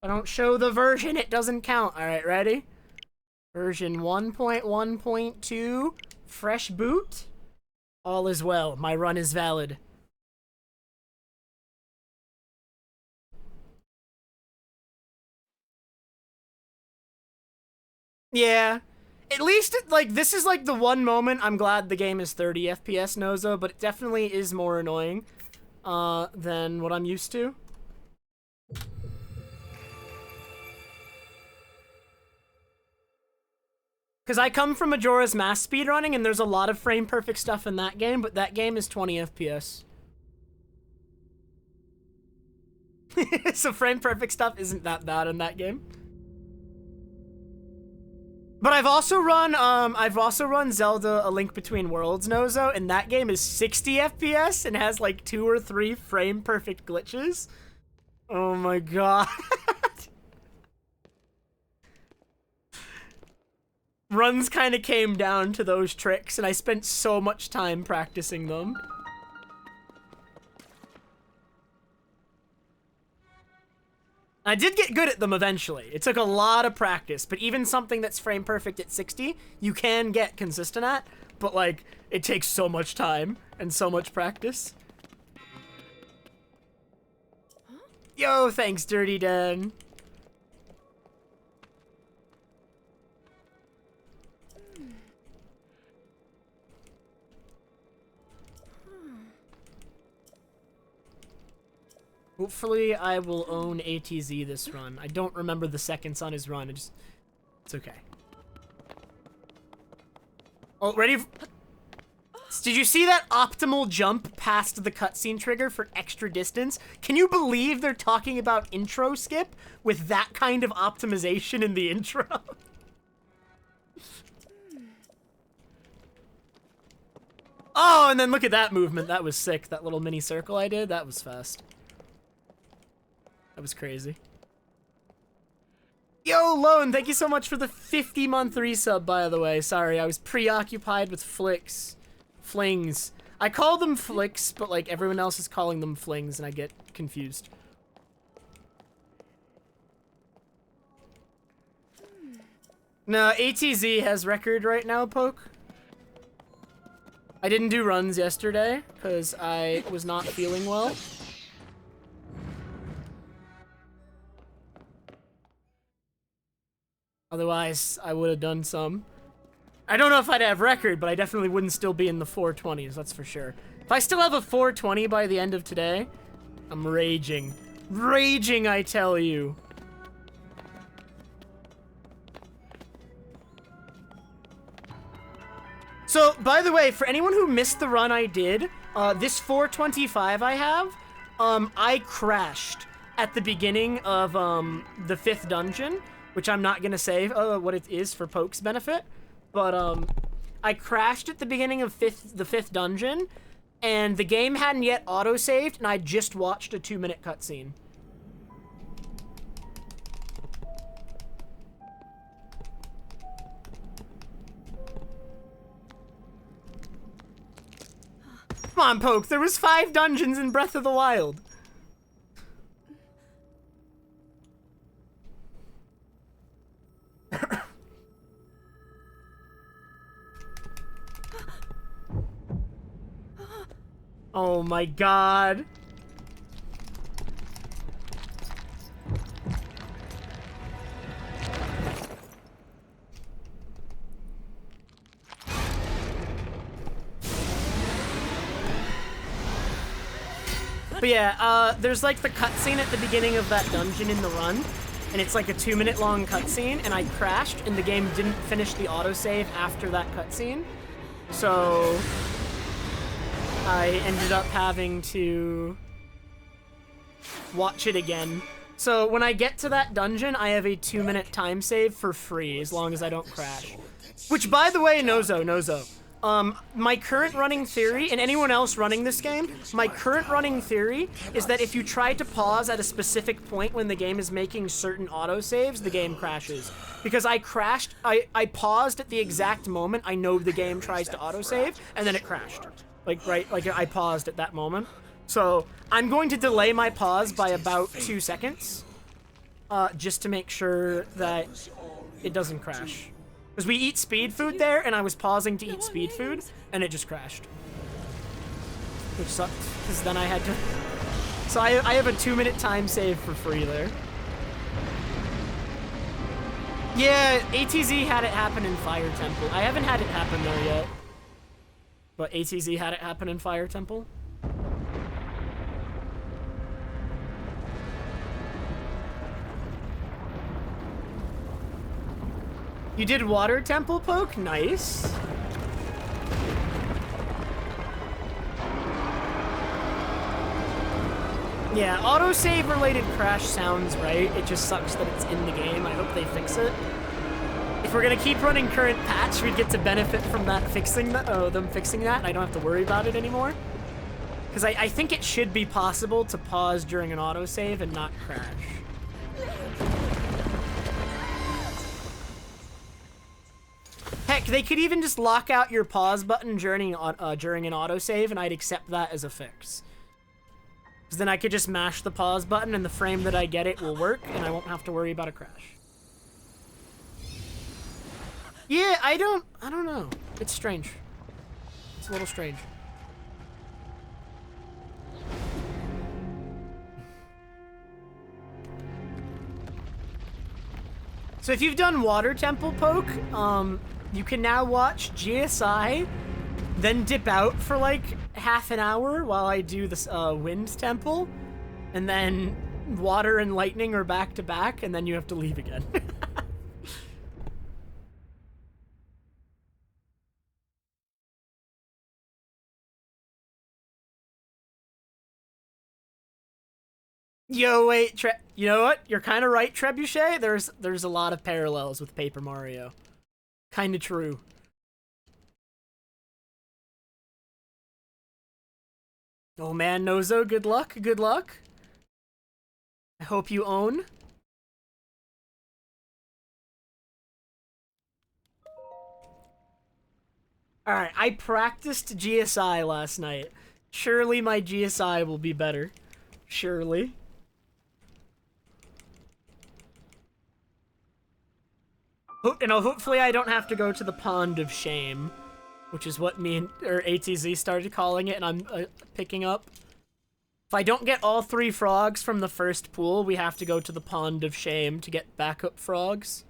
I don't show the version, it doesn't count. Alright, ready? Version 1.1.2, fresh boot. All is well, my run is valid. Yeah. At least, like, this is, like, the one moment I'm glad the game is 30 FPS, Nozo, but it definitely is more annoying, than what I'm used to. Because I come from Majora's Mask speedrunning, and there's a lot of frame-perfect stuff in that game, but that game is 20 FPS. So frame-perfect stuff isn't that bad in that game. But I've also run Zelda A Link Between Worlds, Nozo, and that game is 60 FPS and has like 2 or 3 frame-perfect glitches. Oh my god. Runs kind of came down to those tricks, and I spent so much time practicing them. I did get good at them eventually. It took a lot of practice, but even something that's frame perfect at 60, you can get consistent at, but like, it takes so much time and so much practice. Yo, thanks, Dirty Dan. Hopefully, I will own ATZ this run. I don't remember the seconds on his run. It's okay. Oh, ready? Did you see that optimal jump past the cutscene trigger for extra distance? Can you believe they're talking about intro skip with that kind of optimization in the intro? Oh, and then look at that movement. That was sick. That little mini circle I did, that was fast. That was crazy. Yo, Lone, thank you so much for the 50-month resub, by the way. Sorry, I was preoccupied with flicks. Flings. I call them flicks, but like everyone else is calling them flings, and I get confused. No, ATZ has record right now, Poke. I didn't do runs yesterday, because I was not feeling well. Otherwise, I would have done some. I don't know if I'd have record, but I definitely wouldn't still be in the 420s, that's for sure. If I still have a 420 by the end of today, I'm raging. Raging, I tell you. So, by the way, for anyone who missed the run I did, this 425 I have, I crashed at the beginning of the 5th dungeon, which I'm not gonna say what it is for Poke's benefit, but I crashed at the beginning of the 5th dungeon, and the game hadn't yet auto-saved, and I just watched a 2-minute cutscene. Come on, Poke, there was 5 dungeons in Breath of the Wild. Oh my god. But yeah, there's like the cutscene at the beginning of that dungeon in the run, and it's like a 2-minute long cutscene, and I crashed, and the game didn't finish the autosave after that cutscene. So I ended up having to watch it again. So when I get to that dungeon, I have a 2-minute time save for free, as long as I don't crash. Which, by the way, Nozo, my current running theory, and anyone else running this game, my current running theory is that if you try to pause at a specific point when the game is making certain autosaves, the game crashes. Because I crashed, I paused at the exact moment I know the game tries to autosave, and then it crashed. Like, right, like I paused at that moment. So, I'm going to delay my pause by about 2 seconds. just to make sure that it doesn't crash. Because we eat speed food there, and I was pausing to eat speed food, and it just crashed. Which sucked, because then I had to... So I have a 2-minute time save for free there. Yeah, ATZ had it happen in Fire Temple. I haven't had it happen there yet. But ATZ had it happen in Fire Temple. You did Water Temple poke? Nice. Yeah, autosave related crash sounds right. It just sucks that it's in the game. I hope they fix it. If we're gonna keep running current patch, we'd get to benefit from that fixing that, them fixing that, and I don't have to worry about it anymore. Because I think it should be possible to pause during an autosave and not crash. Heck, they could even just lock out your pause button during an autosave, and I'd accept that as a fix. Because then I could just mash the pause button, and the frame that I get it will work, and I won't have to worry about a crash. Yeah, I don't know. It's strange. It's a little strange. So if you've done Water Temple poke, you can now watch GSI, then dip out for like half an hour while I do this Wind Temple, and then Water and Lightning are back to back, and then you have to leave again. Yo, wait, you know what? You're kind of right, Trebuchet. There's a lot of parallels with Paper Mario. Kind of true. Oh man, Nozo, good luck, good luck. I hope you own. Alright, I practiced GSI last night. Surely my GSI will be better. Surely. And hopefully I don't have to go to the Pond of Shame, which is what me and ATZ started calling it, and I'm picking up. If I don't get all 3 frogs from the first pool, we have to go to the Pond of Shame to get backup frogs.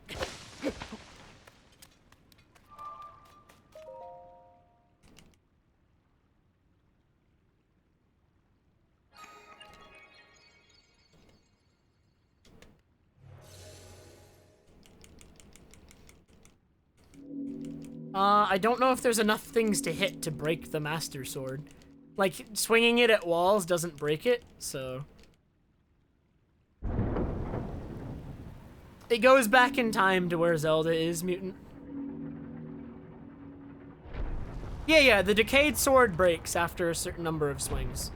I don't know if there's enough things to hit to break the Master Sword. Like, swinging it at walls doesn't break it, so... It goes back in time to where Zelda is, Mutant. Yeah, the Decayed Sword breaks after a certain number of swings.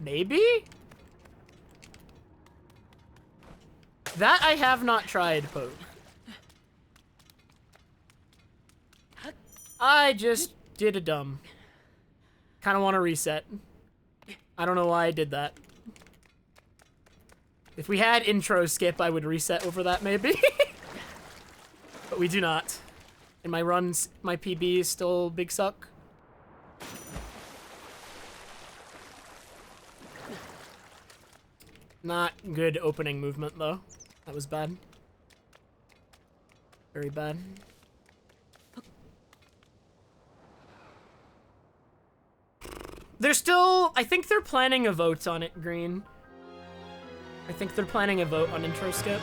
Maybe? That I have not tried, poke. I just did a dumb. Kind of want to reset. I don't know why I did that. If we had intro skip, I would reset over that maybe. But we do not. And my runs, my PB is still big suck. Not good opening movement though. That was bad. Very bad. They're still... I think they're planning a vote on it, Green. I think they're planning a vote on intro skip.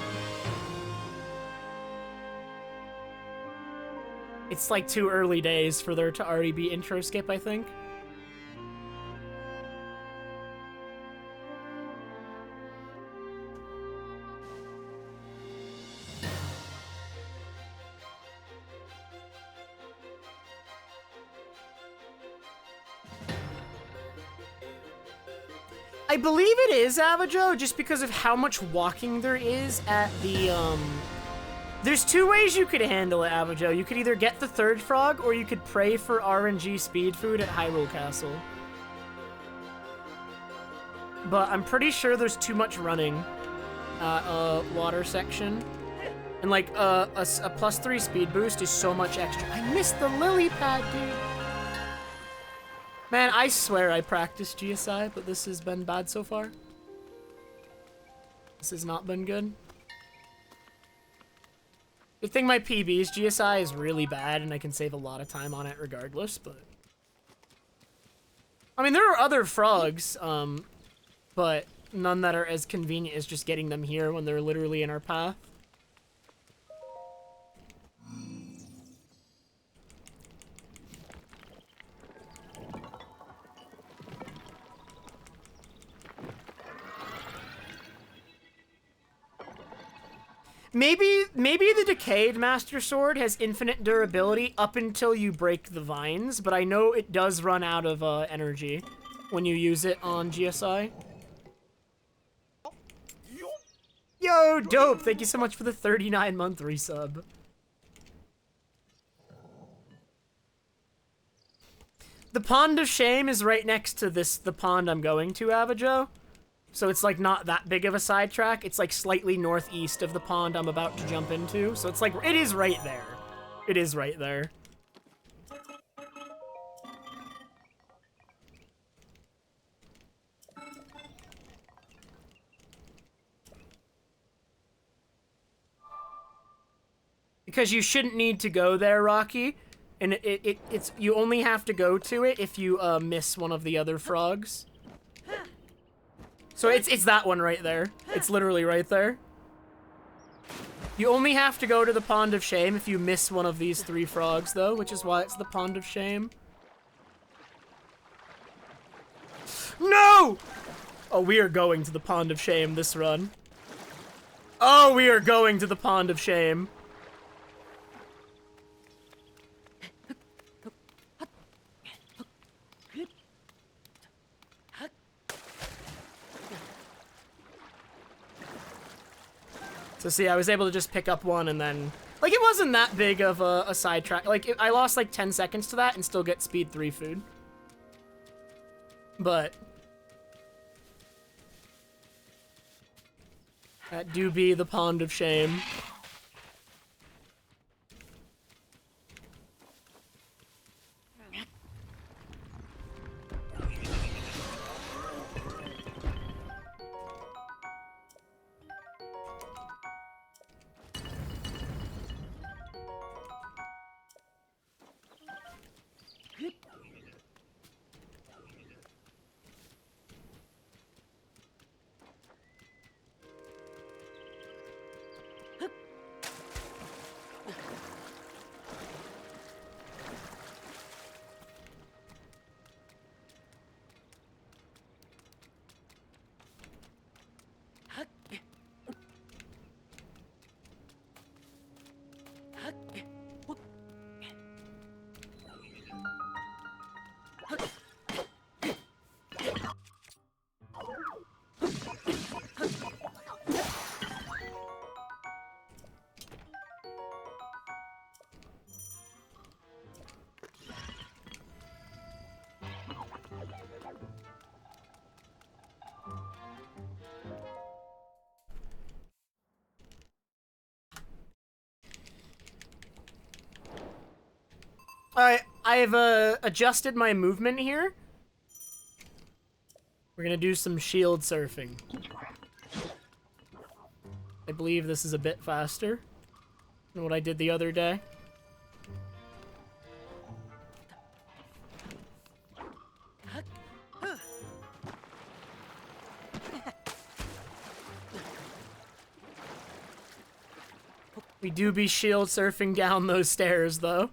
It's like too early days for there to already be intro skip, I think. I believe it is Avajo, just because of how much walking there is at the, There's 2 ways you could handle it, Avajo. You could either get the 3rd frog, or you could pray for RNG speed food at Hyrule Castle. but I'm pretty sure there's too much running water section. And like a +3 speed boost is so much extra. I missed the lily pad, dude. Man, I swear I practiced GSI, but this has been bad so far. This has not been good. Good thing my PB's GSI is really bad and I can save a lot of time on it regardless, but... I mean, there are other frogs, but none that are as convenient as just getting them here when they're literally in our path. Maybe the Decayed Master Sword has infinite durability up until you break the vines, but I know it does run out of energy when you use it on GSI. Yo, dope! Thank you so much for the 39-month resub. The Pond of Shame is right next to the pond I'm going to, Avajo. So it's like not that big of a sidetrack. It's like slightly northeast of the pond I'm about to jump into. So it's like, it is right there. It is right there. Because you shouldn't need to go there, Rocky. And it's you only have to go to it if you miss one of the other frogs. So it's that one right there. It's literally right there. You only have to go to the Pond of Shame if you miss one of these 3 frogs, though, which is why it's the Pond of Shame. No! Oh, we are going to the Pond of Shame this run. Oh, we are going to the Pond of Shame. So see, I was able to just pick up one and then... Like, it wasn't that big of a sidetrack. Like, I lost like 10 seconds to that and still get speed 3 food. But... that do be the Pond of Shame. Alright, I've adjusted my movement here. We're gonna do some shield surfing. I believe this is a bit faster than what I did the other day. We do be shield surfing down those stairs, though.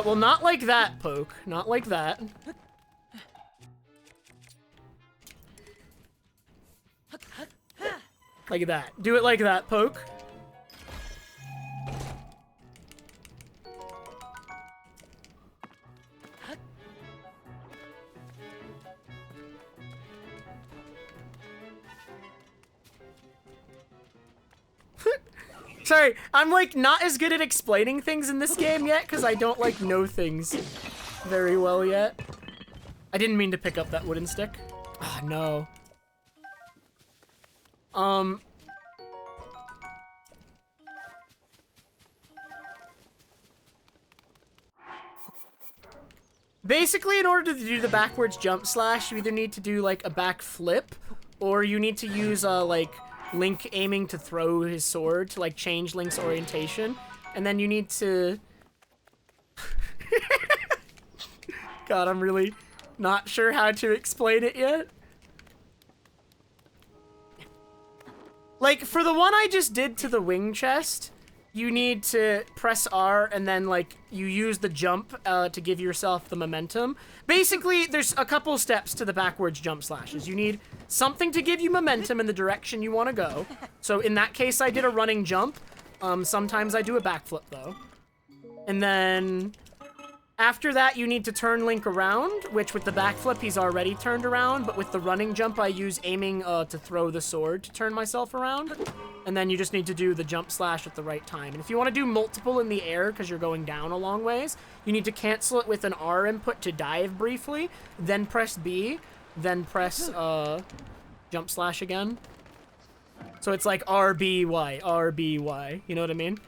Well, not like that, Poke. Not like that. Like that. Do it like that, Poke. Sorry, I'm like not as good at explaining things in this game yet because I don't like know things very well yet. I didn't mean to pick up that wooden stick. Ah, no. Basically, in order to do the backwards jump slash, you either need to do like a back flip, or you need to use like Link aiming to throw his sword to like change Link's orientation, and then you need to. God, I'm really not sure how to explain it yet. Like, for the one I just did to the wing chest, you need to press R and then, like, you use the jump to give yourself the momentum. Basically, there's a couple steps to the backwards jump slashes. You need something to give you momentum in the direction you want to go. So in that case, I did a running jump. Sometimes I do a backflip, though. And then after that, you need to turn Link around, which with the backflip, he's already turned around. But with the running jump, I use aiming to throw the sword to turn myself around. And then you just need to do the jump slash at the right time. And if you want to do multiple in the air because you're going down a long ways, you need to cancel it with an R input to dive briefly, then press B, then press jump slash again. So it's like R, B, Y, R, B, Y. You know what I mean?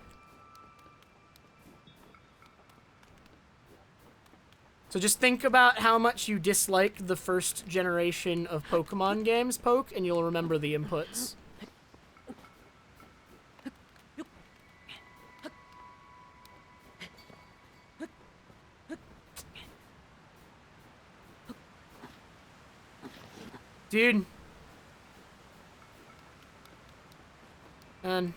So just think about how much you dislike the first generation of Pokemon games, Poke, and you'll remember the inputs. Dude. And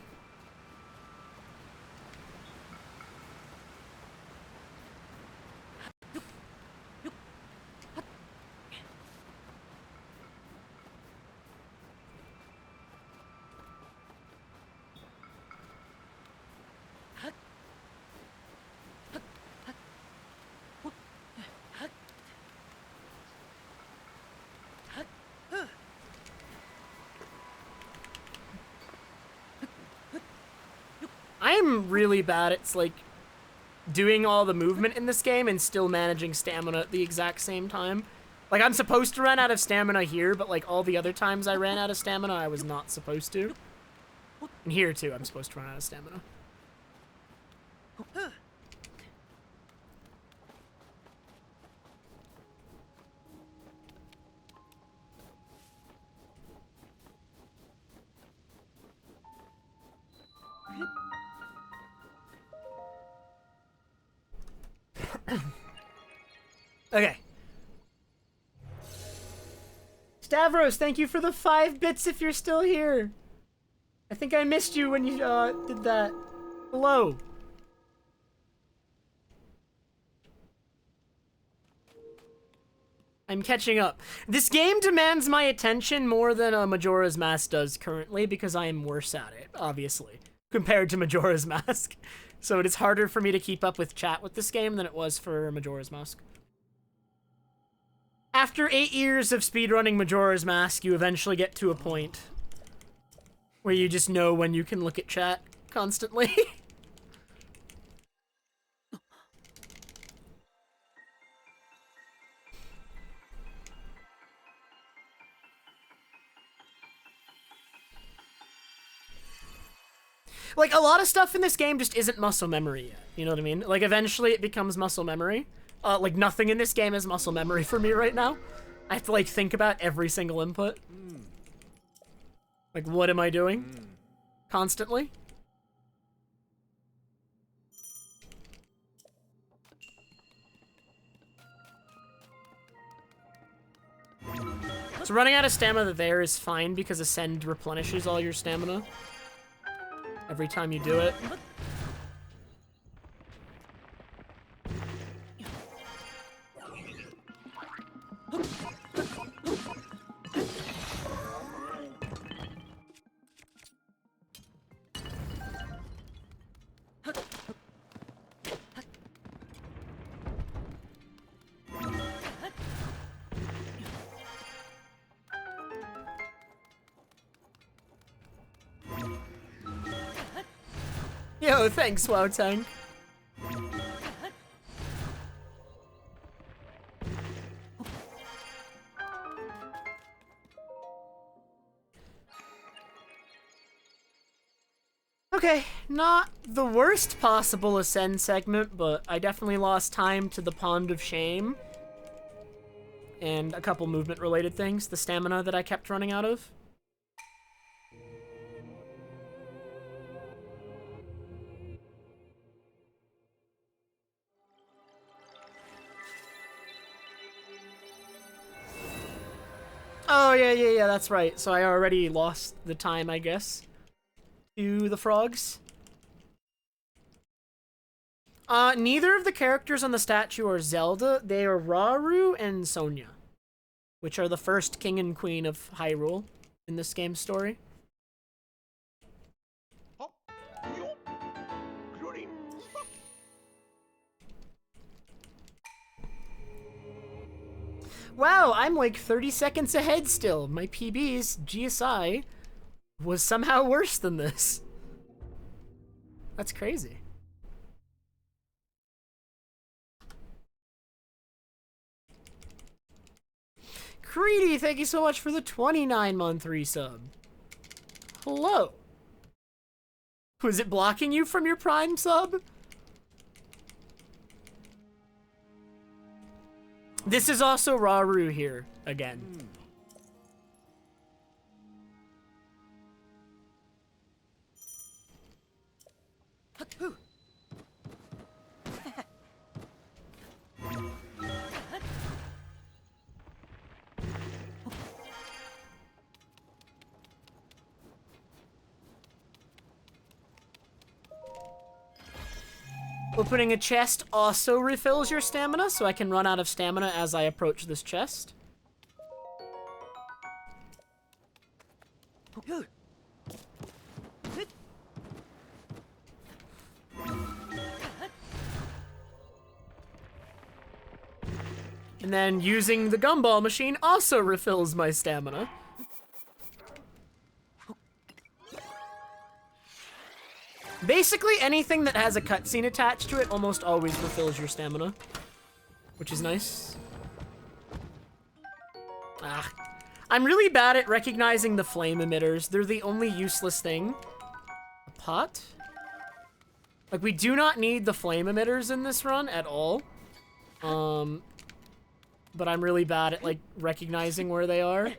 I'm really bad at, like, doing all the movement in this game and still managing stamina at the exact same time. Like, I'm supposed to run out of stamina here, but, like, all the other times I ran out of stamina, I was not supposed to. And here, too, I'm supposed to run out of stamina. Okay. Stavros, thank you for the 5 bits if you're still here. I think I missed you when you did that. Hello. I'm catching up. This game demands my attention more than Majora's Mask does currently because I am worse at it, obviously, compared to Majora's Mask. So it is harder for me to keep up with chat with this game than it was for Majora's Mask. After 8 years of speedrunning Majora's Mask, you eventually get to a point where you just know when you can look at chat constantly. Like, a lot of stuff in this game just isn't muscle memory yet. You know what I mean? Like, eventually it becomes muscle memory. Like, nothing in this game is muscle memory for me right now. I have to, like, think about every single input. Like, what am I doing? Constantly. So running out of stamina there is fine because Ascend replenishes all your stamina every time you do it. Oh, thanks, Wow Tang. Okay, not the worst possible ascend segment, but I definitely lost time to the Pond of Shame. And a couple movement-related things, the stamina that I kept running out of. Oh, yeah, that's right. So I already lost the time, I guess, to the frogs. Neither of the characters on the statue are Zelda. They are Rauru and Sonia, which are the first king and queen of Hyrule in this game's story. Wow, I'm like 30 seconds ahead still. My PB's GSI was somehow worse than this. That's crazy. Creedy, thank you so much for the 29-month resub. Hello. Was it blocking you from your Prime sub? This is also Rauru here, again. Opening a chest also refills your stamina, so I can run out of stamina as I approach this chest. And then using the gumball machine also refills my stamina. Basically, anything that has a cutscene attached to it almost always refills your stamina, which is nice. I'm really bad at recognizing the flame emitters. They're the only useless thing. A pot? Like, we do not need the flame emitters in this run at all. But I'm really bad at, like, recognizing where they are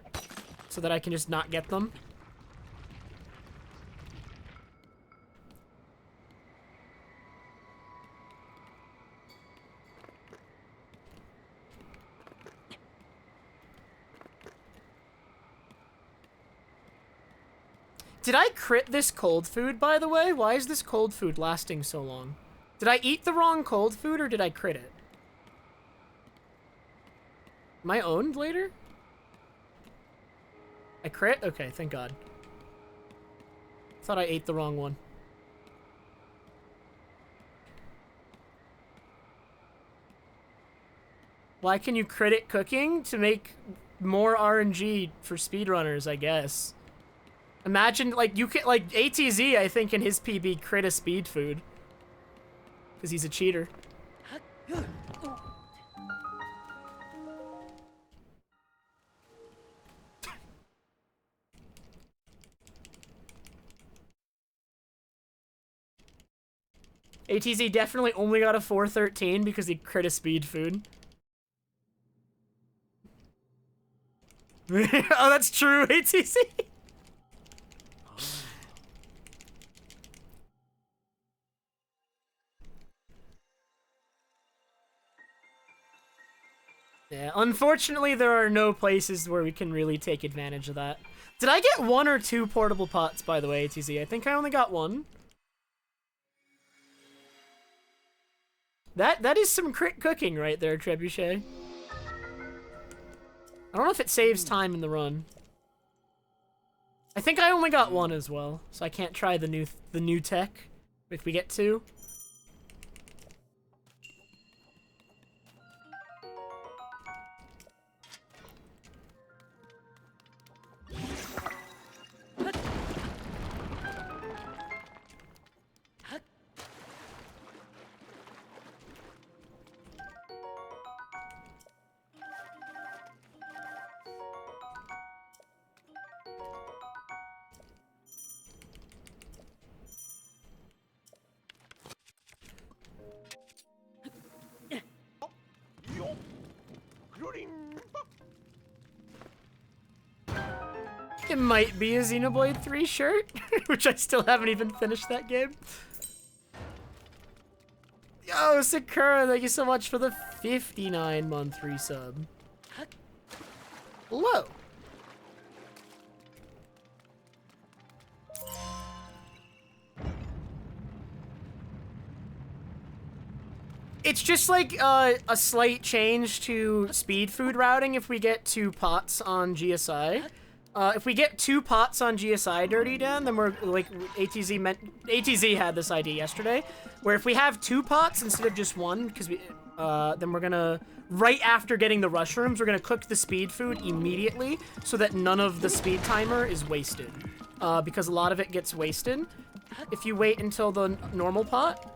so that I can just not get them. Did I crit this cold food, by the way? Why is this cold food lasting so long? Did I eat the wrong cold food, or did I crit it? Am I owned later? I crit? Okay, thank God. Thought I ate the wrong one. Why can you crit cooking? To make more RNG for speedrunners, I guess. Imagine, like, you can, like, ATZ, I think, in his PB crit a speed food. Because he's a cheater. ATZ definitely only got a 413 because he crit a speed food. Oh, that's true, ATZ. Yeah, unfortunately, there are no places where we can really take advantage of that. Did I get 1 or 2 portable pots, by the way, ATZ? I think I only got 1. That is some crit cooking right there, Trebuchet. I don't know if it saves time in the run. I think I only got 1 as well, so I can't try the new tech if we get 2. It might be a Xenoblade 3 shirt, which I still haven't even finished that game. Yo, Sakura, thank you so much for the 59-month resub. Hello. It's just like a slight change to speed food routing if we get 2 pots on GSI. If we get 2 pots on GSI, Dirty Dan, then we're like ATZ had this idea yesterday, where if we have 2 pots instead of just 1, because we then we're gonna right after getting the rush rooms, we're gonna cook the speed food immediately so that none of the speed timer is wasted, because a lot of it gets wasted if you wait until the normal pot.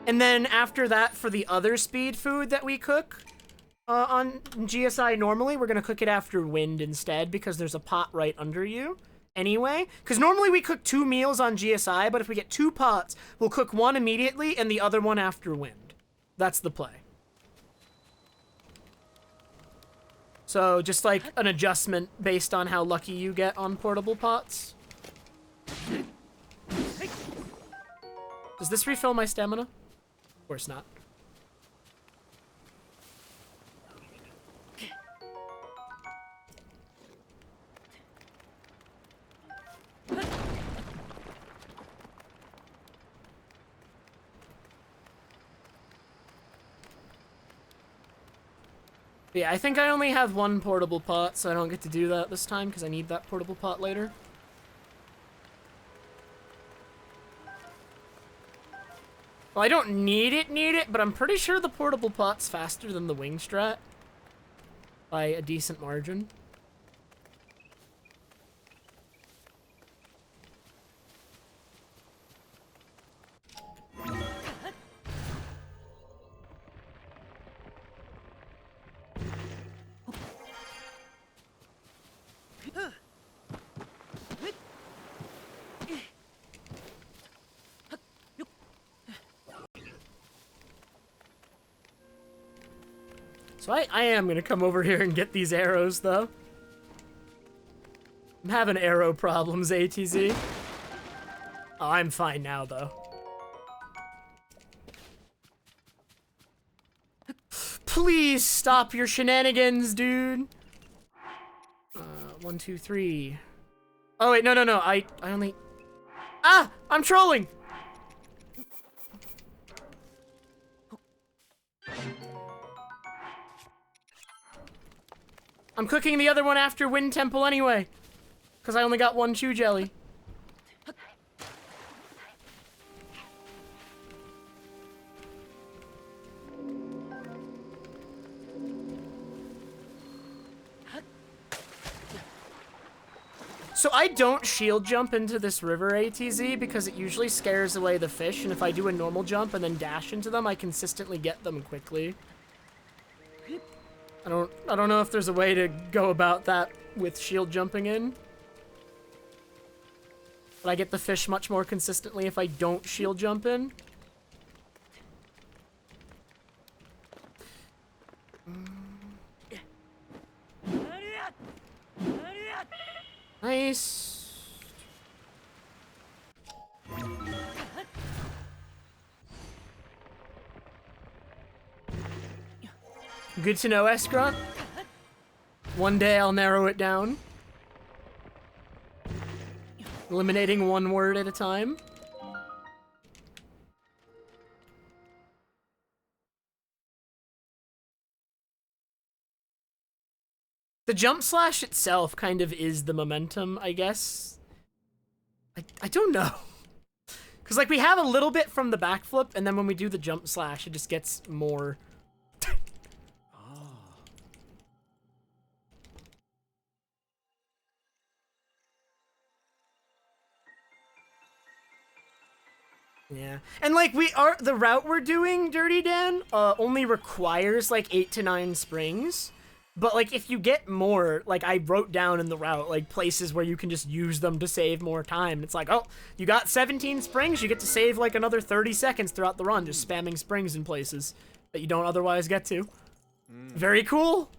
And then after that, for the other speed food that we cook on GSI normally, we're going to cook it after wind instead because there's a pot right under you anyway. Because normally we cook 2 meals on GSI, but if we get 2 pots, we'll cook 1 immediately and the other one after wind. That's the play. So just like an adjustment based on how lucky you get on portable pots. Does this refill my stamina? Of course not. Yeah, I think I only have 1 portable pot, so I don't get to do that this time because I need that portable pot later. Well, I don't need it, but I'm pretty sure the portable pot's faster than the wing strat by a decent margin. So I am gonna come over here and get these arrows, though. I'm having arrow problems, ATZ. Oh, I'm fine now, though. Please stop your shenanigans, dude. 1, 2, 3. Oh, wait, no. I only... Ah! I'm trolling! I'm cooking the other one after Wind Temple anyway, because I only got 1 chew jelly. So I don't shield jump into this river, ATZ, because it usually scares away the fish, and if I do a normal jump and then dash into them, I consistently get them quickly. I don't know if there's a way to go about that with shield jumping in. But I get the fish much more consistently if I don't shield jump in. Nice. Good to know, Escrot. One day I'll narrow it down. Eliminating 1 word at a time. The jump slash itself kind of is the momentum, I guess. I don't know. Because, like, we have a little bit from the backflip, and then when we do the jump slash, it just gets more... Yeah, and like the route we're doing, Dirty Dan, only requires like 8 to 9 springs, But, like, if you get more, like, I wrote down in the route, like, places where you can just use them to save more time. It's like, oh, you got 17 springs, you get to save, like, another 30 seconds throughout the run, just spamming springs in places that you don't otherwise get to. Very cool.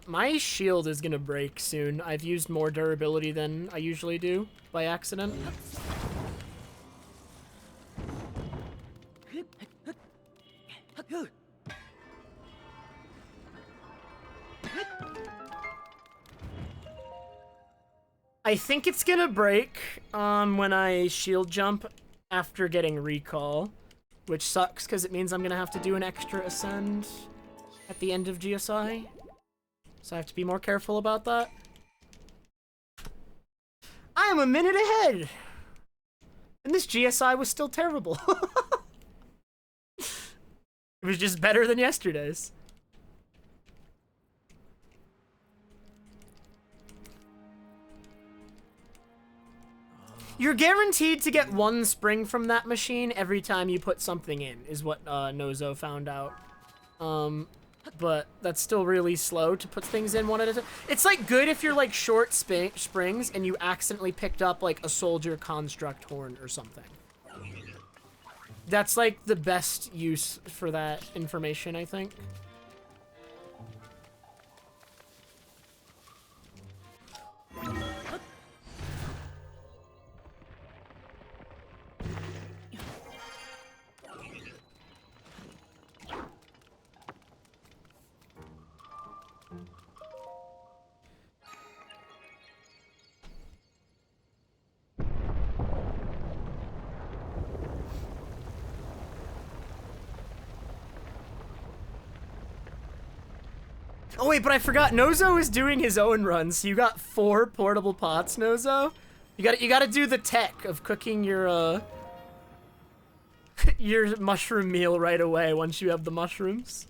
My shield is gonna break soon. I've used more durability than I usually do by accident. I think it's gonna break when I shield jump after getting recall, which sucks because it means I'm gonna have to do an extra ascend at the end of GSI. So I have to be more careful about that. I am a minute ahead! And this GSI was still terrible. It was just better than yesterday's. You're guaranteed to get one spring from that machine every time you put something in, is what Nozo found out. But that's still really slow to put things in one at a time. It's like good if you're like short springs and you accidentally picked up like a soldier construct horn or something. That's like the best use for that information, I think. Oh wait, but I forgot, Nozo is doing his own run, so you got 4 portable pots, Nozo. You gotta do the tech of cooking your your mushroom meal right away once you have the mushrooms.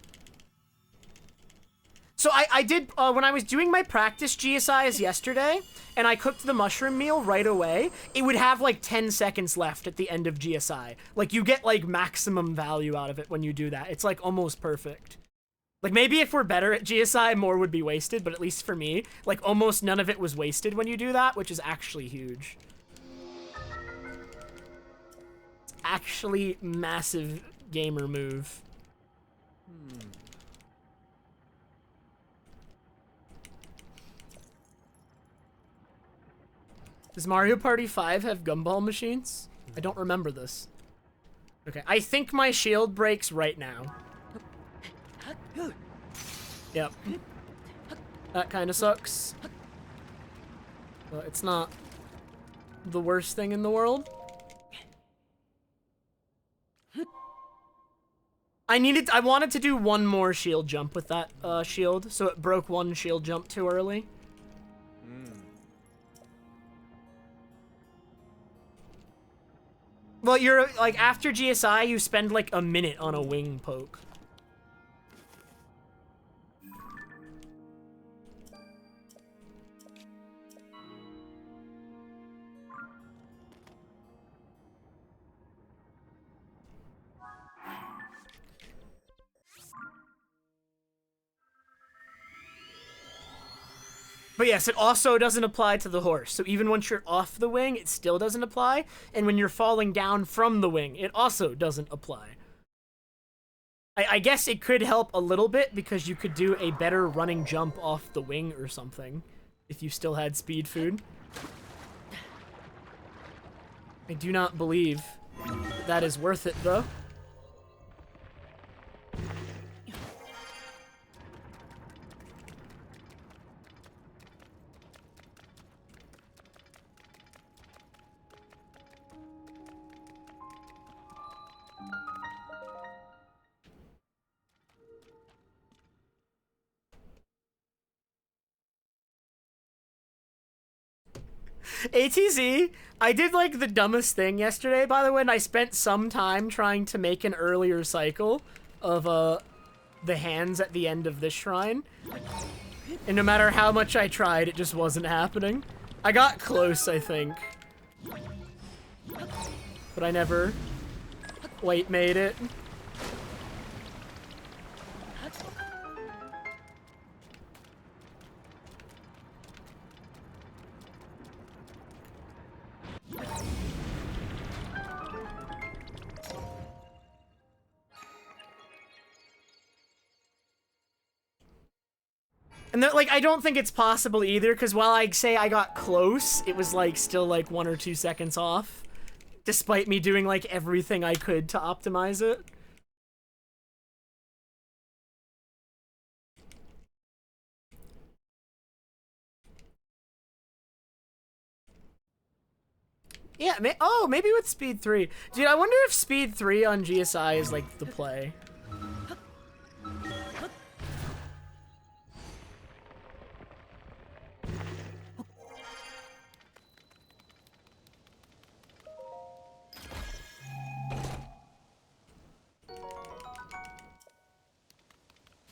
So I did, when I was doing my practice GSIs yesterday, and I cooked the mushroom meal right away, it would have like 10 seconds left at the end of GSI. Like, you get like maximum value out of it when you do that. It's like almost perfect. Like, maybe if we're better at GSI, more would be wasted, but at least for me, like, almost none of it was wasted when you do that, which is actually huge. It's actually massive gamer move. Does Mario Party 5 have gumball machines? I don't remember this. Okay, I think my shield breaks right now. Yep. That kind of sucks. But it's not the worst thing in the world. I wanted to do one more shield jump with that shield, so it broke one shield jump too early. Well, you're, like, after GSI, you spend, like, a minute on a wing poke. But yes, it also doesn't apply to the horse. So even once you're off the wing, it still doesn't apply. And when you're falling down from the wing, it also doesn't apply. I guess it could help a little bit because you could do a better running jump off the wing or something if you still had speed food. I do not believe that is worth it, though. ATZ, I did like the dumbest thing yesterday, by the way, and I spent some time trying to make an earlier cycle of the hands at the end of this shrine. And no matter how much I tried, it just wasn't happening. I got close, I think. But I never quite made it. And like, I don't think it's possible either, because while I say I got close, it was like still like 1 or 2 seconds off, despite me doing like everything I could to optimize it. Yeah, maybe with Speed 3. Dude, I wonder if Speed 3 on GSI is like the play.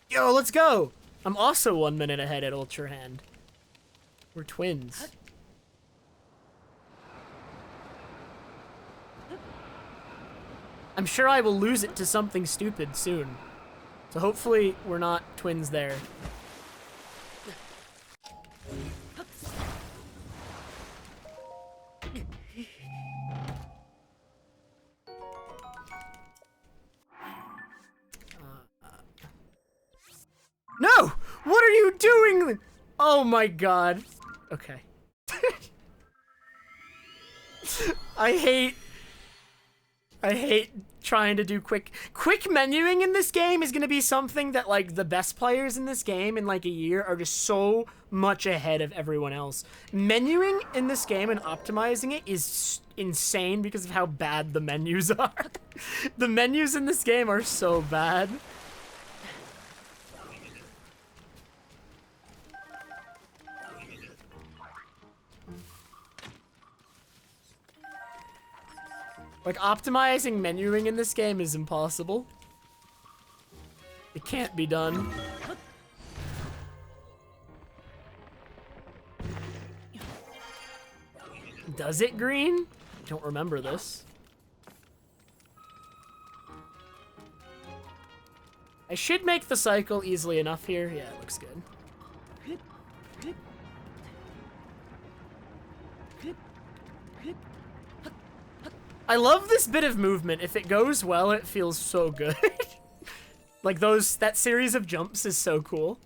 Yo, let's go! I'm also 1 minute ahead at Ultra Hand. We're twins. I'm sure I will lose it to something stupid soon. So hopefully we're not twins there. No! What are you doing? Oh my god. Okay. I hate trying to do quick menuing in this game is gonna be something that like the best players in this game in like a year are just so much ahead of everyone else. Menuing in this game and optimizing it is insane because of how bad the menus are. The menus in this game are so bad. Like, optimizing menuing in this game is impossible. It can't be done. Does it green? I don't remember this. I should make the cycle easily enough here. Yeah, it looks good. I love this bit of movement. If it goes well, it feels so good. Like that series of jumps is so cool.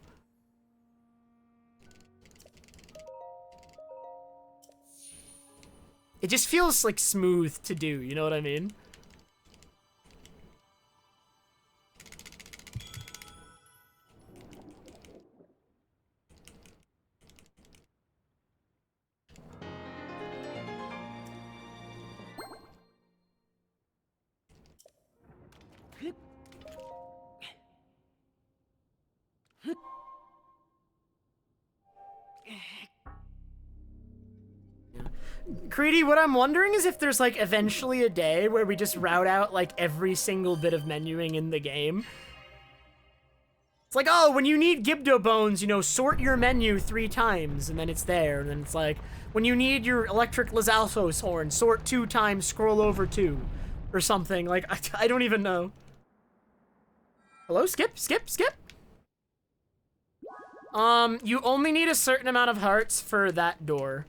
It just feels like smooth to do, you know what I mean? Creedy, what I'm wondering is if there's like eventually a day where we just route out like every single bit of menuing in the game. It's like, oh, when you need Gibdo bones, you know, sort your menu 3 times, and then it's there. And then it's like, when you need your electric Lizalfos horn, sort 2 times, scroll over 2. Or something. Like, I don't even know. Hello? Skip? Skip? Skip? You only need a certain amount of hearts for that door.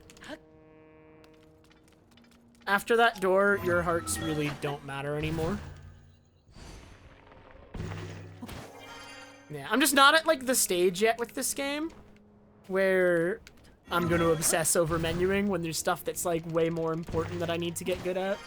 After that door, your hearts really don't matter anymore. Yeah, I'm just not at, like, the stage yet with this game where I'm gonna obsess over menuing when there's stuff that's, like, way more important that I need to get good at.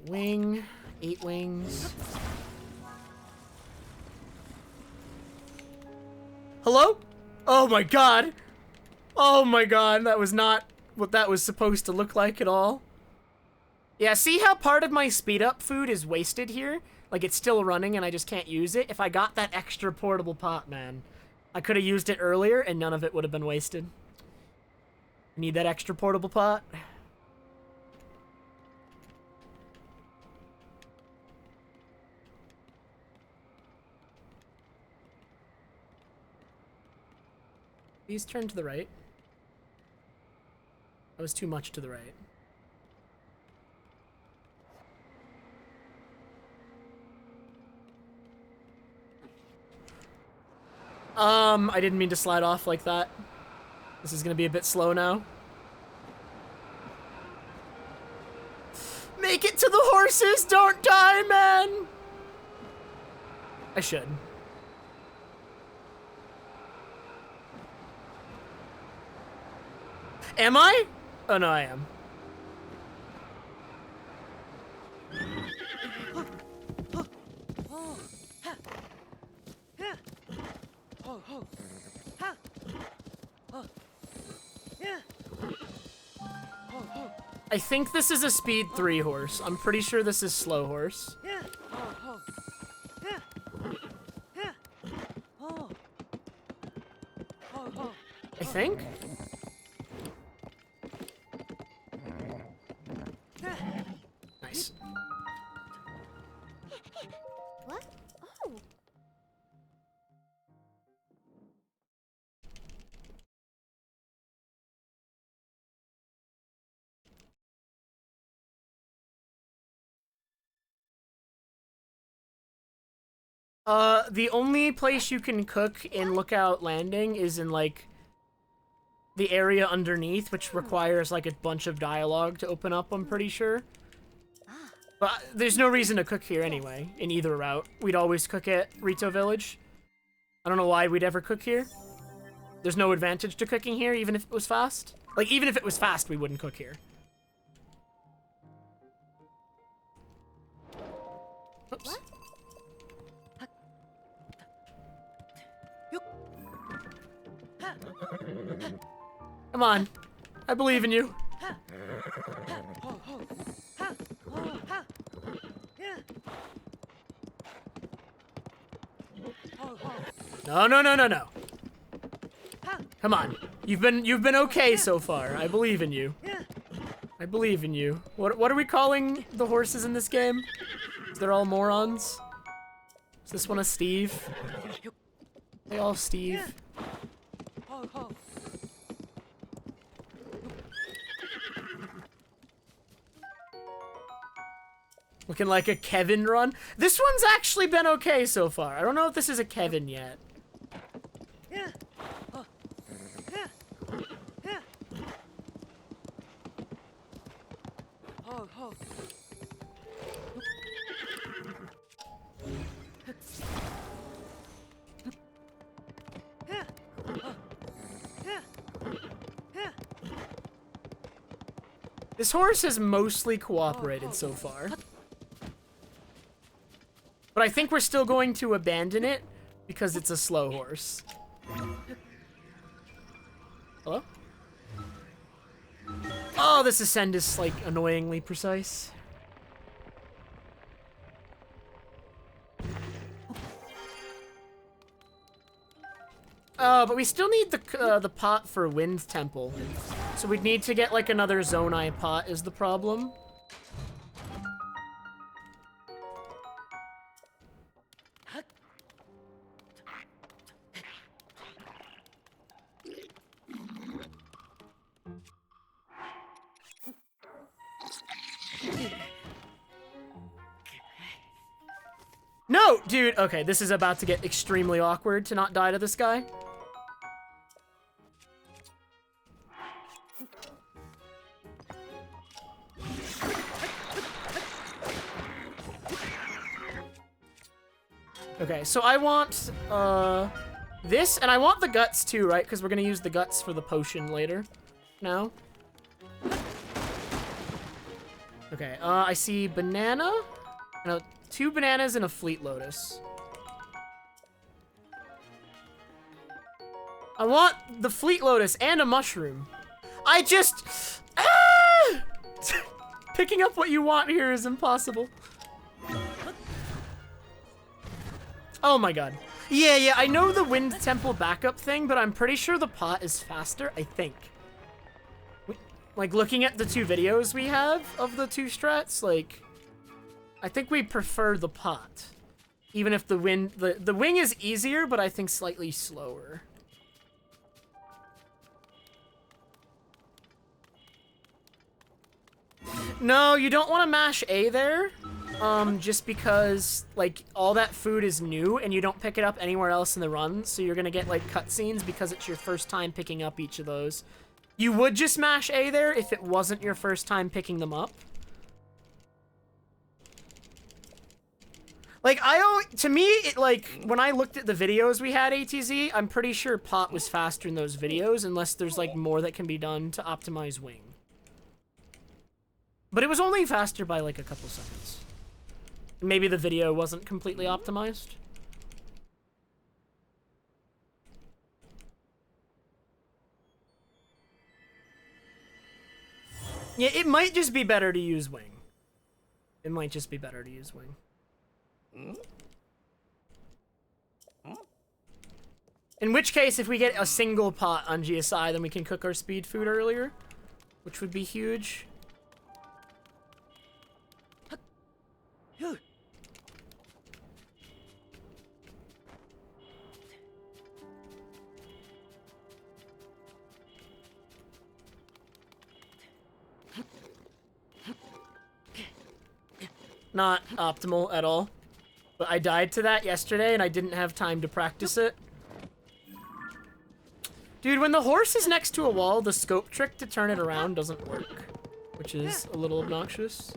Wing, 8 wings. Hello? Oh my god! Oh my god, that was not what that was supposed to look like at all. Yeah, see how part of my speed up food is wasted here? Like, it's still running and I just can't use it. If I got that extra portable pot, man, I could have used it earlier and none of it would have been wasted. Need that extra portable pot. Please turn to the right. That was too much to the right. I didn't mean to slide off like that. This is gonna be a bit slow now. Make it to the horses! Don't die, man! I should. Am I? Oh, no, I am. I think this is a speed 3 horse. I'm pretty sure this is slow horse. I think? Nice. What? Oh. The only place you can cook in Lookout Landing is in, like, the area underneath, which requires, like, a bunch of dialogue to open up, I'm pretty sure. But there's no reason to cook here anyway, in either route. We'd always cook at Rito Village. I don't know why we'd ever cook here. There's no advantage to cooking here, even if it was fast. Like, even if it was fast, we wouldn't cook here. Oops. What? Come on. I believe in you. No, no, no, no, no. Come on. You've been okay so far. I believe in you. I believe in you. What are we calling the horses in this game? They're all morons. Is this one a Steve? They all Steve. Looking like a Kevin run. This one's actually been okay so far. I don't know if this is a Kevin yet. This horse has mostly cooperated so far. But I think we're still going to abandon it because it's a slow horse. Hello? Oh, this ascend is, like, annoyingly precise. But we still need the pot for Wind Temple. So we'd need to get, like, another Zonai pot is the problem. No, dude. Okay, this is about to get extremely awkward to not die to this guy. Okay, so I want, this, and I want the guts too, right? Because we're gonna use the guts for the potion later. Now. Okay, I see banana, and 2 bananas and a fleet lotus. I want the fleet lotus and a mushroom. I just... Ah! Picking up what you want here is impossible. Oh my god. Yeah, I know the Wind Temple backup thing, but I'm pretty sure the pot is faster, I think. Like, looking at the 2 videos we have of the 2 strats, like, I think we prefer the pot. Even if the wing is easier, but I think slightly slower. No, you don't want to mash A there. Just because, like, all that food is new and you don't pick it up anywhere else in the run, so you're gonna get, like, cutscenes because it's your first time picking up each of those. You would just mash A there if it wasn't your first time picking them up. Like, to me, when I looked at the videos we had ATZ, I'm pretty sure pot was faster in those videos, unless there's, like, more that can be done to optimize wing. But it was only faster by, like, a couple seconds. Maybe the video wasn't completely optimized. Yeah, it might just be better to use wing. It might just be better to use wing. In which case, if we get a single pot on GSI, then we can cook our speed food earlier, which would be huge. Not optimal at all. But I died to that yesterday and I didn't have time to practice it. Dude, when the horse is next to a wall, the scope trick to turn it around doesn't work, which is a little obnoxious.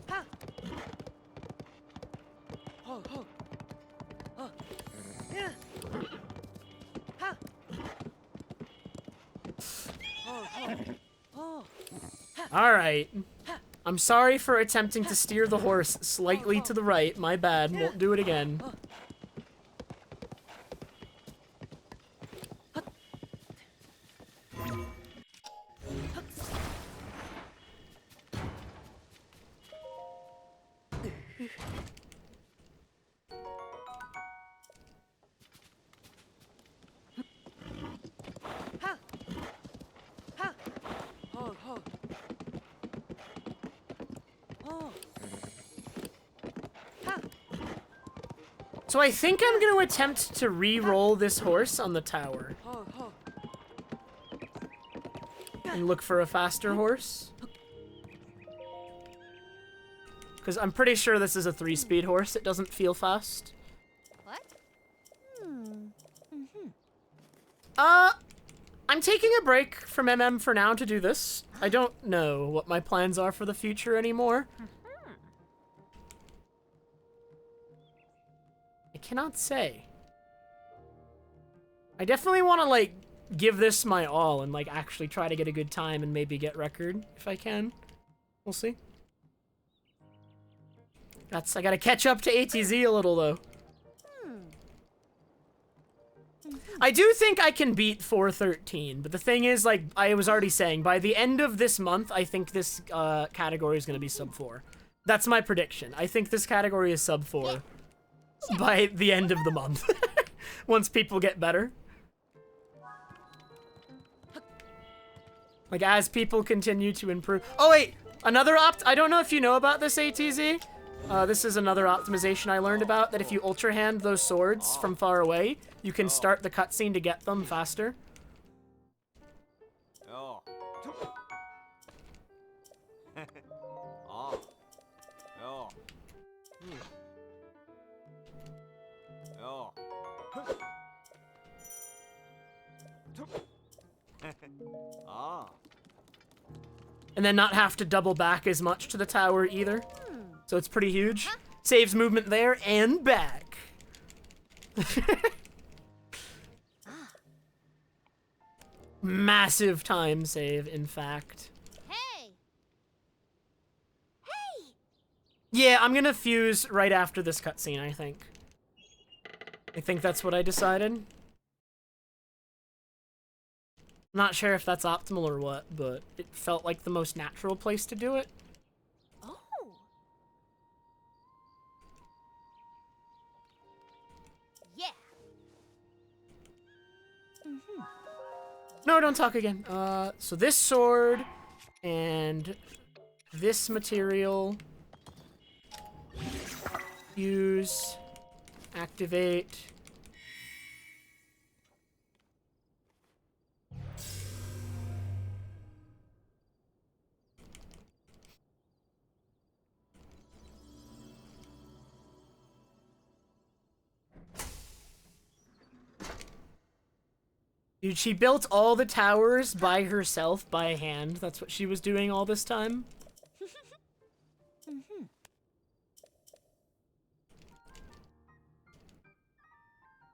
Alright. I'm sorry for attempting to steer the horse slightly to the right. My bad. Won't do it again. So I think I'm going to attempt to re-roll this horse on the tower. And look for a faster horse. Because I'm pretty sure this is a 3-speed horse. It doesn't feel fast. What? I'm taking a break from MM for now to do this. I don't know what my plans are for the future anymore. I cannot say. I definitely want to, like, give this my all and, like, actually try to get a good time and maybe get record if I can. We'll see. I gotta catch up to ATZ a little, though. I do think I can beat 413, but the thing is, like I was already saying, by the end of this month, I think this category is gonna be sub 4. That's my prediction. I think this category is sub 4 by the end of the month. Once people get better. Like, as people continue to improve. Oh, wait! Another I don't know if you know about this, ATZ. This is another optimization I learned about, that if you ultra hand those swords from far away, you can start the cutscene to get them faster. And then not have to double back as much to the tower either. So it's pretty huge. Saves movement there and back. Massive time save, in fact. Hey! Hey! Yeah, I'm gonna fuse right after this cutscene, I think. I think that's what I decided. Not sure if that's optimal or what, but it felt like the most natural place to do it. Oh! Yeah! No, don't talk again. So this sword and this material. Use. Activate. Dude, she built all the towers by herself, by hand. That's what she was doing all this time.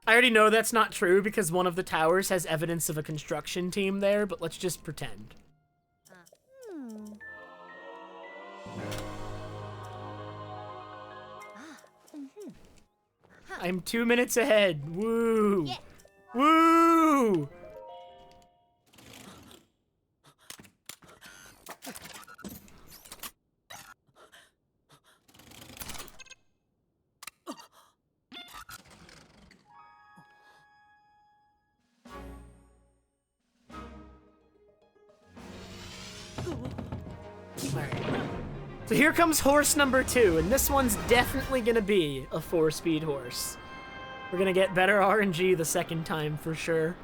I already know that's not true because one of the towers has evidence of a construction team there, but let's just pretend. I'm 2 minutes ahead. Woo! Yeah. Woo! So here comes horse number 2, and this one's definitely gonna be a 4-speed horse. We're gonna get better RNG the second time for sure.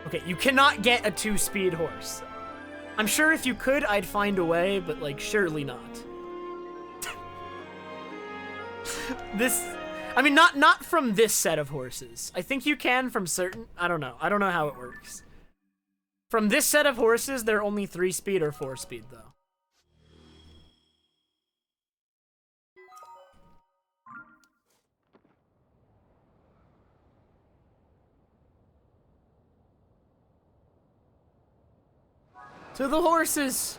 Okay, you cannot get a 2-speed horse. I'm sure if you could, I'd find a way, but like, surely not. I mean, not from this set of horses. I think you can from certain, I don't know how it works. From this set of horses, they're only 3-speed or 4-speed though. To the horses!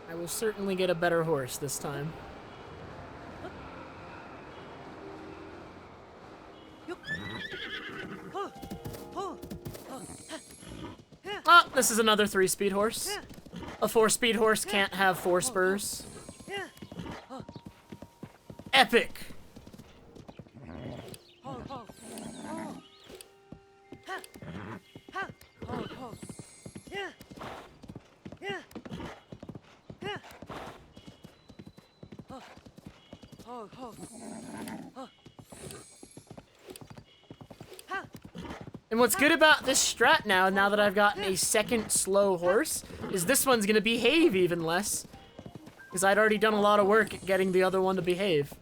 I will certainly get a better horse this time. Oh, this is another 3-speed horse. A 4-speed horse can't have 4 spurs. Epic! And what's good about this strat now that I've gotten a second slow horse, is this one's gonna behave even less. Because I'd already done a lot of work at getting the other one to behave.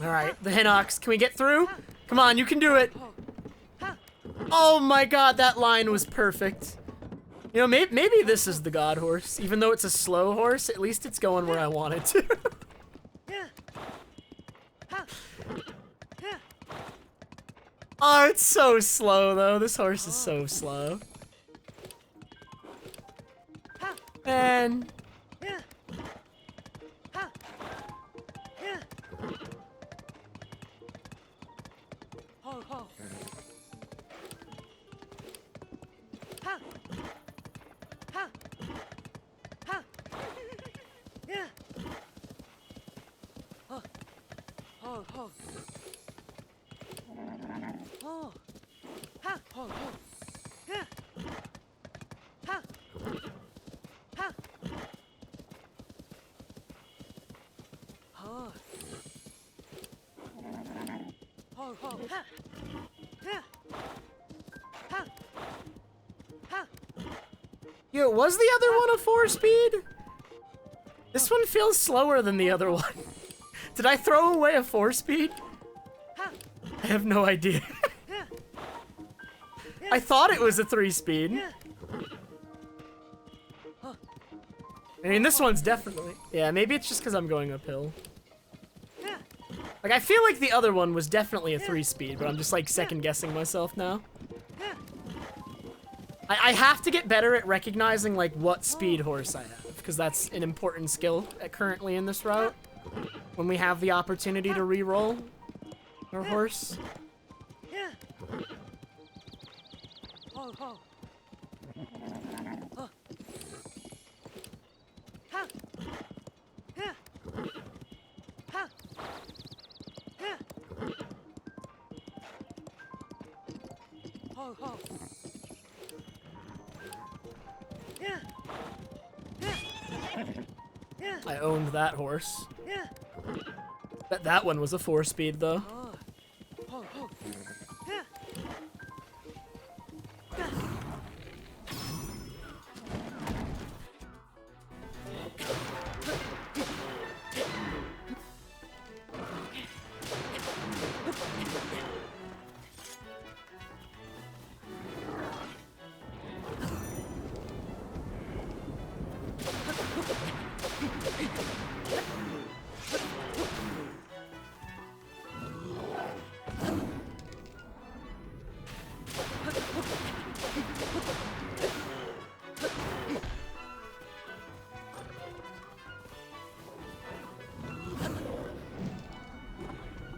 Alright, the Hinox, can we get through? Come on, you can do it! Oh my god, that line was perfect. You know, maybe this is the god horse. Even though it's a slow horse, at least it's going where I want it to. Oh, it's so slow, though. This horse is so slow. Man. Yo, was the other one a 4-speed? This one feels slower than the other one. Did I throw away a 4-speed? I have no idea. I thought it was a 3-speed. I mean, this one's definitely... Yeah, maybe it's just because I'm going uphill. Like, I feel like the other one was definitely a 3-speed, but I'm just, like, second-guessing myself now. I have to get better at recognizing, like, what speed horse I have, because that's an important skill currently in this route. When we have the opportunity to re-roll our horse. I owned that horse. That one was a 4-speed, though.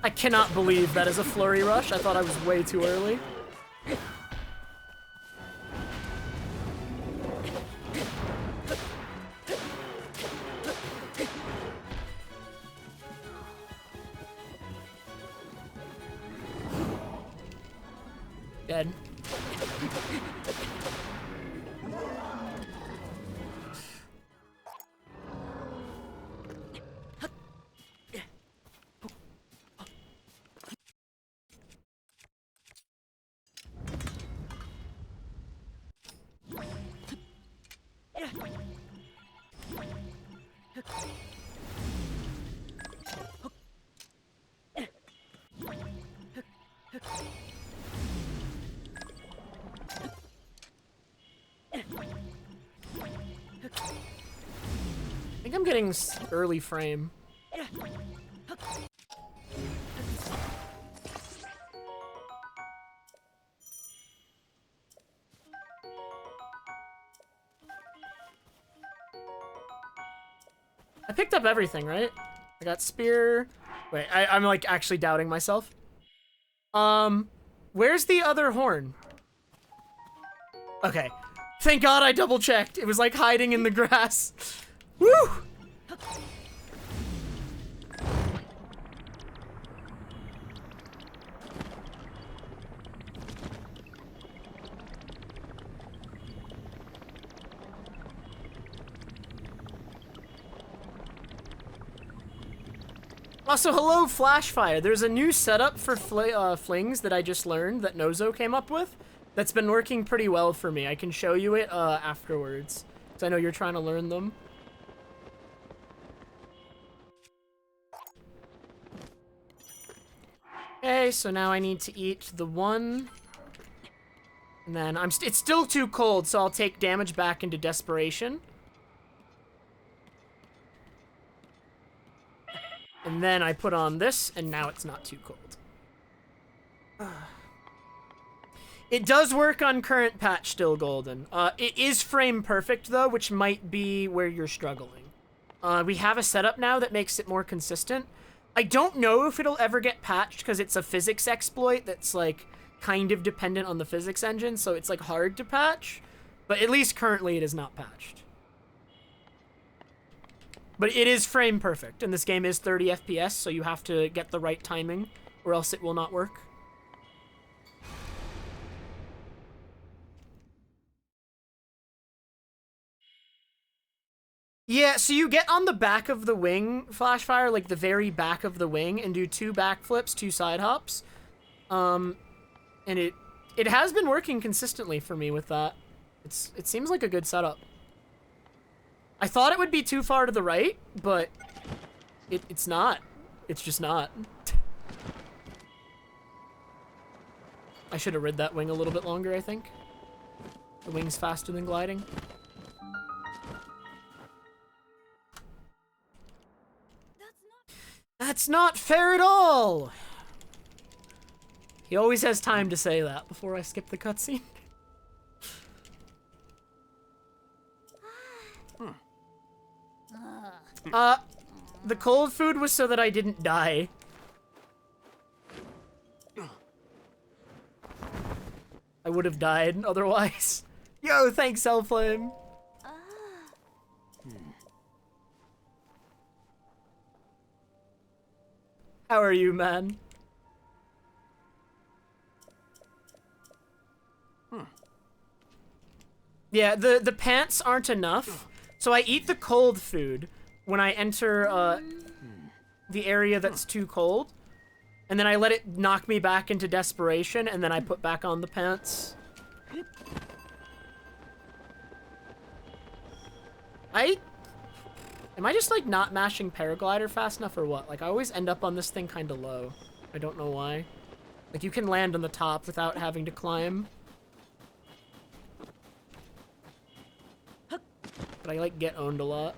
I cannot believe that is a flurry rush. I thought I was way too early. Dead. I think I'm getting early frame. I picked up everything, right? I got spear. Wait, I'm like actually doubting myself. Where's the other horn? Okay. Thank God I double checked. It was like hiding in the grass. Woo! Also, hello, Flashfire. There's a new setup for flings that I just learned that Nozo came up with that's been working pretty well for me. I can show you it afterwards, because I know you're trying to learn them. Okay, so now I need to eat the one. And then it's still too cold, so I'll take damage back into desperation. And then I put on this, and now it's not too cold. It does work on current patch still, Golden. It is frame perfect, though, which might be where you're struggling. We have a setup now that makes it more consistent. I don't know if it'll ever get patched because it's a physics exploit that's, like, kind of dependent on the physics engine, so it's, like, hard to patch. But at least currently it is not patched. But it is frame perfect, and this game is 30 FPS, so you have to get the right timing, or else it will not work. Yeah, so you get on the back of the wing, Flashfire, like the very back of the wing, and do 2 backflips, 2 side hops. And it has been working consistently for me with that. It seems like a good setup. I thought it would be too far to the right, but it's not. It's just not. I should have rid that wing a little bit longer, I think. The wing's faster than gliding. That's not fair at all! He always has time to say that before I skip the cutscene. The cold food was so that I didn't die. I would have died otherwise. Yo, thanks, Hellflame. How are you, man? Yeah, the pants aren't enough. So I eat the cold food when I enter the area that's too cold. And then I let it knock me back into desperation, and then I put back on the pants. Am I just, like, not mashing paraglider fast enough or what? Like, I always end up on this thing kind of low. I don't know why. Like, you can land on the top without having to climb. But I, like, get owned a lot.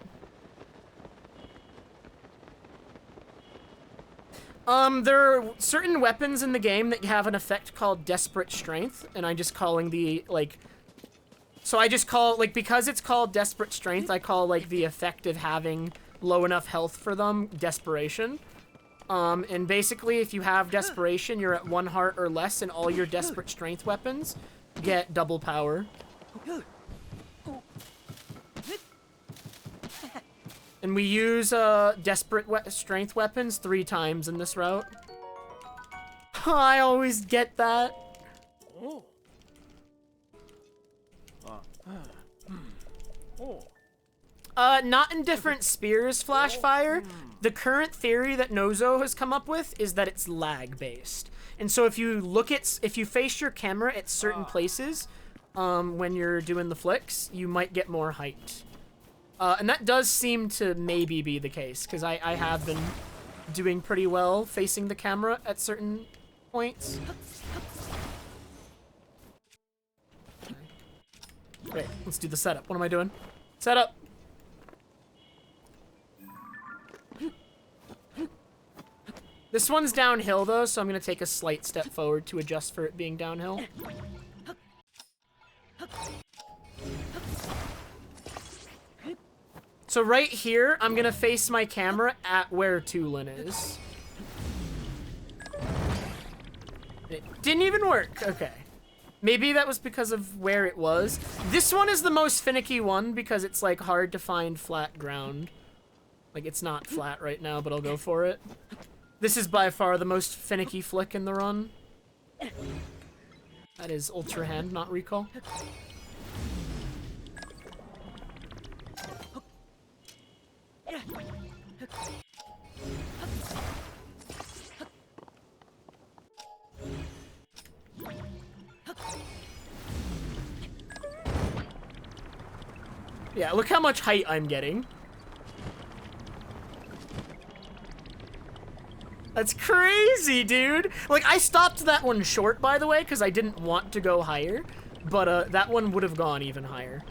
There are certain weapons in the game that have an effect called Desperate Strength, and I'm just calling the, like... So I just call, like, because it's called Desperate Strength, I call, like, the effect of having low enough health for them Desperation. And basically, if you have Desperation, you're at 1 heart or less, and all your Desperate Strength weapons get double power. And we use Desperate Strength weapons 3 times in this route. I always get that. Not in different spears, Flashfire. The current theory that Nozo has come up with is that it's lag-based. And so if you face your camera at certain places, when you're doing the flicks, you might get more height. And that does seem to maybe be the case, because I have been doing pretty well facing the camera at certain points. Okay. Great, let's do the setup. What am I doing? Setup! This one's downhill, though, so I'm going to take a slight step forward to adjust for it being downhill. So right here, I'm going to face my camera at where Tulin is. It didn't even work. Okay. Maybe that was because of where it was. This one is the most finicky one because it's, like, hard to find flat ground. Like, it's not flat right now, but I'll go for it. This is by far the most finicky flick in the run. That is Ultra Hand, not Recall. Yeah, look how much height I'm getting. That's crazy, dude. Like, I stopped that one short, by the way, because I didn't want to go higher. But that one would have gone even higher.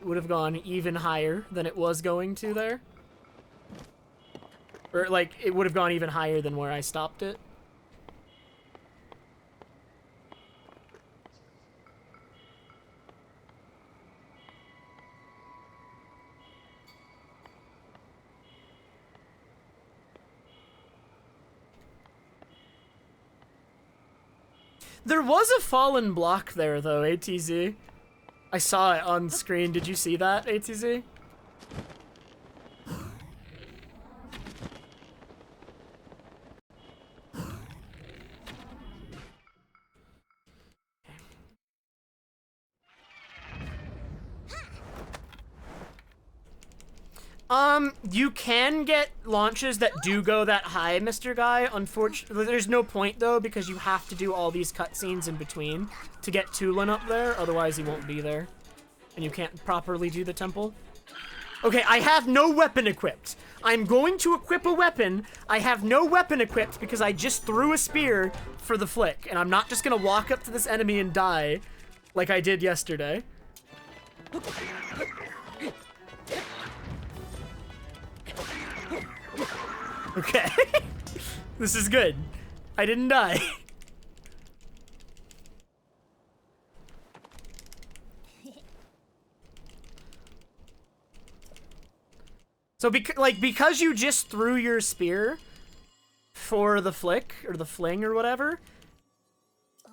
It would have gone even higher than it was going to there. Or, like, it would have gone even higher than where I stopped it. There was a fallen block there, though, ATZ. I saw it on screen. Did you see that, ATZ? You can get launches that do go that high, Mr. Guy. Unfortunately, there's no point, though, because you have to do all these cutscenes in between to get Tulin up there, otherwise he won't be there. And you can't properly do the temple. Okay, I have no weapon equipped. I'm going to equip a weapon. I have no weapon equipped because I just threw a spear for the flick, and I'm not just gonna walk up to this enemy and die like I did yesterday. Okay. This is good. I didn't die. So, because you just threw your spear for the flick, or the fling, or whatever,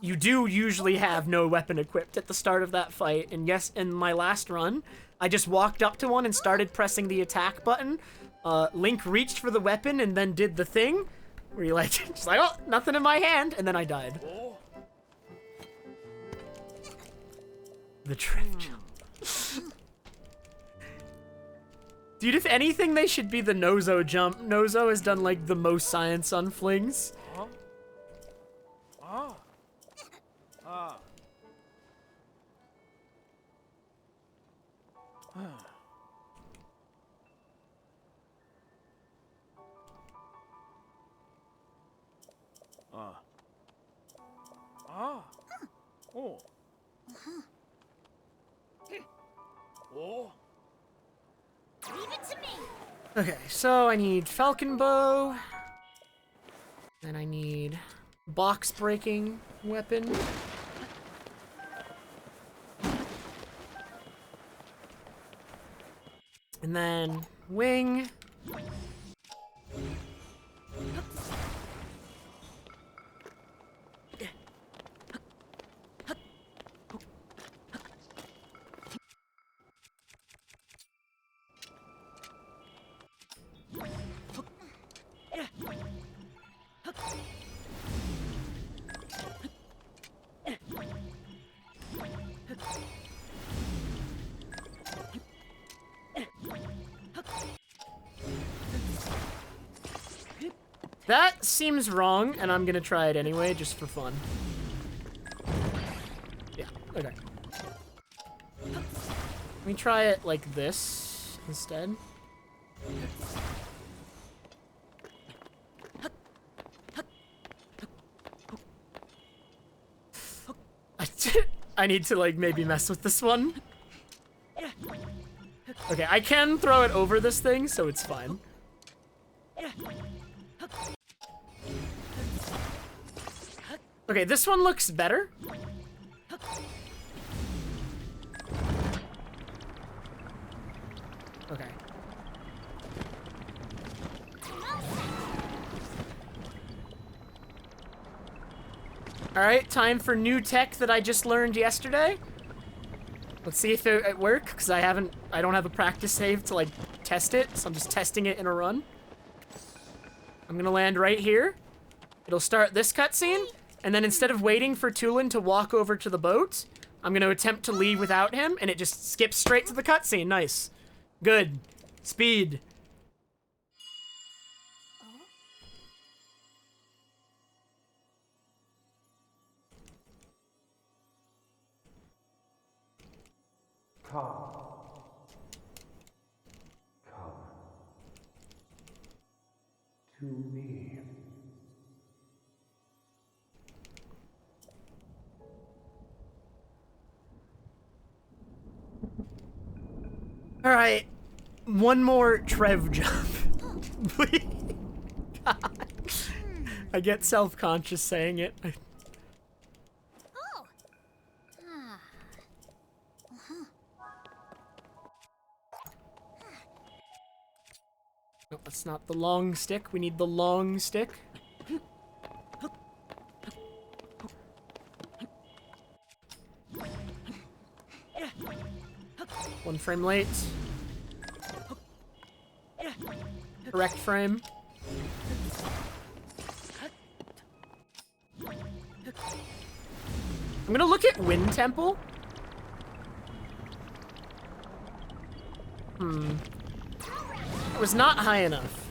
you do usually have no weapon equipped at the start of that fight. And yes, in my last run, I just walked up to one and started pressing the attack button. Link reached for the weapon and then did the thing where you like, just like, oh, nothing in my hand, and then I died. The trev jump. Dude, if anything, they should be the Nozo jump. Nozo has done, like, the most science on flings. Leave it to me. Okay, so I need Falcon Bow. Then I need box breaking weapon. And then wing. That seems wrong, and I'm gonna try it anyway, just for fun. Yeah, okay. Let me try it like this instead. I need to, like, maybe mess with this one. Okay, I can throw it over this thing, so it's fine. Okay, this one looks better. Okay. Alright, time for new tech that I just learned yesterday. Let's see if it works, because I don't have a practice save to, like, test it, so I'm just testing it in a run. I'm gonna land right here. It'll start this cutscene, and then instead of waiting for Tulin to walk over to the boat, I'm gonna attempt to leave without him, and it just skips straight to the cutscene. Nice. Good. Speed. Come. Come. To me. All right. One more trev jump. Please. God. I get self-conscious saying it. Oh. Ah. No, that's not the long stick. We need the long stick. frame late. Correct frame. I'm gonna look at Wind Temple. It was not high enough.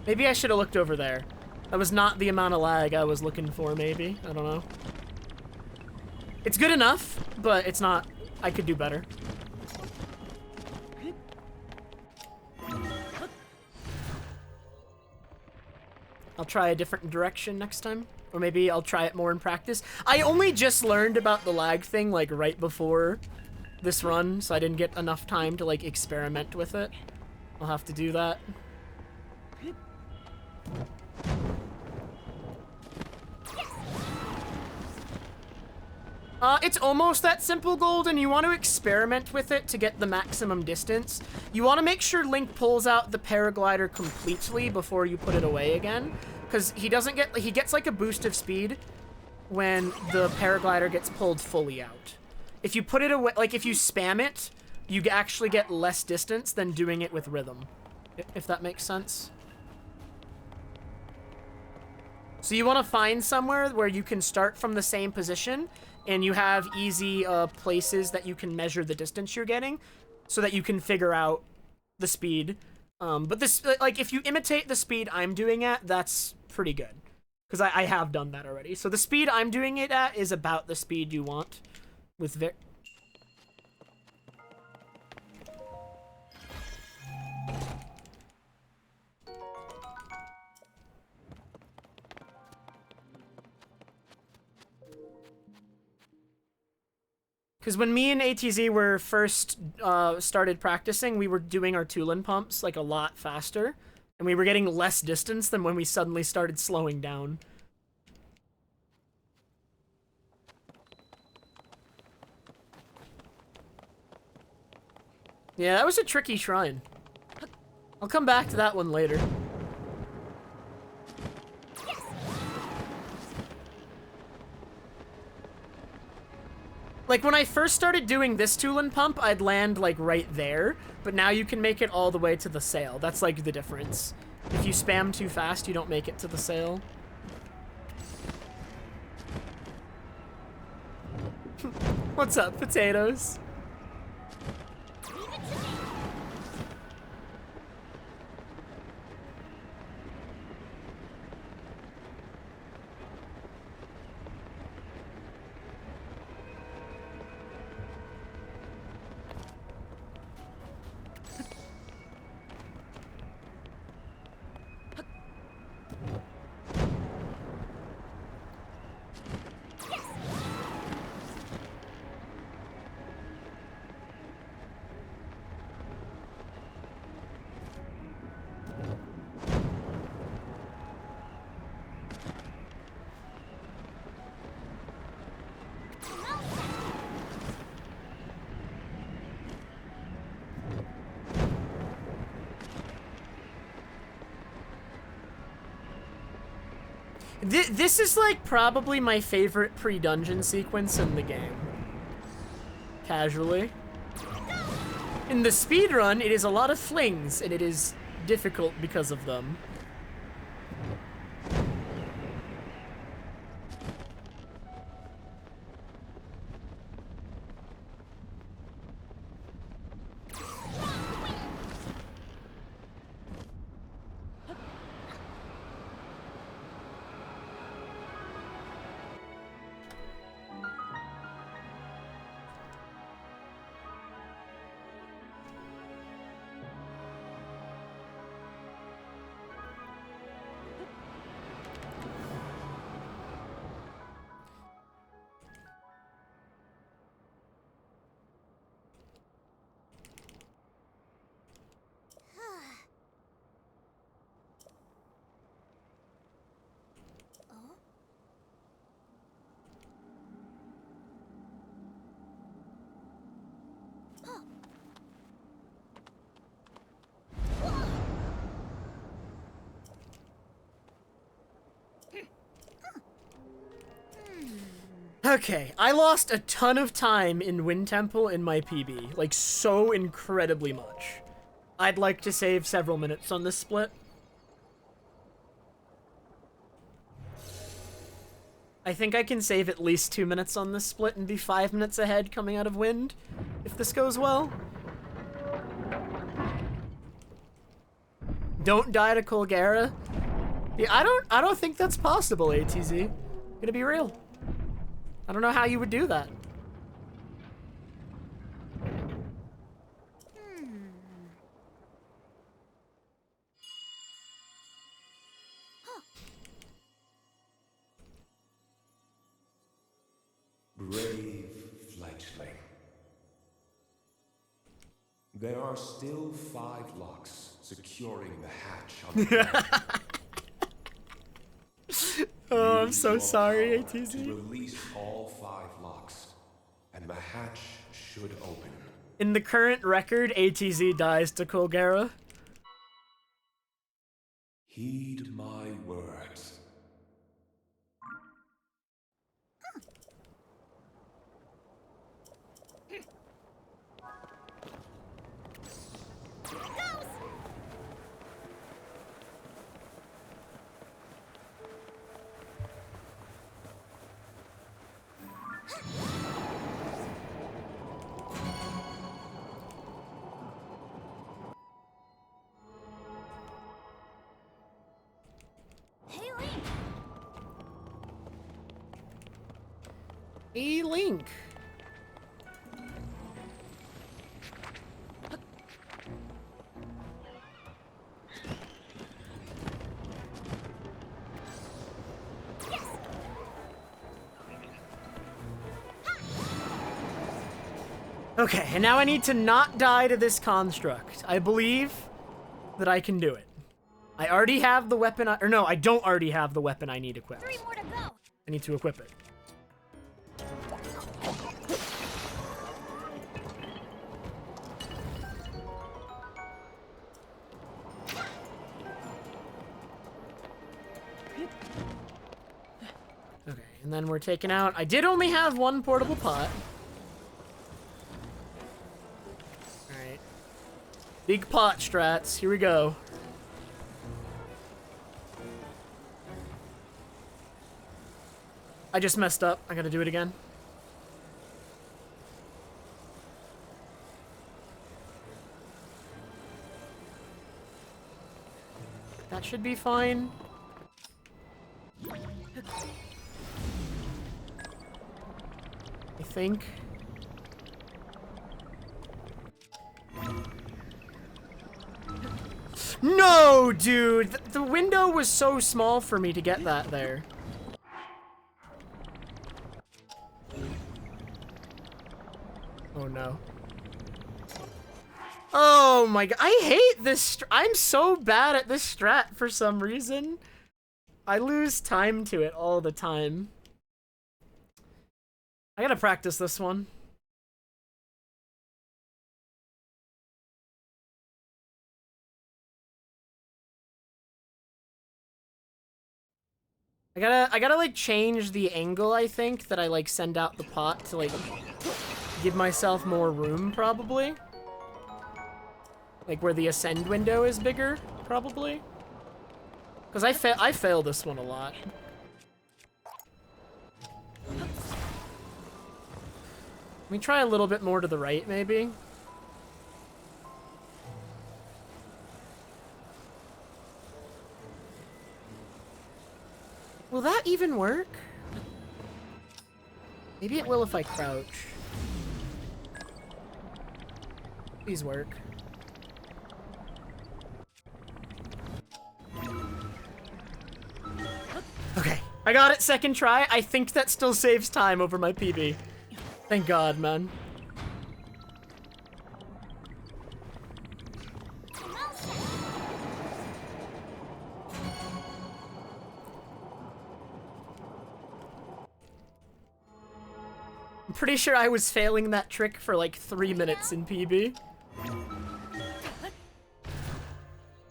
Maybe I should have looked over there. That was not the amount of lag I was looking for, maybe. I don't know. It's good enough, but it's not... I could do better. I'll try a different direction next time. Or maybe I'll try it more in practice. I only just learned about the lag thing, like, right before this run, so I didn't get enough time to, like, experiment with it. I'll have to do that. It's almost that simple, Golden. You want to experiment with it to get the maximum distance. You want to make sure Link pulls out the paraglider completely before you put it away again. Because he gets like a boost of speed when the paraglider gets pulled fully out. If you put it away, like if you spam it, you actually get less distance than doing it with rhythm. If that makes sense. So you want to find somewhere where you can start from the same position and you have easy places that you can measure the distance you're getting so that you can figure out the speed. But this, like, if you imitate the speed I'm doing at, that's pretty good. Because I have done that already. So the speed I'm doing it at is about the speed you want with Because when me and ATZ were first started practicing, we were doing our Tulin pumps like a lot faster, and we were getting less distance than when we suddenly started slowing down. Yeah, that was a tricky shrine. I'll come back to that one later. Like, when I first started doing this Tulin pump, I'd land, like, right there. But now you can make it all the way to the sail. That's, like, the difference. If you spam too fast, you don't make it to the sail. What's up, potatoes? This is, like, probably my favorite pre-dungeon sequence in the game. Casually. In the speedrun, it is a lot of flings, and it is difficult because of them. Okay, I lost a ton of time in Wind Temple in my PB. Like, so incredibly much. I'd like to save several minutes on this split. I think I can save at least 2 minutes on this split and be 5 minutes ahead coming out of Wind, if this goes well. Don't die to Colgera. Yeah, I don't think that's possible, ATZ. Gonna be real. I don't know how you would do that. Brave fledgling. There are still 5 locks securing the hatch on the Oh, I'm so sorry, to ATZ. release all 5 locks, and the hatch should open. In the current record, ATZ dies to Colgera. Heed my words. Hey, Link. Hey, Link. Okay, and now I need to not die to this construct. I believe that I can do it. I already have the weapon, or no, I don't already have the weapon I need equipped. 3 more to go. I need to equip it. Okay, and then we're taking out, I did only have 1 portable pot. Alright. Big pot strats, here we go. I just messed up. I gotta do it again. That should be fine. I think. No, dude! The window was so small for me to get that there. Oh no. Oh my god, I hate this I'm so bad at this strat for some reason. I lose time to it all the time. I gotta practice this one. I gotta like change the angle, I think, that I like send out the pot to like give myself more room, probably. Like where the ascend window is bigger, probably. Because I fail this one a lot. Let me try a little bit more to the right, maybe. Will that even work? Maybe it will if I crouch. Please work. Okay, I got it second try. I think that still saves time over my PB. Thank God, man. I'm pretty sure I was failing that trick for like 3 minutes in PB.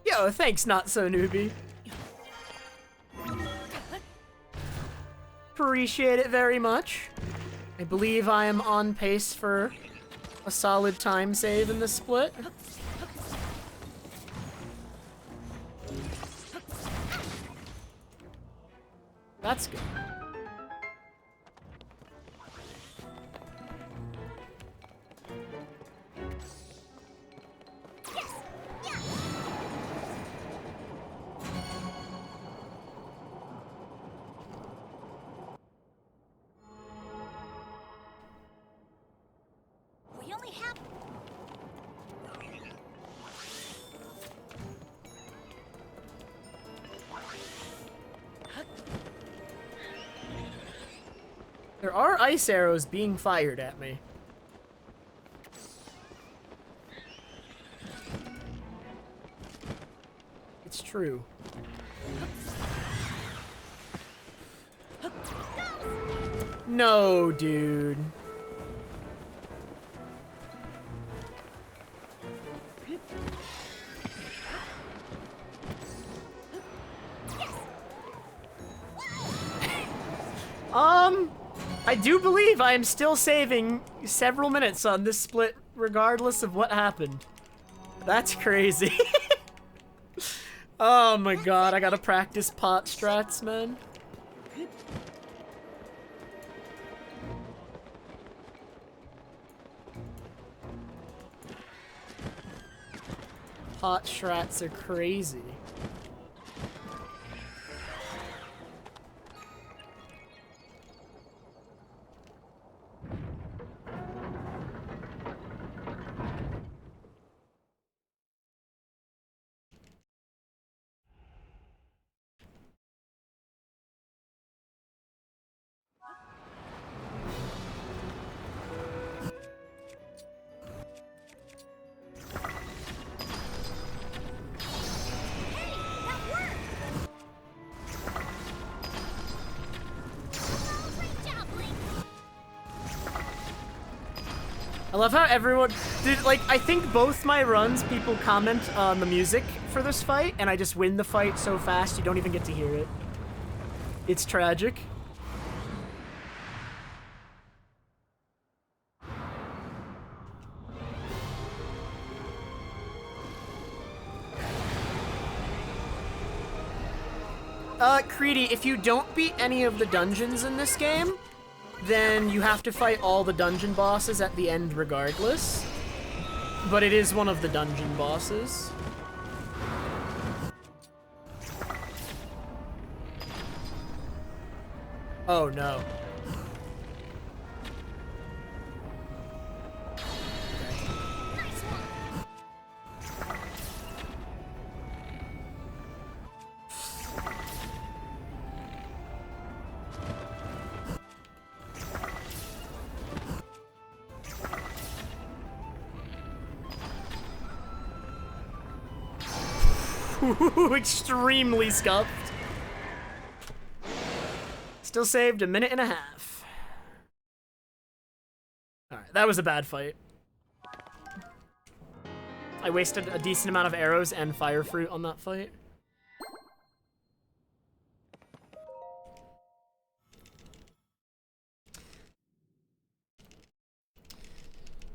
Yo, thanks, not so newbie. Appreciate it very much. I believe I am on pace for a solid time save in this split. That's good. We only have. There are ice arrows being fired at me. It's true. No, dude. I do believe I am still saving several minutes on this split regardless of what happened. That's crazy. Oh my god, I gotta practice pot strats, man. Pot strats are crazy. I love how everyone, dude, like, I think both my runs, people comment on the music for this fight, and I just win the fight so fast you don't even get to hear it. It's tragic. Creedy, if you don't beat any of the dungeons in this game, then you have to fight all the dungeon bosses at the end regardless. But it is one of the dungeon bosses. Oh no. Extremely scuffed. Still saved a minute and a half. Alright, that was a bad fight. I wasted a decent amount of arrows and fire fruit on that fight.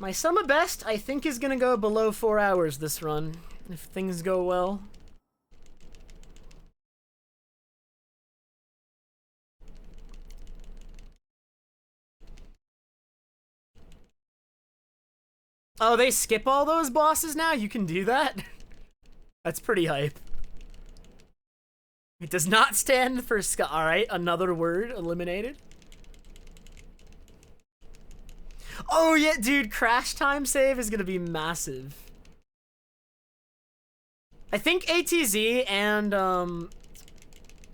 My summer best, I think, is gonna go below 4 hours this run, if things go well. Oh, they skip all those bosses now? You can do that? That's pretty hype. It does not stand for alright, another word eliminated. Oh yeah, dude, crash time save is gonna be massive. I think ATZ and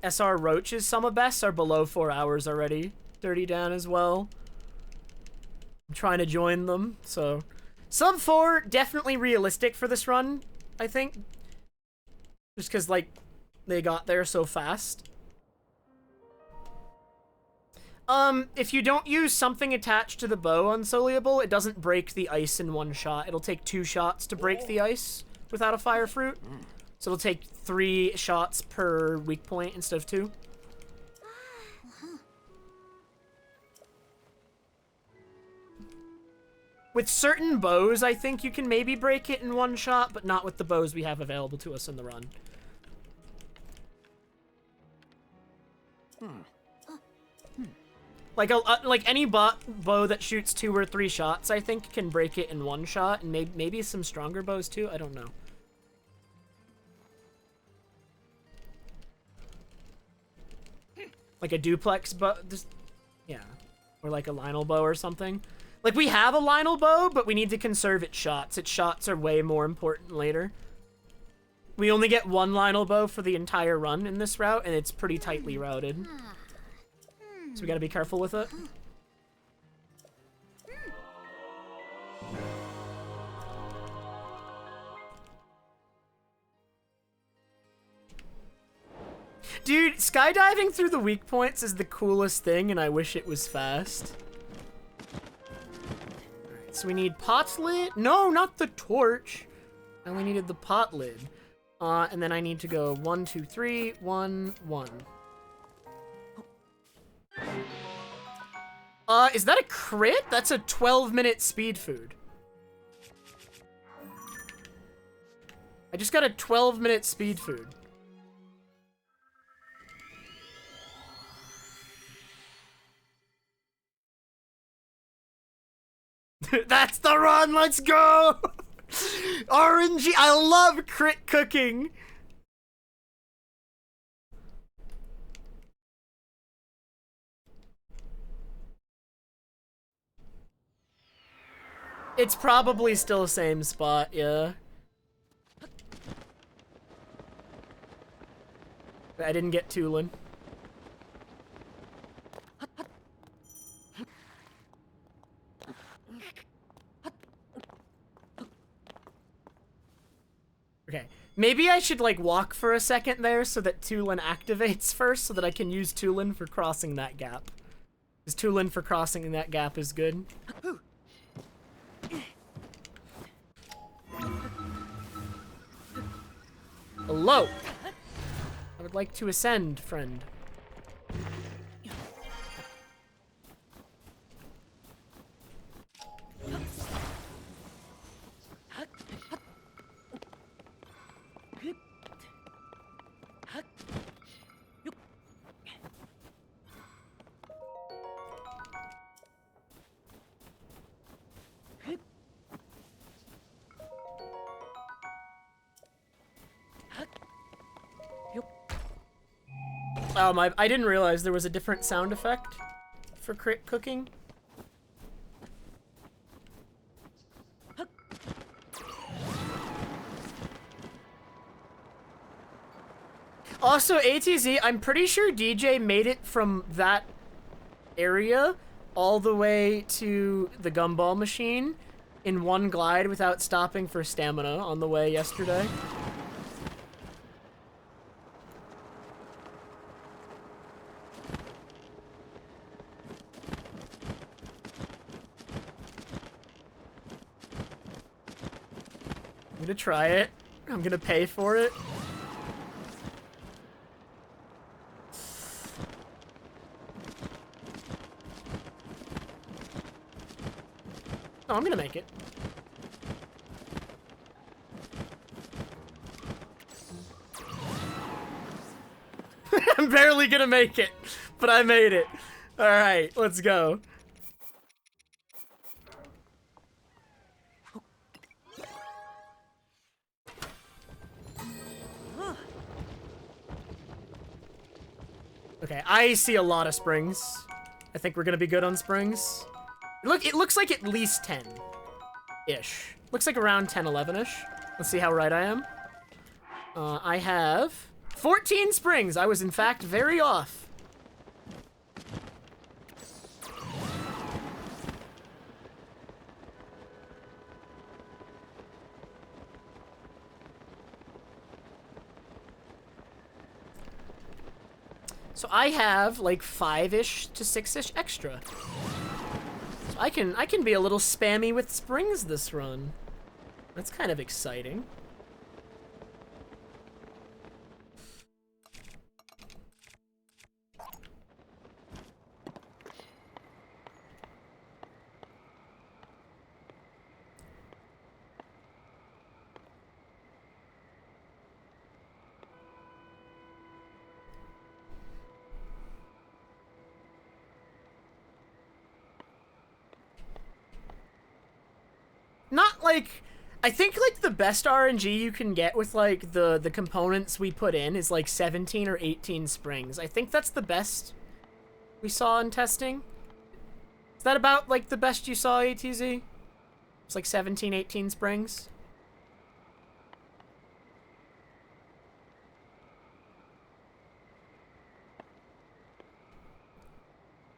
SR Roach's summer bests are below 4 hours already. 30 down as well. I'm trying to join them, so... Sub 4, definitely realistic for this run, I think. Just because, like, they got there so fast. If you don't use something attached to the bow unsullyable, it doesn't break the ice in one shot. It'll take 2 shots to break the ice without a fire fruit. So it'll take 3 shots per weak point instead of 2. With certain bows, I think you can maybe break it in one shot, but not with the bows we have available to us in the run. Like any bow that shoots 2 or 3 shots, I think, can break it in one shot, and maybe some stronger bows too. I don't know. Like a duplex bow, yeah, or like a Lionel bow or something. Like we have a Lionel bow, but we need to conserve its shots. Its shots are way more important later. We only get 1 Lionel bow for the entire run in this route, and it's pretty tightly routed. So we gotta be careful with it. Dude, skydiving through the weak points is the coolest thing, and I wish it was fast. Alright, so we need pot lid. No, not the torch. I only needed the pot lid. And then I need to go 1, 2, 3, 1, 1. Is that a crit? That's a 12-minute speed food. I just got a 12-minute speed food. That's the run, let's go! RNG, I love crit cooking! It's probably still the same spot, yeah. I didn't get Tulin. Okay, maybe I should like walk for a second there so that Tulin activates first so that I can use Tulin for crossing that gap. Because Tulin for crossing that gap is good. Hello! I would like to ascend, friend. I didn't realize there was a different sound effect for crit cooking. Also, ATZ, I'm pretty sure DJ made it from that area all the way to the gumball machine in one glide without stopping for stamina on the way yesterday. I'm gonna try it. I'm gonna pay for it. Oh, I'm gonna make it. I'm barely gonna make it, but I made it. All right, let's go. Okay, I see a lot of springs. I think we're gonna be good on springs. It looks like at least 10-ish. Looks like around 10, 11-ish. Let's see how right I am. I have 14 springs. I was in fact very off. So I have like 5-ish to 6-ish extra. So I can be a little spammy with springs this run. That's kind of exciting. like, I think like the best RNG you can get with like the components we put in is like 17 or 18 springs. I think that's the best we saw in testing. Is that about like the best you saw, ATZ? It's like 17, 18 springs.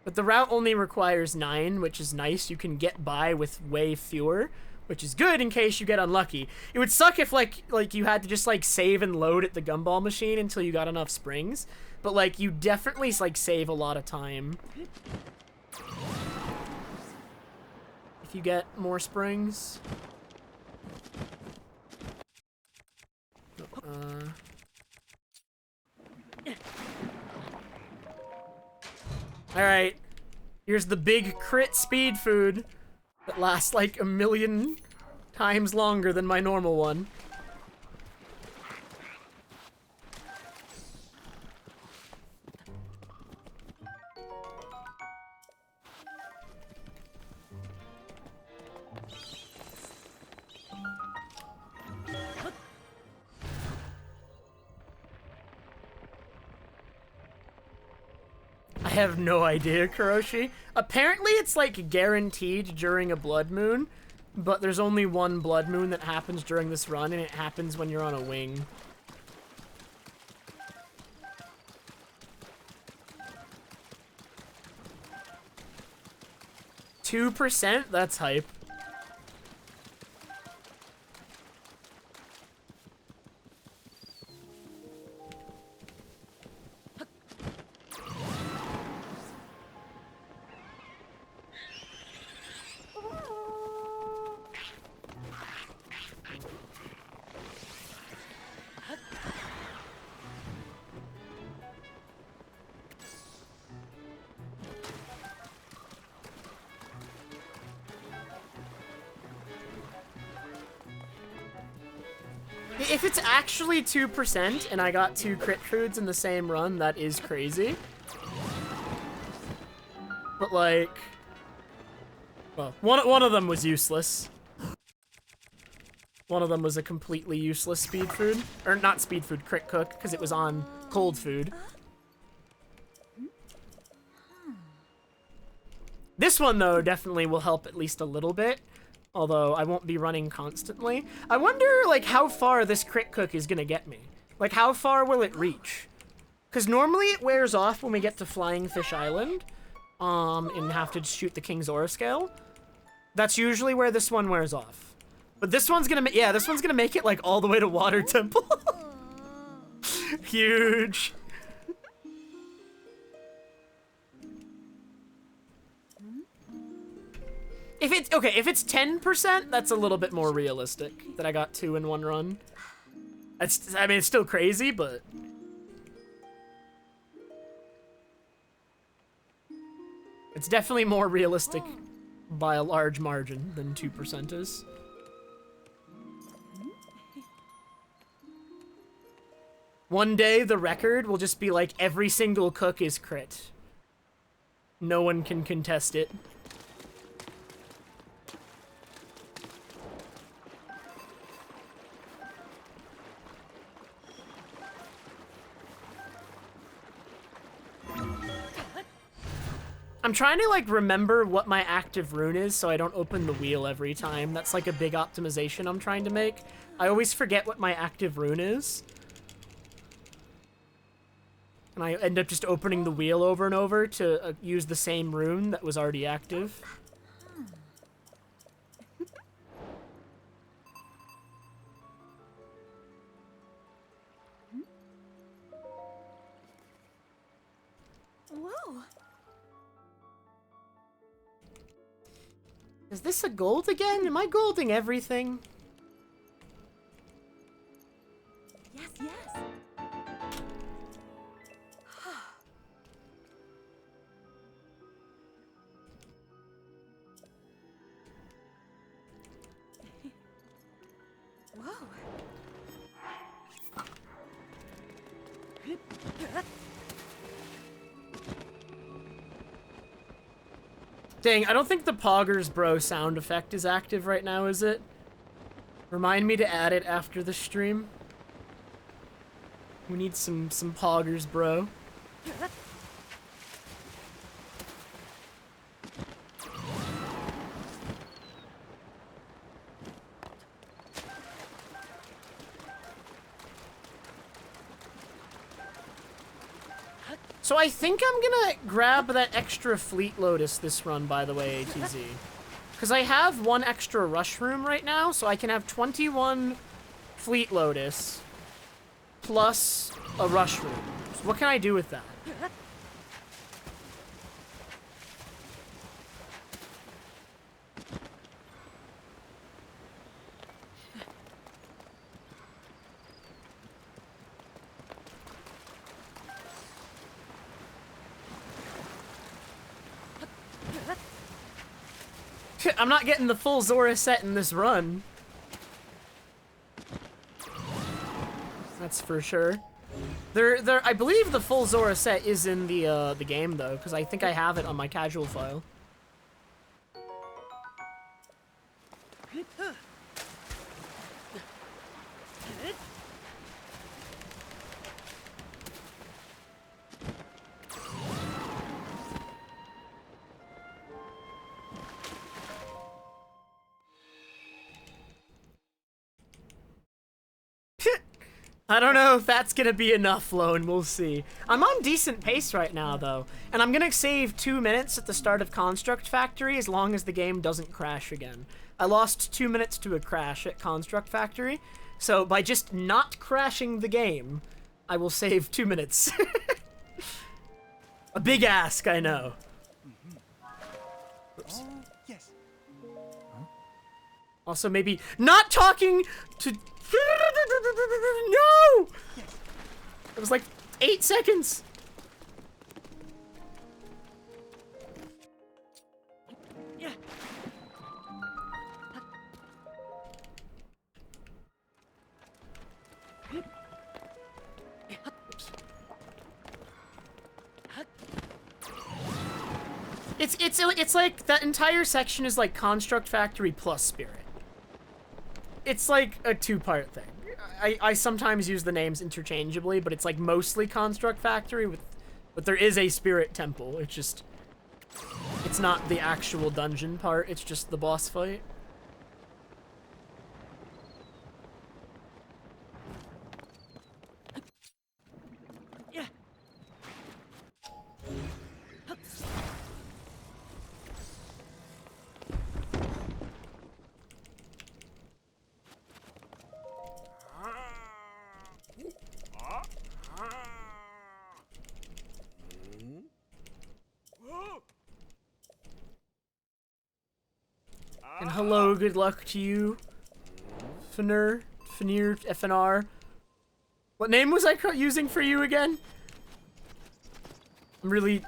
But the route only requires 9, which is nice. You can get by with way fewer, which is good in case you get unlucky. It would suck if like you had to just like save and load at the gumball machine until you got enough springs. But like you definitely like save a lot of time if you get more springs. Alright, here's the big crit speed food that lasts like 1,000,000 times longer than my normal one. I have no idea, Kuroshi. Apparently it's like guaranteed during a blood moon, but there's only one blood moon that happens during this run, and it happens when you're on a wing. %? That's hype. If it's actually 2% and I got 2 crit foods in the same run, that is crazy. But like, well, one of them was useless. One of them was a completely useless speed food, or not speed food, crit cook, because it was on cold food. This one though definitely will help at least a little bit. Although I won't be running constantly. I wonder, like, how far this crit cook is gonna get me. Like, how far will it reach? Because normally it wears off when we get to Flying Fish Island, and have to shoot the King's Aura Scale. That's usually where this one wears off. But this one's gonna yeah, this one's gonna make it, like, all the way to Water Temple. Huge. If it's 10%, that's a little bit more realistic that I got 2 in one run. I mean, it's still crazy, but it's definitely more realistic by a large margin than 2% is. One day, the record will just be like every single cook is crit. No one can contest it. I'm trying to, like, remember what my active rune is so I don't open the wheel every time. That's, like, a big optimization I'm trying to make. I always forget what my active rune is. And I end up just opening the wheel over and over to use the same rune that was already active. Whoa. Is this a gold again? Am I golding everything? Yes, yes. Whoa. Dang, I don't think the Poggers Bro sound effect is active right now, is it? Remind me to add it after the stream. We need some poggers, bro. So I think I'm gonna grab that extra Fleet Lotus this run, by the way, ATZ. Because I have one extra Rush Room right now, so I can have 21 Fleet Lotus plus a Rush Room. So what can I do with that? I'm not getting the full Zora set in this run. That's for sure. I believe the full Zora set is in the game though, because I think I have it on my casual file. I don't know if that's gonna be enough, Lone. We'll see. I'm on decent pace right now, though. And I'm gonna save 2 minutes at the start of Construct Factory as long as the game doesn't crash again. I lost 2 minutes to a crash at Construct Factory, so by just not crashing the game, I will save 2 minutes. A big ask, I know. Oops. Yes. Also, maybe not talking to... No! It was like 8 seconds. It's like that entire section is like Construct Factory plus Spirit. It's like a 2-part thing. I sometimes use the names interchangeably, but it's like mostly Construct Factory but there is a Spirit Temple. It's not the actual dungeon part, it's just the boss fight. And hello, good luck to you, Fenir, FNR. What name was I using for you again? I'm really...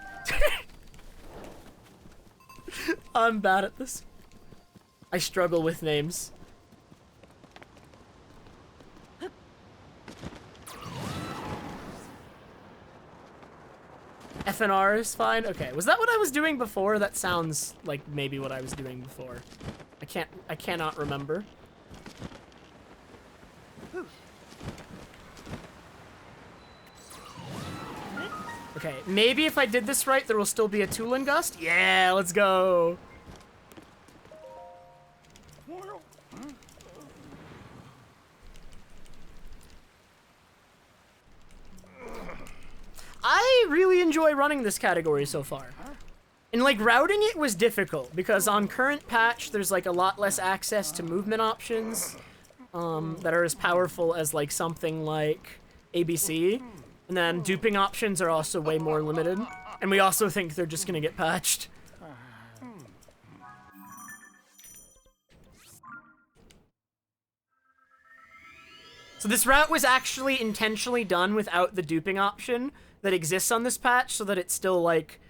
I'm bad at this. I struggle with names. FNR is fine? Okay, was that what I was doing before? That sounds like maybe what I was doing before. I cannot remember. Okay, maybe if I did this right, there will still be a Tulin Gust? Yeah, let's go! I really enjoy running this category so far. And like routing it was difficult because on current patch there's like a lot less access to movement options that are as powerful as like something like ABC. And then duping options are also way more limited. And we also think they're just gonna get patched. So this route was actually intentionally done without the duping option that exists on this patch so that it's still like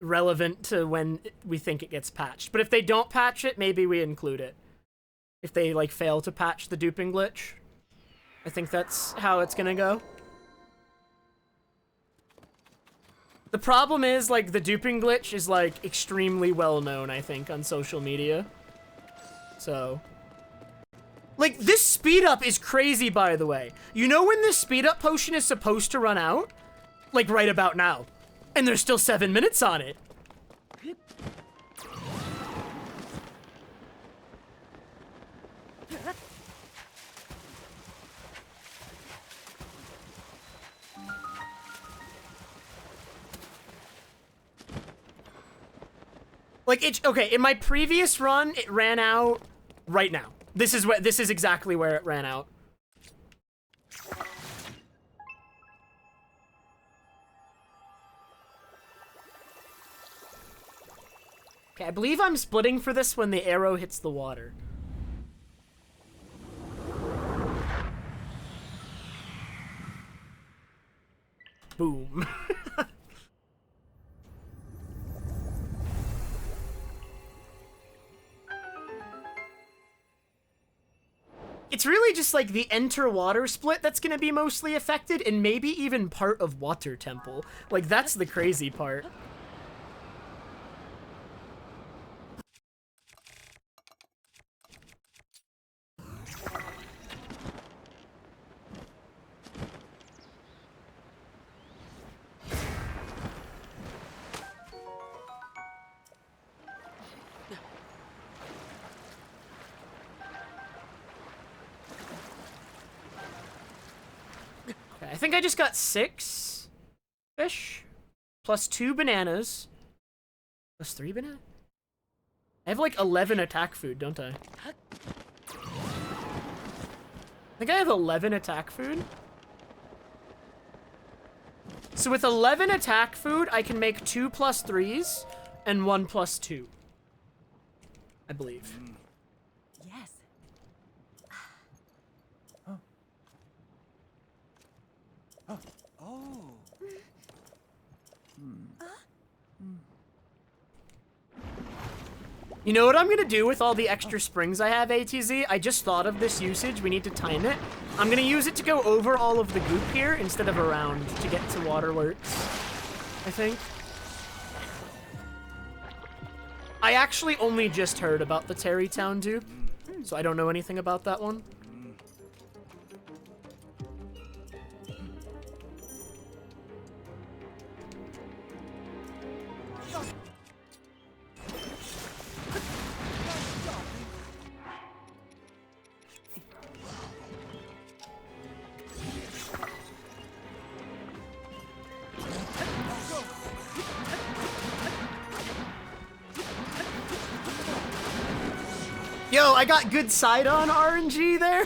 relevant to when we think it gets patched. But if they don't patch it, maybe we include it. If they like fail to patch the duping glitch. I think that's how it's gonna go. The problem is like the duping glitch is like extremely well known, I think, on social media. So Like, this speed up is crazy, by the way. You know when this speed up potion is supposed to run out? Like, right about now. And there's still 7 minutes on it. Like, okay, in my previous run, it ran out right now. This is exactly where it ran out. Okay, I believe I'm splitting for this when the arrow hits the water. Boom. It's really just like the enter water split that's gonna be mostly affected, and maybe even part of Water Temple. Like, that's the crazy part. I think I just got 6 fish, plus 2 bananas, plus 3 bananas? I have like 11 attack food, don't I? I think I have 11 attack food. So with 11 attack food, I can make 2 plus 3s and 1 plus 2. I believe. Yes. Oh. You know what I'm gonna do with all the extra springs I have, ATZ? I just thought of this usage. We need to time it. I'm gonna use it to go over all of the goop here instead of around to get to water lurks, I think. I actually only just heard about the Terrytown dupe, so I don't know anything about that one. Yo, I got good side on RNG there.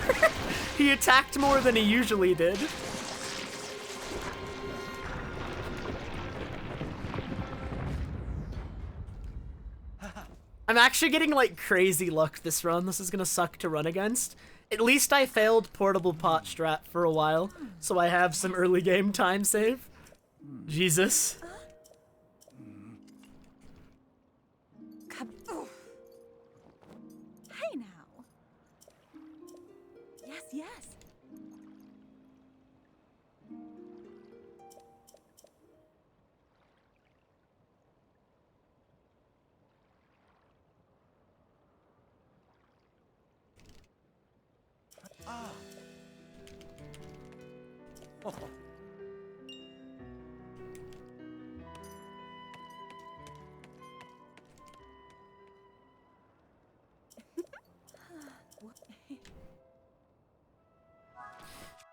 He attacked more than he usually did. I'm actually getting like crazy luck this run. This is gonna suck to run against. At least I failed portable pot strat for a while, so I have some early game time save. Jesus. Hey now. Yes, yes. Ah. Oh.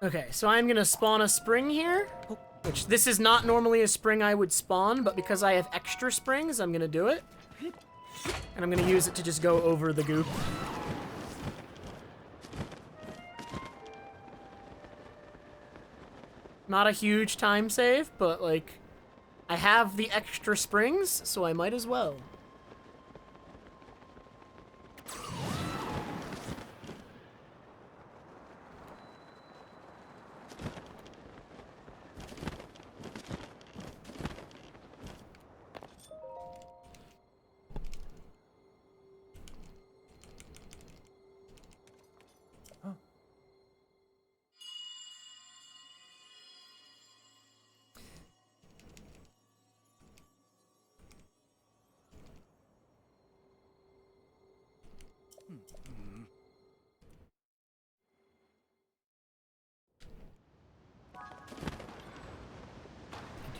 Okay, so I'm gonna spawn a spring here, which this is not normally a spring I would spawn, but because I have extra springs, I'm gonna do it. And I'm gonna use it to just go over the goop. Not a huge time save, but like, I have the extra springs, so I might as well.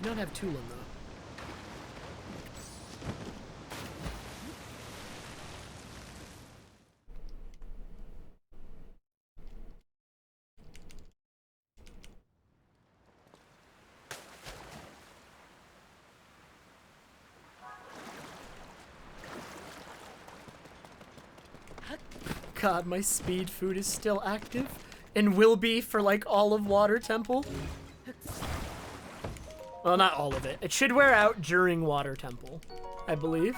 do not have Tulin, though. God, my speed food is still active and will be for like all of Water Temple. Well, not all of it. It should wear out during Water Temple, I believe.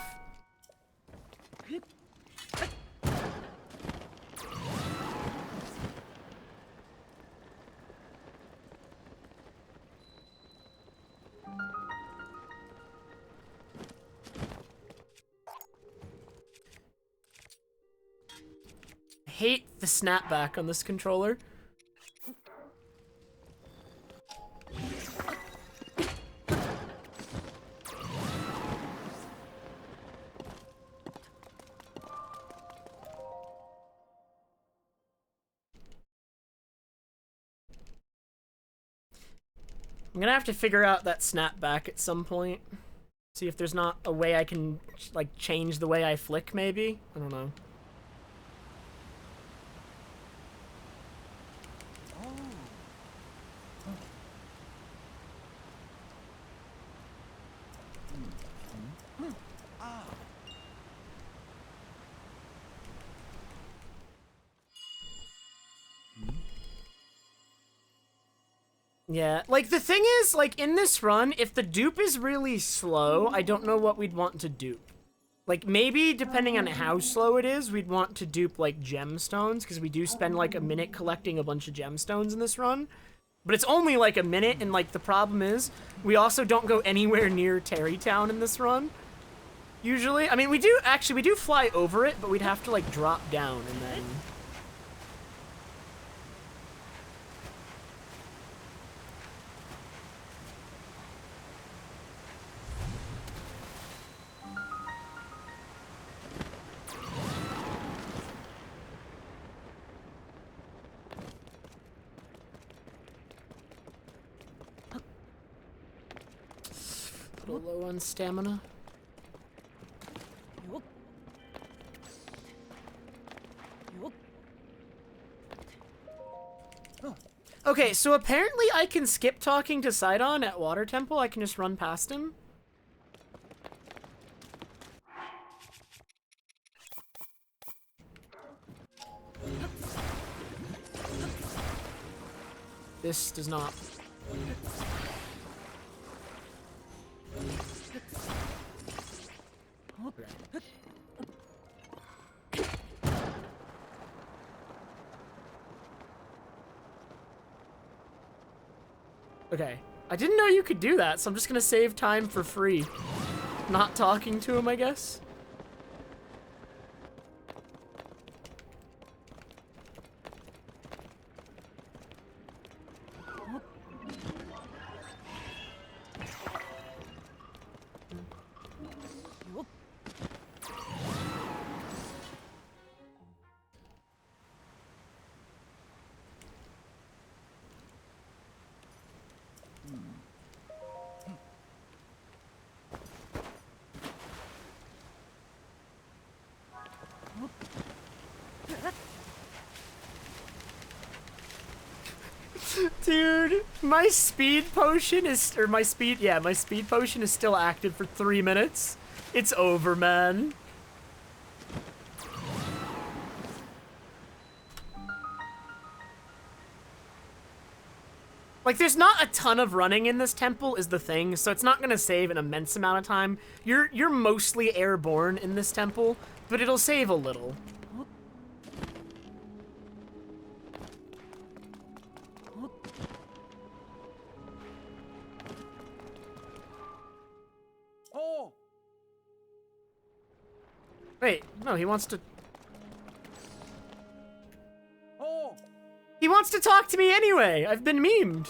I hate the snapback on this controller. I'm gonna have to figure out that snapback at some point. See if there's not a way I can, like, change the way I flick, maybe? I don't know. Yeah, like, the thing is, like, in this run, if the dupe is really slow, I don't know what we'd want to dupe. Like, maybe, depending on how slow it is, we'd want to dupe, like, gemstones, because we do spend, like, a minute collecting a bunch of gemstones in this run. But it's only, like, a minute, and, like, the problem is, we also don't go anywhere near Terrytown in this run. Usually. I mean, we do fly over it, but we'd have to, like, drop down, and then... A little low on stamina. Okay, so apparently I can skip talking to Sidon at Water Temple. I can just run past him. This does not. Okay. I didn't know you could do that, so I'm just gonna save time for free. Not talking to him, I guess. Dude, my speed potion is, my speed potion is still active for 3 minutes. It's over, man. Like, there's not a ton of running in this temple is the thing, so it's not gonna save an immense amount of time. You're mostly airborne in this temple, but it'll save a little. Wait, no, he wants to... He wants to talk to me anyway! I've been memed!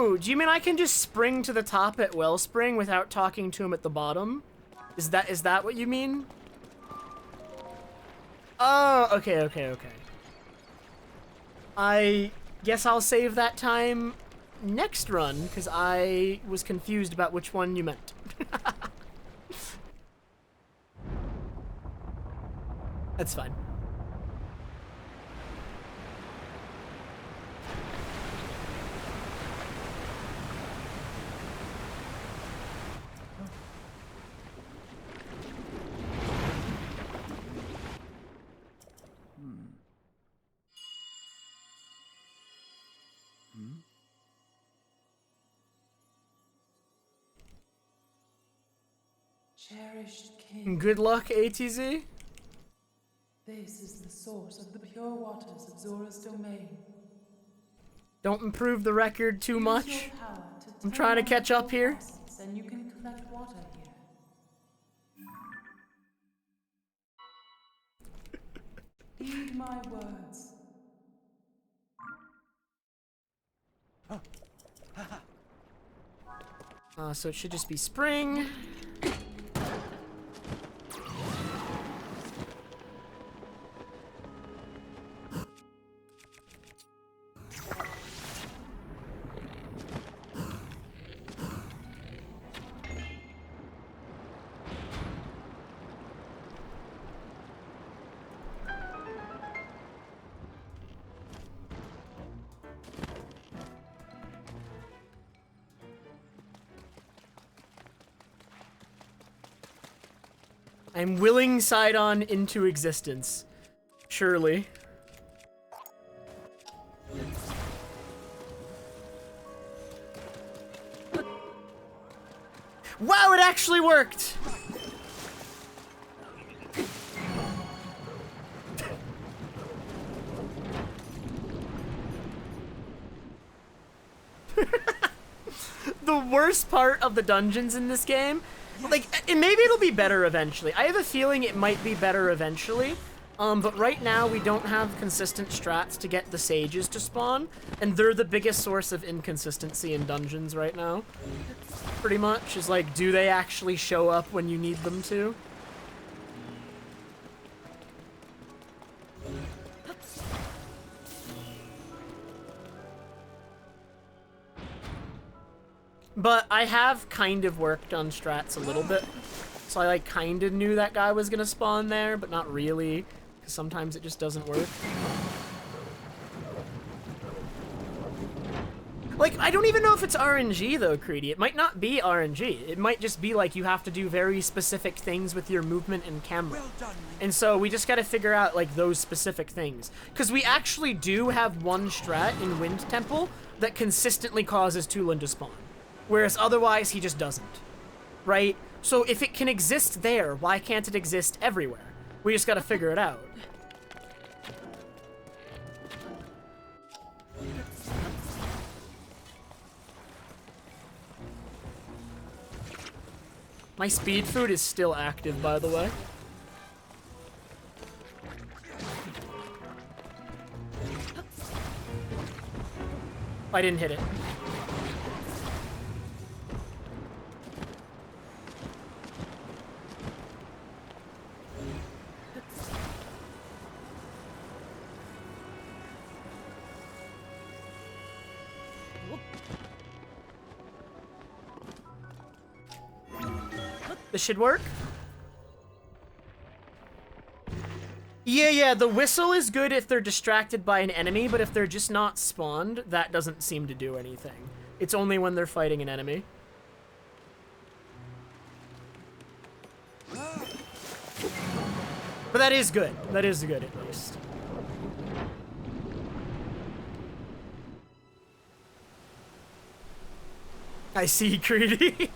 Oh, do you mean I can just spring to the top at Wellspring without talking to him at the bottom? Is that what you mean? Oh, okay. I guess I'll save that time next run, because I was confused about which one you meant. That's fine. Cherished king, Good luck, ATZ. this is the source of the pure waters of Zora's domain. Don't improve the record too Use much. your power I'm turn trying to on catch the up here. faucets, and you can collect water here. Heed my words. So it should just be spring. I'm willing Sidon into existence. Surely. Wow, it actually worked! The worst part of the dungeons in this game, like, and maybe it'll be better eventually. I have a feeling it might be better eventually. But right now we don't have consistent strats to get the sages to spawn, and they're the biggest source of inconsistency in dungeons right now. Pretty much, is like, do they actually show up when you need them to? But I have kind of worked on strats a little bit, so I like kind of knew that guy was gonna spawn there, but not really, because sometimes it just doesn't work. Like, I don't even know if it's RNG though, Creedy. It might not be RNG. It might just be like you have to do very specific things with your movement and camera. And so we just gotta figure out like those specific things. Because we actually do have one strat in Wind Temple that consistently causes Tulin to spawn. Whereas otherwise he just doesn't. Right? So if it can exist there, why can't it exist everywhere? We just gotta figure it out. My speed food is still active, by the way. I didn't hit it. This should work. Yeah, the whistle is good if they're distracted by an enemy, but if they're just not spawned, that doesn't seem to do anything. It's only when they're fighting an enemy. But that is good. That is good, at least. I see, Creedy.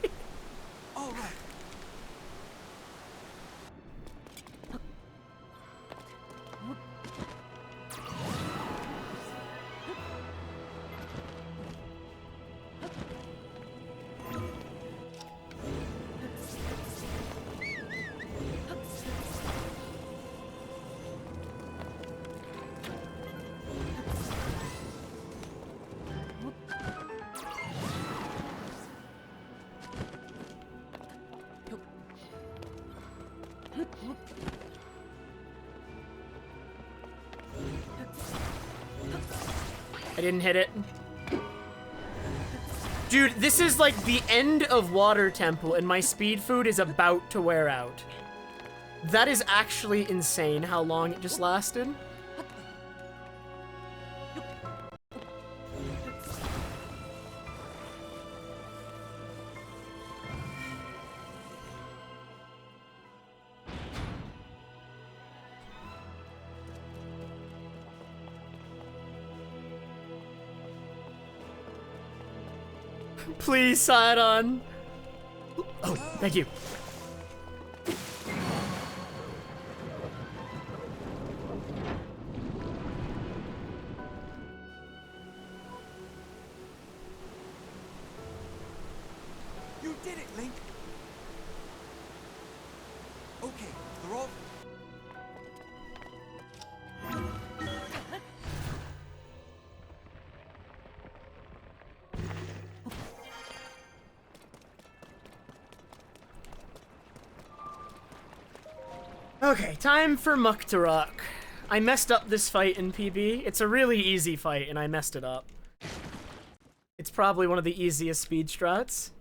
I didn't hit it. Dude, this is like the end of Water Temple, and my speed food is about to wear out. That is actually insane how long it just lasted. Please, Sidon. Oh, thank you. You did it, Link. Okay, they're all. Okay, time for Muktarok. I messed up this fight in PB. It's a really easy fight, and I messed it up. It's probably one of the easiest speed strats.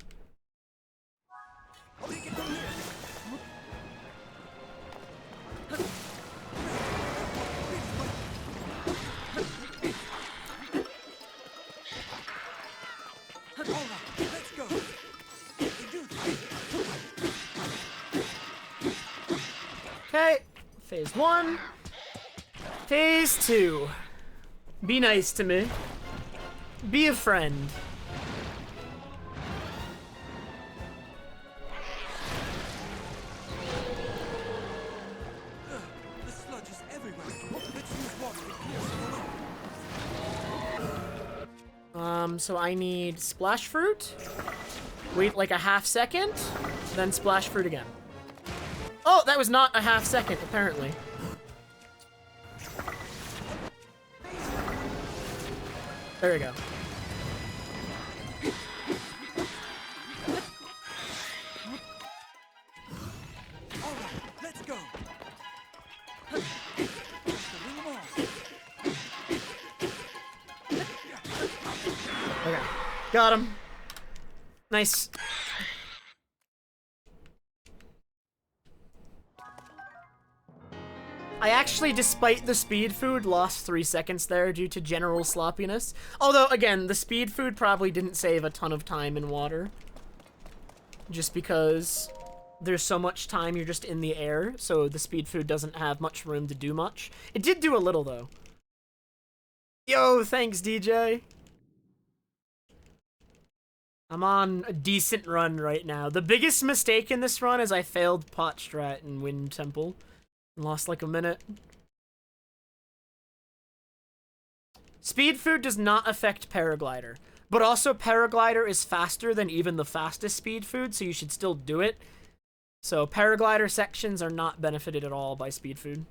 Okay, phase 1. Phase 2. Be nice to me. Be a friend. The sludge is everywhere. Let's use water to clear it away. So I need Splash Fruit. Wait like a half second, then Splash Fruit again. Oh, that was not a half second, apparently. There we go. All right, let's go. Okay, got him. Nice. I actually, despite the speed food, lost 3 seconds there due to general sloppiness. Although, again, the speed food probably didn't save a ton of time in water. Just because there's so much time you're just in the air, so the speed food doesn't have much room to do much. It did do a little, though. Yo, thanks, DJ. I'm on a decent run right now. The biggest mistake in this run is I failed Pot Strat in Wind Temple. Lost like a minute. Speed food does not affect Paraglider. But also Paraglider is faster than even the fastest speed food, so you should still do it. So Paraglider sections are not benefited at all by speed food.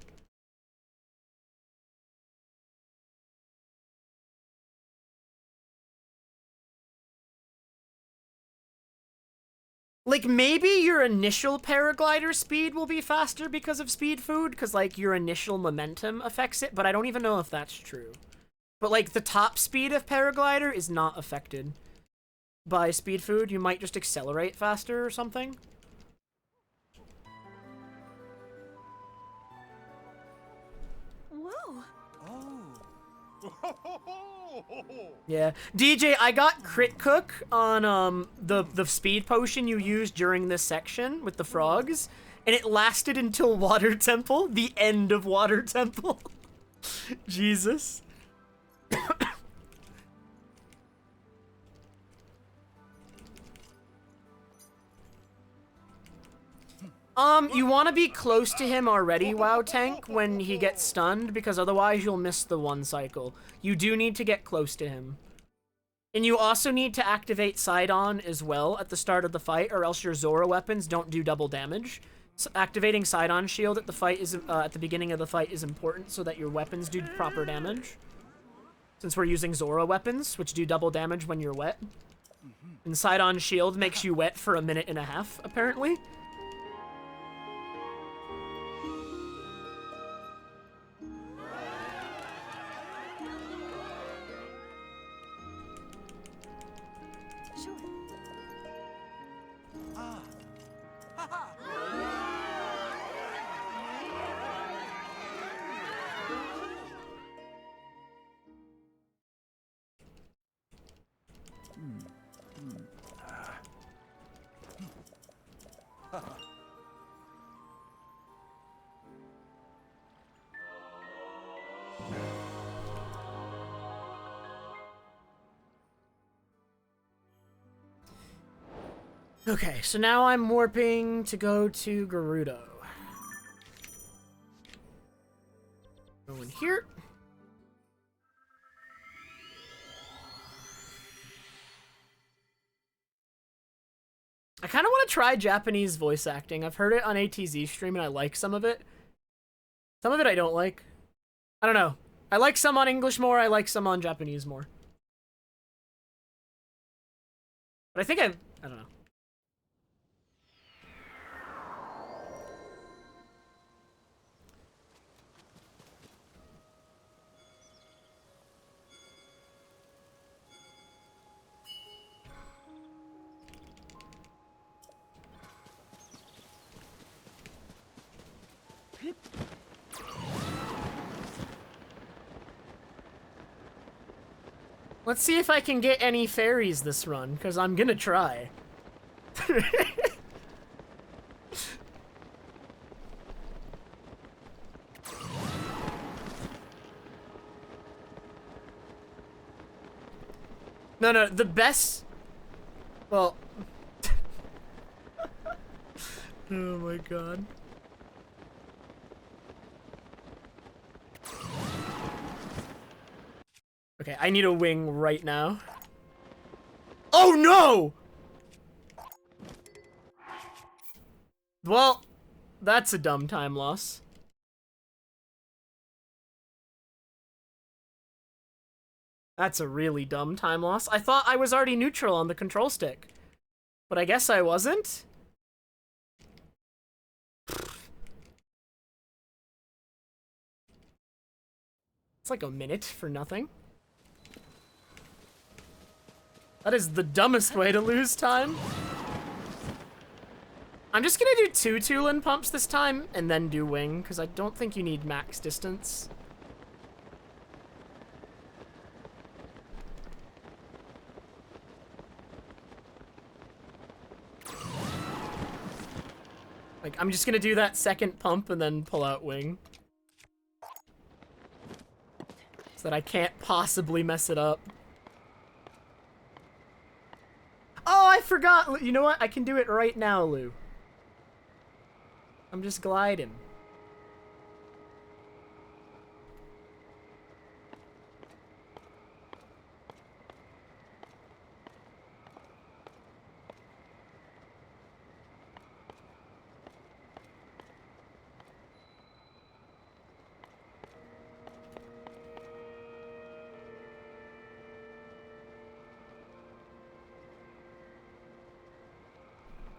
Like, maybe your initial paraglider speed will be faster because of speed food, because, like, your initial momentum affects it, but I don't even know if that's true. But, like, the top speed of paraglider is not affected by speed food. You might just accelerate faster or something. Whoa. Yeah. DJ, I got Crit Cook on the speed potion you used during this section with the frogs, and it lasted until Water Temple, the end of Water Temple. Jesus. You want to be close to him already, WoW Tank, when he gets stunned, because otherwise you'll miss the one cycle. You do need to get close to him. And you also need to activate Sidon as well at the start of the fight, or else your Zora weapons don't do double damage. So activating Sidon shield at the fight is at the beginning of the fight is important so that your weapons do proper damage. Since we're using Zora weapons, which do double damage when you're wet. And Sidon shield makes you wet for 1.5 minutes, apparently. Okay, so now I'm warping to go to Gerudo. Go in here. I kind of want to try Japanese voice acting. I've heard it on ATZ stream and I like some of it. Some of it I don't like. I don't know. I like some on English more, I like some on Japanese more. But I think I don't know. Let's see if I can get any fairies this run, because I'm gonna try. No, the best... Well... Oh my god. Okay, I need a wing right now. Oh no! Well, that's a dumb time loss. That's a really dumb time loss. I thought I was already neutral on the control stick. But I guess I wasn't. It's like a minute for nothing. That is the dumbest way to lose time. I'm just gonna do 2 Tulin pumps this time, and then do wing, because I don't think you need max distance. Like, I'm just gonna do that second pump and then pull out wing. So that I can't possibly mess it up. Oh, I forgot! You know what? I can do it right now, Lou. I'm just gliding.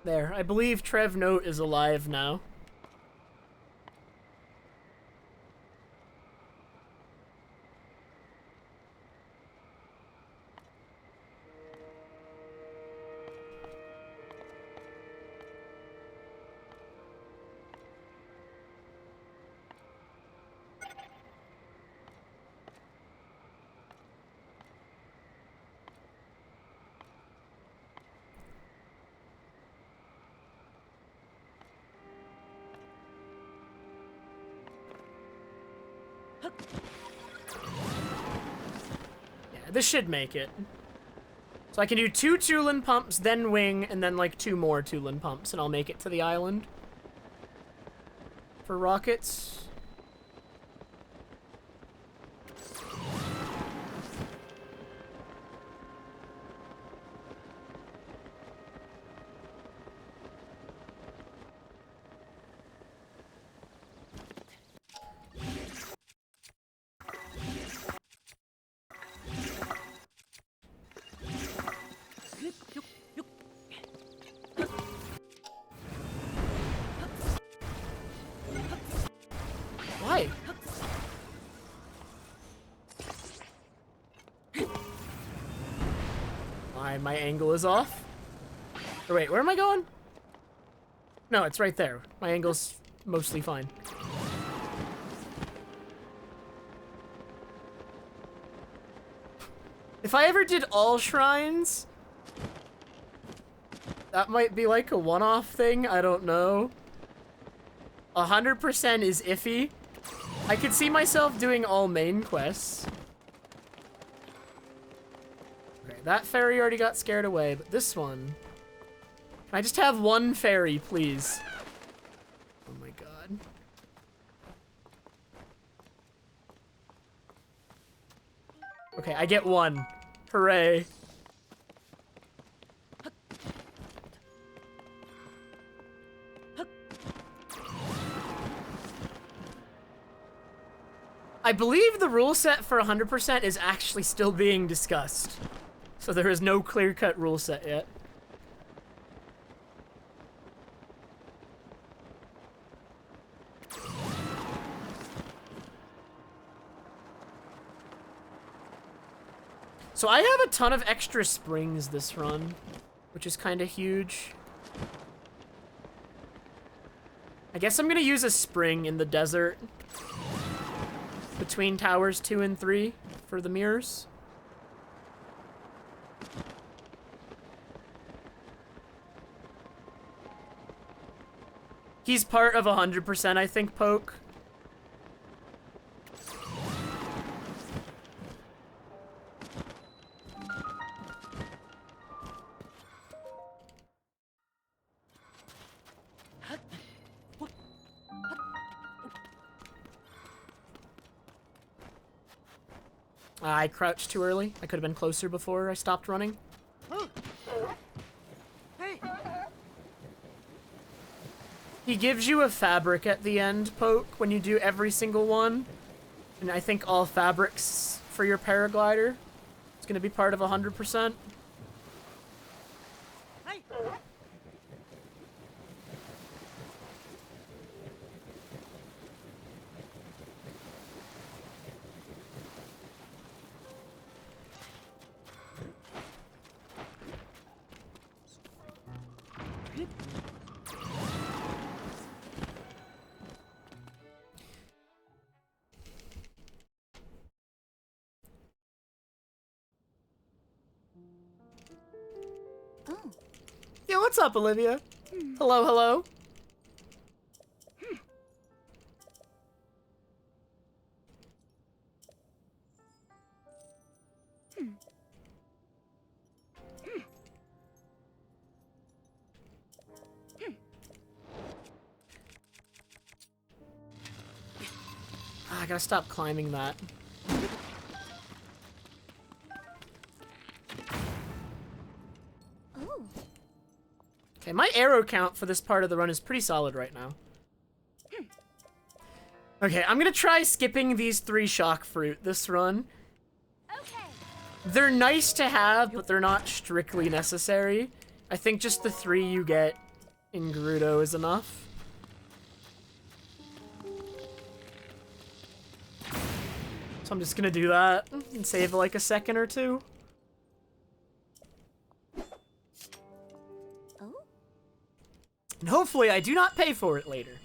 There, I believe Trev Note is alive now. Yeah, this should make it. So I can do 2 Tulin pumps, then wing, and then like 2 more Tulin pumps, and I'll make it to the island. For rockets. Why? My angle is off. Or wait, where am I going? No, it's right there. My angle's mostly fine. If I ever did all shrines, that might be like a one-off thing. I don't know. 100% is iffy. I could see myself doing all main quests. Okay, that fairy already got scared away, but this one... Can I just have one fairy, please? Oh my god. Okay, I get one. Hooray. I believe the rule set for 100% is actually still being discussed. So there is no clear-cut rule set yet. So I have a ton of extra springs this run, which is kind of huge. I guess I'm gonna use a spring in the desert between towers 2 and 3 for the mirrors. He's part of 100%, I think, Poke. I crouched too early. I could have been closer before I stopped running. Hey! He gives you a fabric at the end, Poke, when you do every single one. And I think all fabrics for your paraglider. It's going to be part of 100%. Hey! Yeah, what's up, Olivia? Hello, hello. I gotta stop climbing that. Okay, my arrow count for this part of the run is pretty solid right now. Okay, I'm gonna try skipping these 3 shock fruit this run. Okay. They're nice to have, but they're not strictly necessary. I think just the 3 you get in Gerudo is enough. So I'm just gonna do that and save like a second or two. Oh. And hopefully I do not pay for it later.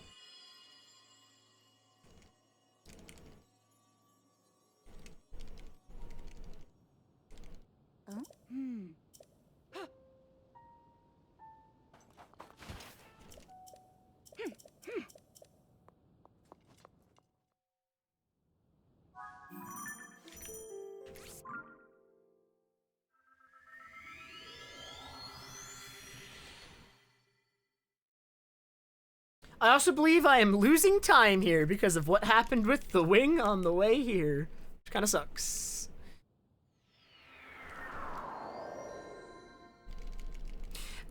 I also believe I am losing time here because of what happened with the wing on the way here. Which kind of sucks.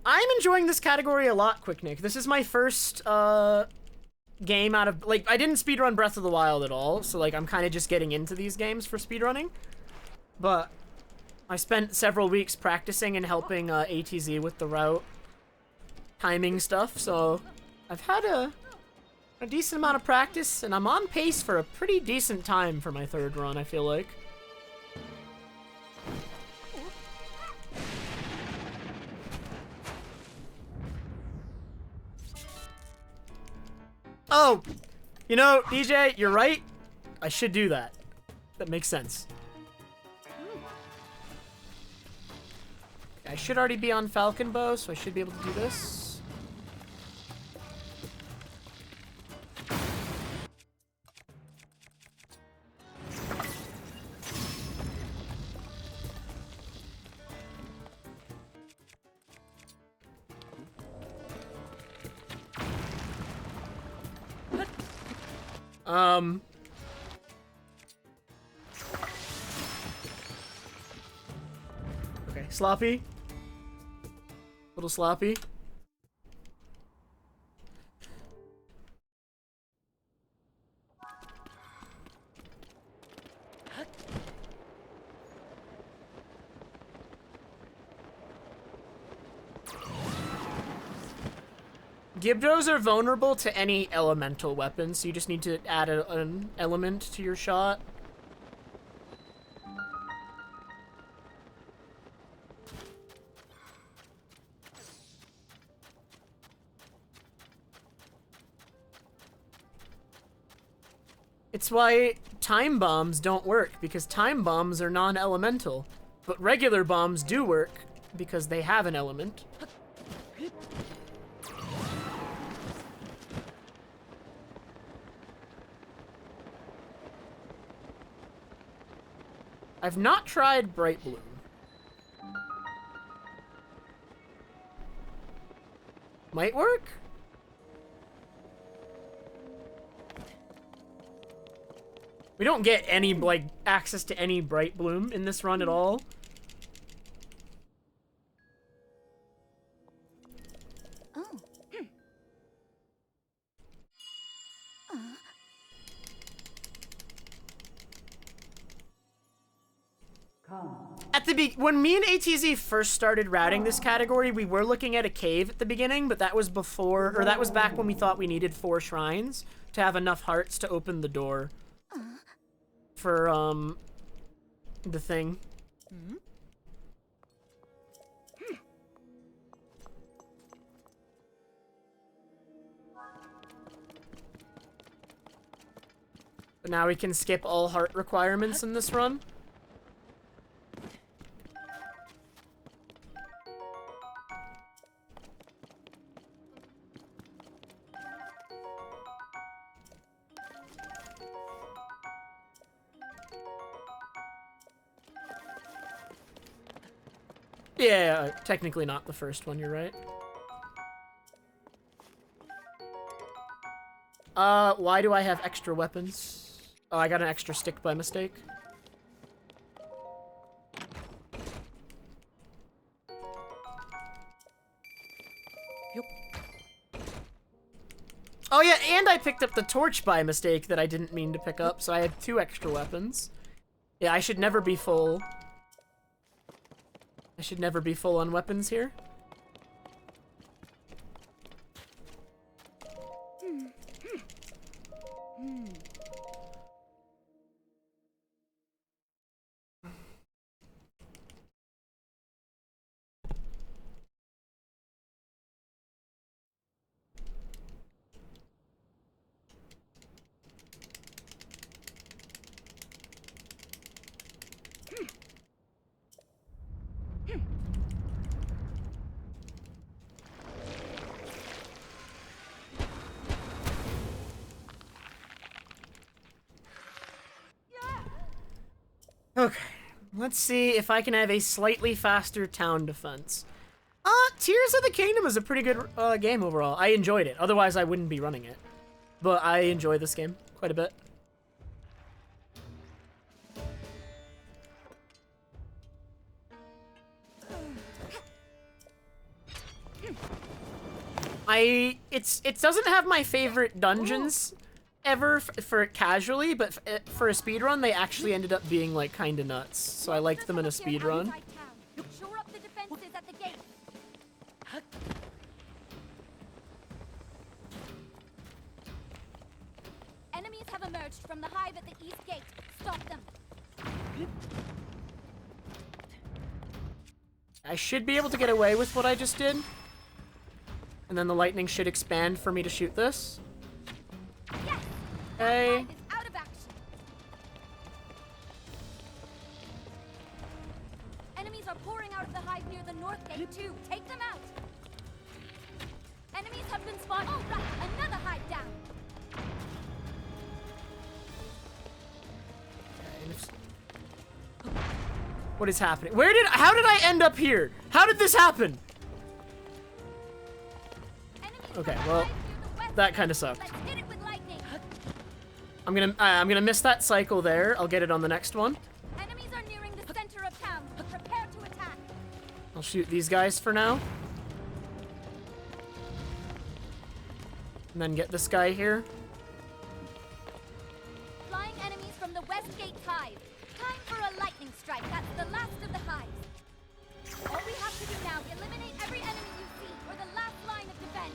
I'm enjoying this category a lot, Quick Nick. This is my first game out of... Like, I didn't speedrun Breath of the Wild at all, so like I'm kind of just getting into these games for speedrunning. But I spent several weeks practicing and helping ATZ with the route timing stuff, so... I've had a decent amount of practice, and I'm on pace for a pretty decent time for my 3rd run, I feel like. Oh! You know, DJ, you're right. I should do that. That makes sense. I should already be on Falcon Bow, so I should be able to do this. Okay, sloppy. Little sloppy. Gibdos are vulnerable to any elemental weapon, so you just need to add an element to your shot. It's why time bombs don't work, because time bombs are non-elemental. But regular bombs do work, because they have an element. I've not tried Bright Bloom. Might work? We don't get any, like, access to any Bright Bloom in this run at all. Oh. At the when me and ATZ first started routing this category, we were looking at a cave at the beginning, but that was before, or that was back when we thought we needed 4 shrines to have enough hearts to open the door for, the thing. But now we can skip all heart requirements in this run. Yeah, technically not the first one, you're right. Why do I have extra weapons? Oh, I got an extra stick by mistake. Oh yeah, and I picked up the torch by mistake that I didn't mean to pick up, so I have 2 extra weapons. Yeah, I should never be full. I should never be full on weapons here. Okay, let's see if I can have a slightly faster town defense. Tears of the Kingdom is a pretty good game overall. I enjoyed it. Otherwise, I wouldn't be running it. But I enjoy this game quite a bit. It doesn't have my favorite dungeons ever for it casually, but for a speedrun, they actually ended up being, like, kinda nuts. So I liked them in a speedrun. Shore up the defenses at the gate. Enemies have emerged from the hive at the east gate. Stop them. I should be able to get away with what I just did. And then the lightning should expand for me to shoot this. Yes. Okay. Hive is out of action. Enemies are pouring out of the hive near the north gate too. Take them out. Enemies have been spotted. All right, another hive down. What is happening? How did I end up here? How did this happen? Enemies Okay, have well, arrived near the west that gate. kinda sucked. Let's hit it with lightning. I'm gonna miss that cycle there. I'll get it on the next one. Enemies are nearing the center of town. Prepare to attack. I'll shoot these guys for now. And then get this guy here. Flying enemies from the West Gate Hive. Time for a lightning strike. That's the last of the hives. All we have to do now, eliminate every enemy you see, or the last line of defense.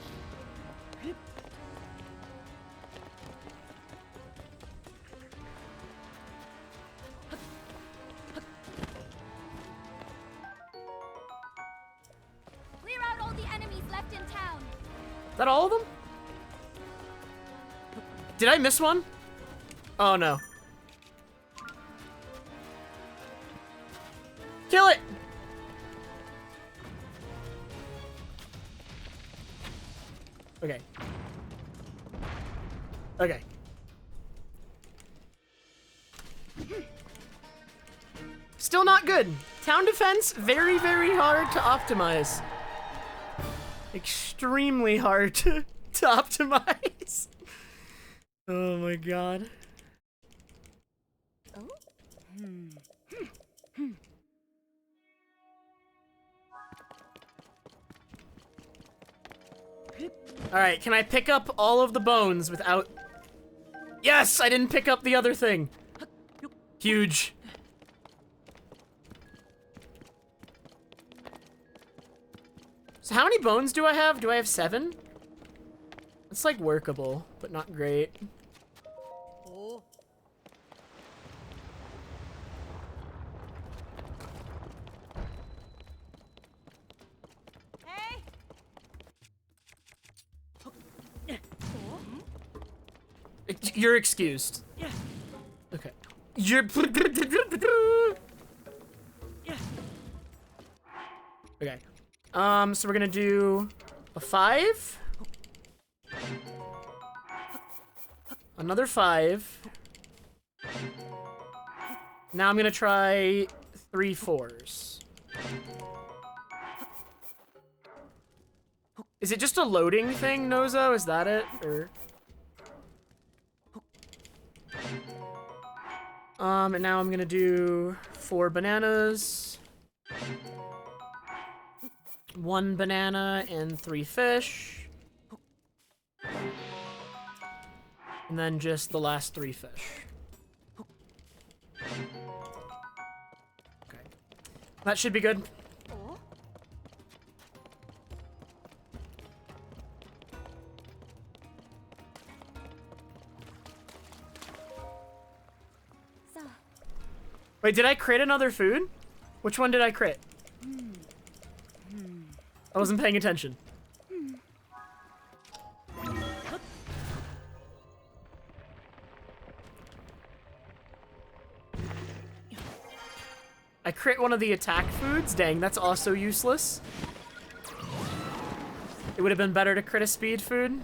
Clear out all the enemies left in town. Is that all of them? Did I miss one? Oh no. Kill it! Okay. Okay. Still not good. Town defense, very, very hard to optimize. Extremely hard to optimize. Oh my god. Alright, can I pick up all of the bones without... Yes! I didn't pick up the other thing. Huge. So how many bones do I have? Do I have 7? It's like workable, but not great. Hey! You're excused. Okay. You're... Okay. So we're gonna do a 5. Another 5. Now I'm gonna try 3 4s. Is it just a loading thing, Nozo? Is that it? Or... and now I'm gonna do 4 bananas, 1 banana, and 3 fish. And then just the last 3 fish. Okay. That should be good. Wait, did I crit another food? Which one did I crit? I wasn't paying attention. I crit one of the attack foods? Dang, that's also useless. It would have been better to crit a speed food.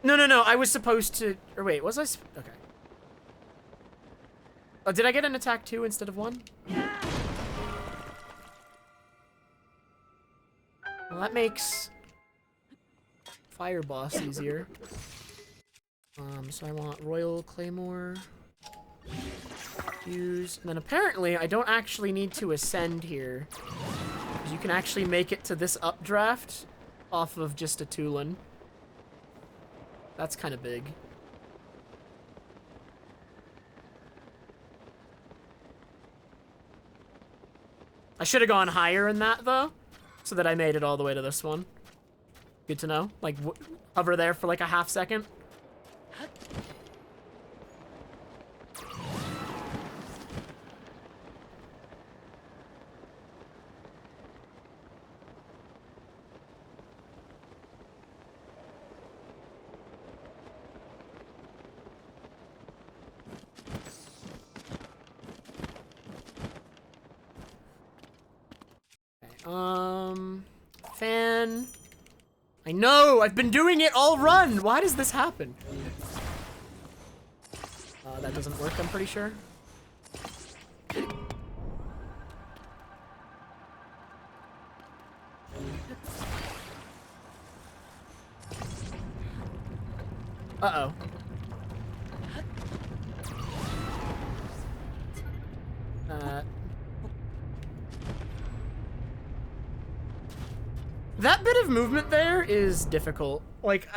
No, I was supposed to... Or wait, was I... Okay. Oh, did I get an attack 2 instead of 1? Well, that makes Fire Boss easier. So I want Royal Claymore. Use. And then apparently I don't actually need to ascend here. You can actually make it to this updraft off of just a Tulin. That's kind of big. I should have gone higher in that, though, so that I made it all the way to this one. Good to know. Like, hover there for like a half second. Fan. I know! I've been doing it all run! Why does this happen? That doesn't work, I'm pretty sure. Uh-oh. That bit of movement there is difficult. Like,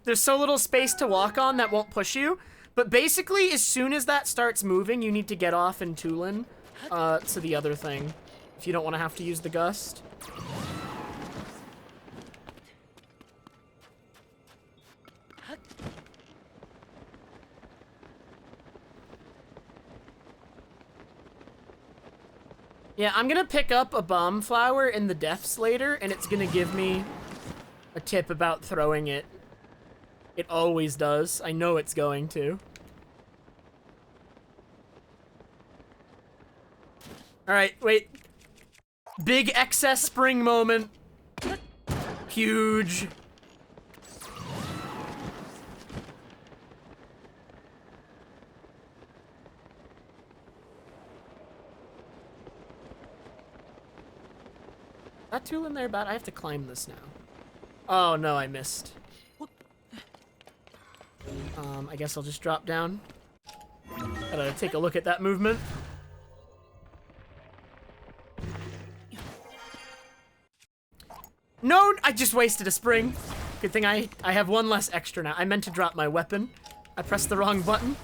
there's so little space to walk on that won't push you. But basically, as soon as that starts moving, you need to get off and Tulin to the other thing. If you don't want to have to use the gust. Yeah, I'm gonna pick up a bomb flower in the depths later, and it's gonna give me a tip about throwing it. It always does. I know it's going to. Alright, wait. Big excess spring moment. Huge. That tool in there bad? I have to climb this now. Oh no, I missed. I guess I'll just drop down. Gotta take a look at that movement. No, I just wasted a spring. Good thing I have one less extra now. I meant to drop my weapon. I pressed the wrong button.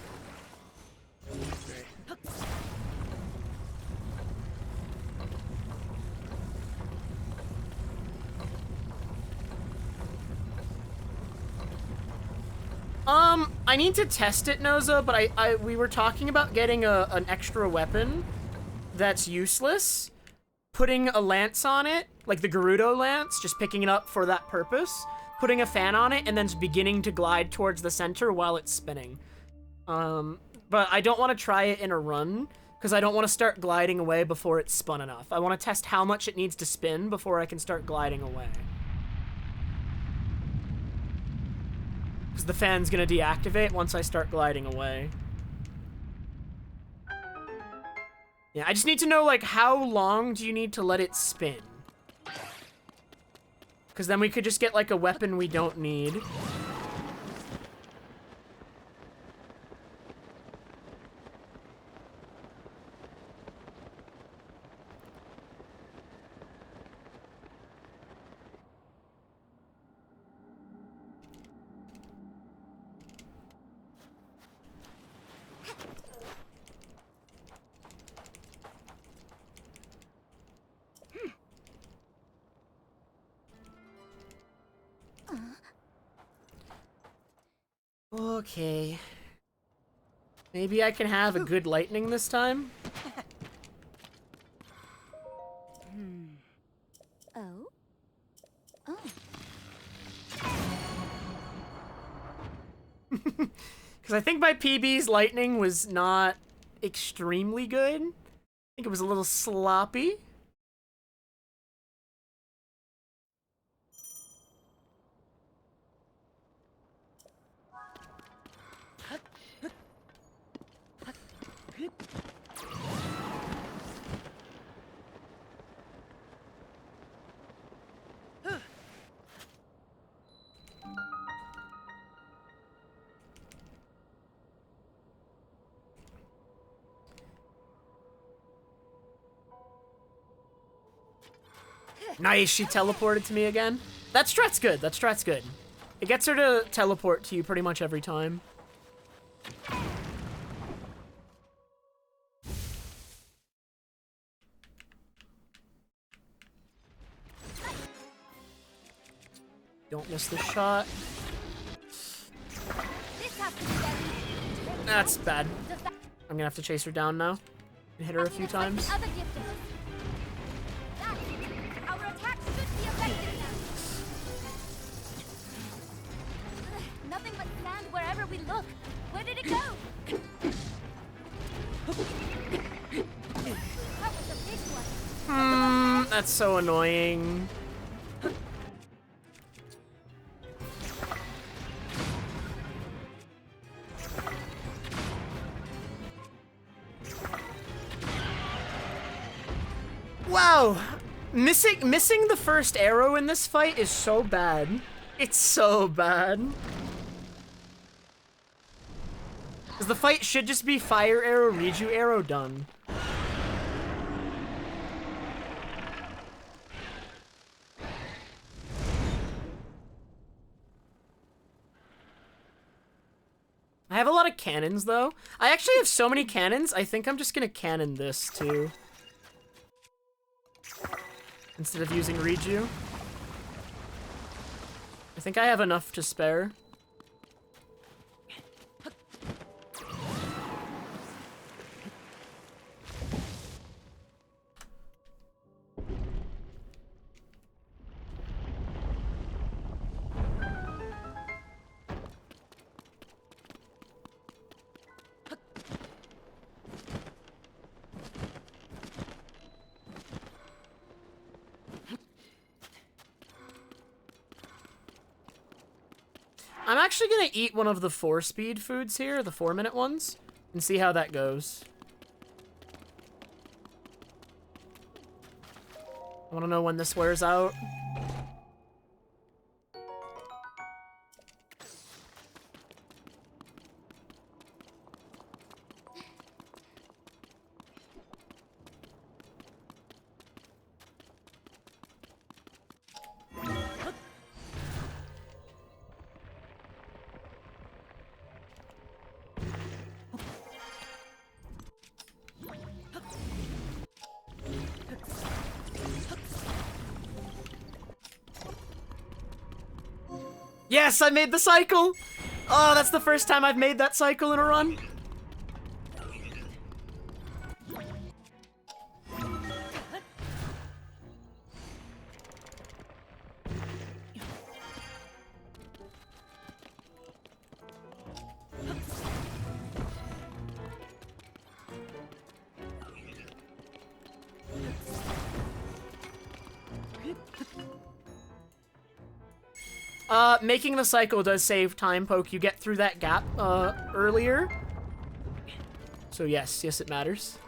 I need to test it, Noza, but we were talking about getting an extra weapon that's useless, putting a lance on it, like the Gerudo lance, just picking it up for that purpose, putting a fan on it, and then beginning to glide towards the center while it's spinning. But I don't want to try it in a run, because I don't want to start gliding away before it's spun enough. I want to test how much it needs to spin before I can start gliding away. Because the fan's gonna deactivate once I start gliding away. Yeah, I just need to know, like, how long do you need to let it spin? Because then we could just get, like, a weapon we don't need. Okay. Maybe I can have a good lightning this time? Oh? Oh. Because I think my PB's lightning was not extremely good. I think it was a little sloppy. Nice, she teleported to me again. That strat's good, that strat's good. It gets her to teleport to you pretty much every time. Don't miss the shot. This has to be better. That's bad. I'm gonna have to chase her down now and hit her a few times. Other gift is. That, our attack should be effective now. Nothing but sand wherever we look. Where did it go? That was a big one. That's so annoying. Wow, missing the first arrow in this fight is so bad. It's so bad. Because the fight should just be fire arrow, Riju arrow, done. like cannons, though. I actually have so many cannons, I think I'm just gonna cannon this, too. Instead of using Reju. I think I have enough to spare. I'm actually gonna eat one of the 4-speed foods here, the 4-minute ones, and see how that goes. I wanna know when this wears out. Yes, I made the cycle! Oh, that's the first time I've made that cycle in a run. Making the cycle does save time, Poke. You get through that gap, earlier. So yes, it matters.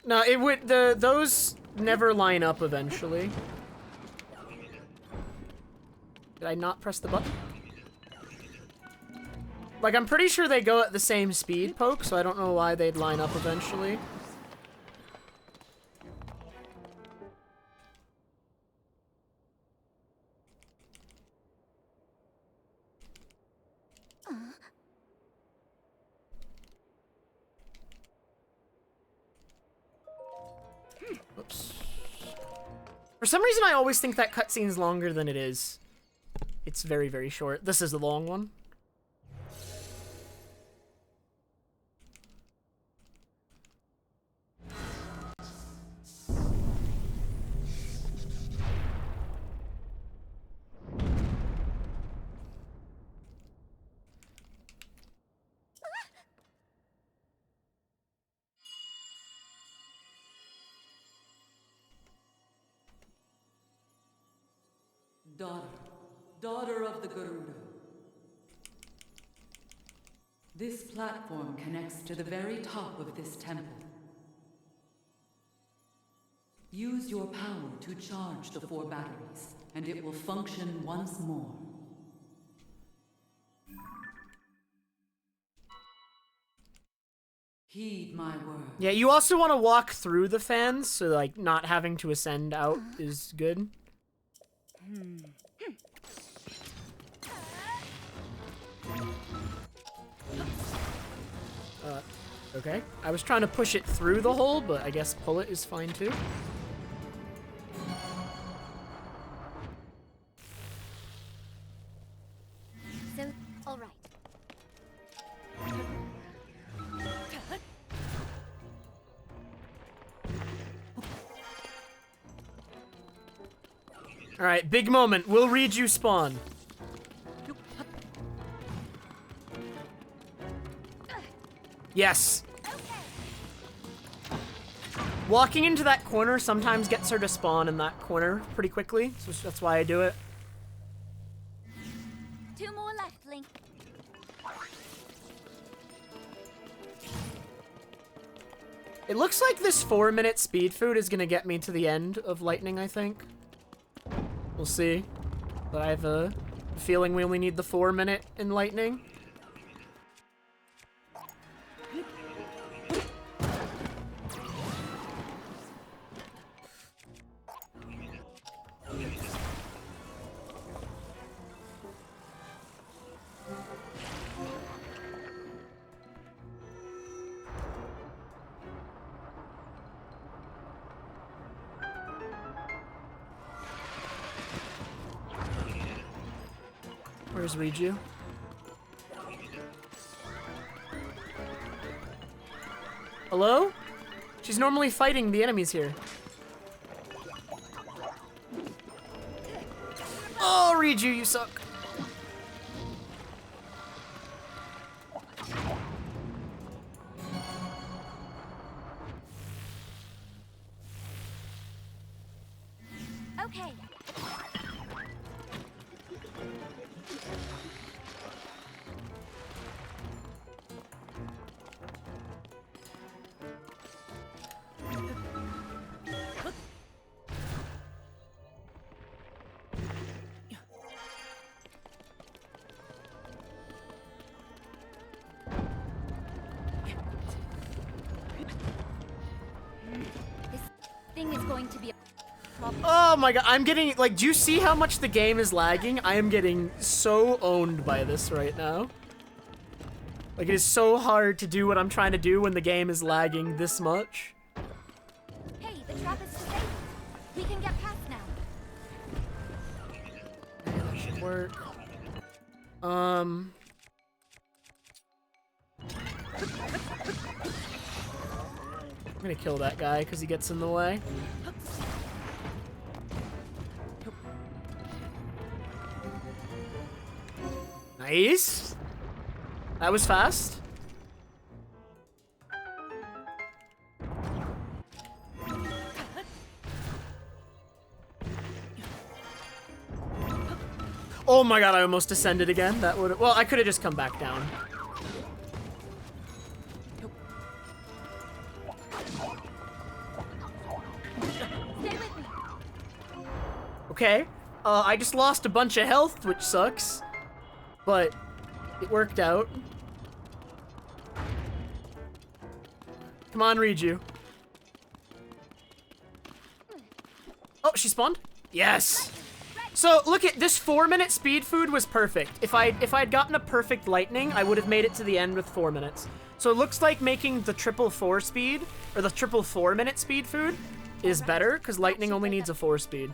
No, it would, those never line up eventually. Did I not press the button? Like, I'm pretty sure they go at the same speed, Poke, so I don't know why they'd line up eventually. Oops. For some reason, I always think that cutscene's longer than it is. It's very, very short. This is the long one. Daughter of the Garuda. This platform connects to the very top of this temple. Use your power to charge the 4 batteries, and it will function once more. Heed my word. Yeah, you also want to walk through the fans, so, like, not having to ascend out is good. Okay. I was trying to push it through the hole, but I guess pull it is fine too. So, all right. All right, big moment. We'll read you spawn. Yes. Walking into that corner sometimes gets her to spawn in that corner pretty quickly, so that's why I do it. 2 more left, Link. It looks like this 4-minute speed food is gonna get me to the end of Lightning, I think. We'll see. But I have a feeling we only need the 4-minute in Lightning. Where's Riju? Hello? She's normally fighting the enemies here. Oh, Riju, you suck. Okay. This thing is going to be a problem. Oh my god, I'm getting, like, do you see how much the game is lagging? I am getting so owned by this right now. Like, it is so hard to do what I'm trying to do when the game is lagging this much. Hey, the trap is disabled. We can get past now. Yeah, that should work. I'm gonna kill that guy because he gets in the way. Nice. That was fast. Oh my god, I almost descended again. That would, well, I could have just come back down. Okay. I just lost a bunch of health, which sucks. But it worked out. Come on, Riju. Oh, she spawned? Yes. So look at this 4-minute speed food was perfect. If I'd gotten a perfect lightning, I would have made it to the end with 4 minutes. So it looks like making the 4 speed or the 4-minute speed food is better because lightning only needs a 4 speed.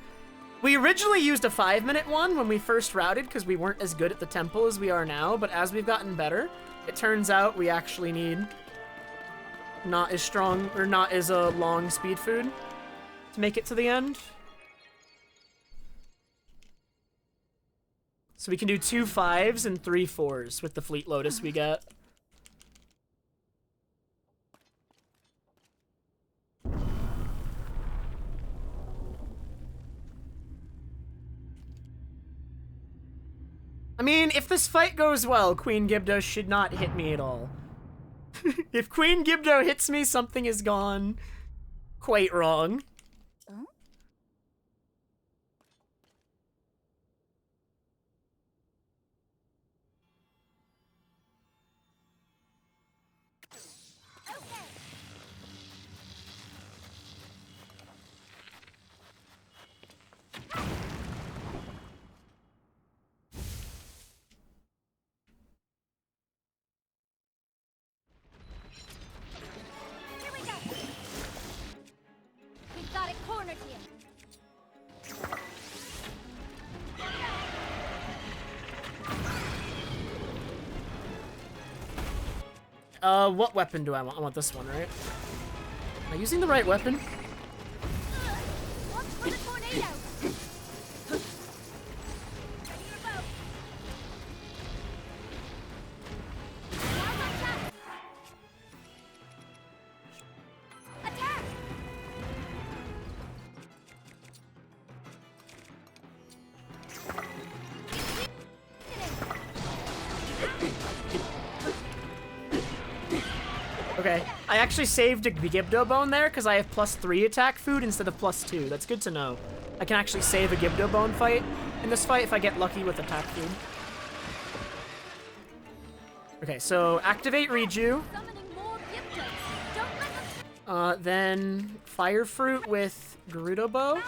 We originally used a 5-minute one when we first routed because we weren't as good at the tempo as we are now, but as we've gotten better, it turns out we actually need not as strong or not as a long speed food to make it to the end. So we can do 2 5s and 3 4s with the Fleet Lotus we get. I mean, if this fight goes well, Queen Gibdo should not hit me at all. If Queen Gibdo hits me, something has gone quite wrong. Here we go. We've got it cornered here. What weapon do I want? I want this one, right? Am I using the right weapon? Watch for the tornado. Ready your bow. Now watch out. Attack! Okay, I actually saved a Gibdo bone there because I have +3 attack food instead of +2. That's good to know. I can actually save a Gibdo bone fight in this fight if I get lucky with attack food. Okay, so activate Reju. Summoning more Gyptos. Don't let them... Then fire fruit with Gerudo bow.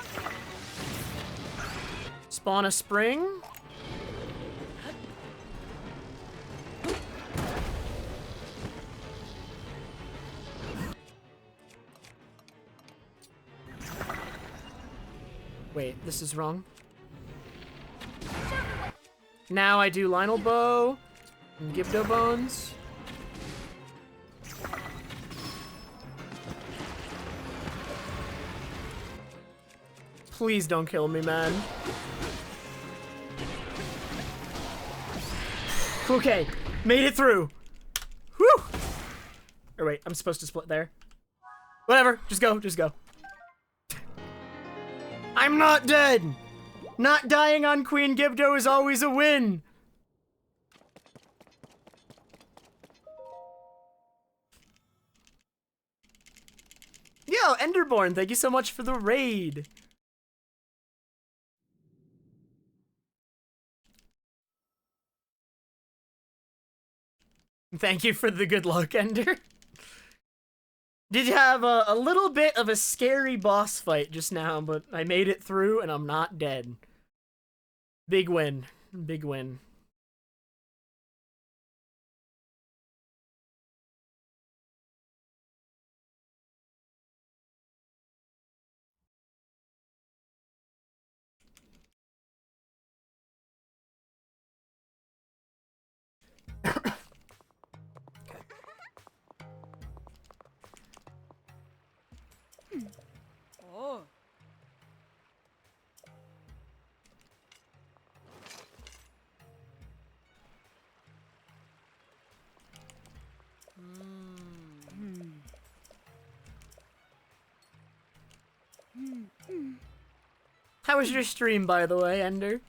Spawn a spring. Wait, this is wrong. Now I do Lionel bow and Gibdo bones. Please don't kill me, man. Okay, made it through. Whew! Or wait, I'm supposed to split there. Whatever, just go, just go. I'm not dead! Not dying on Queen Gibdo is always a win! Yo, Enderborn, thank you so much for the raid. Thank you for the good luck, Ender. Did have a little bit of a scary boss fight just now, but I made it through and I'm not dead. Big win. Big win. Oh. How was your stream, by the way, Ender?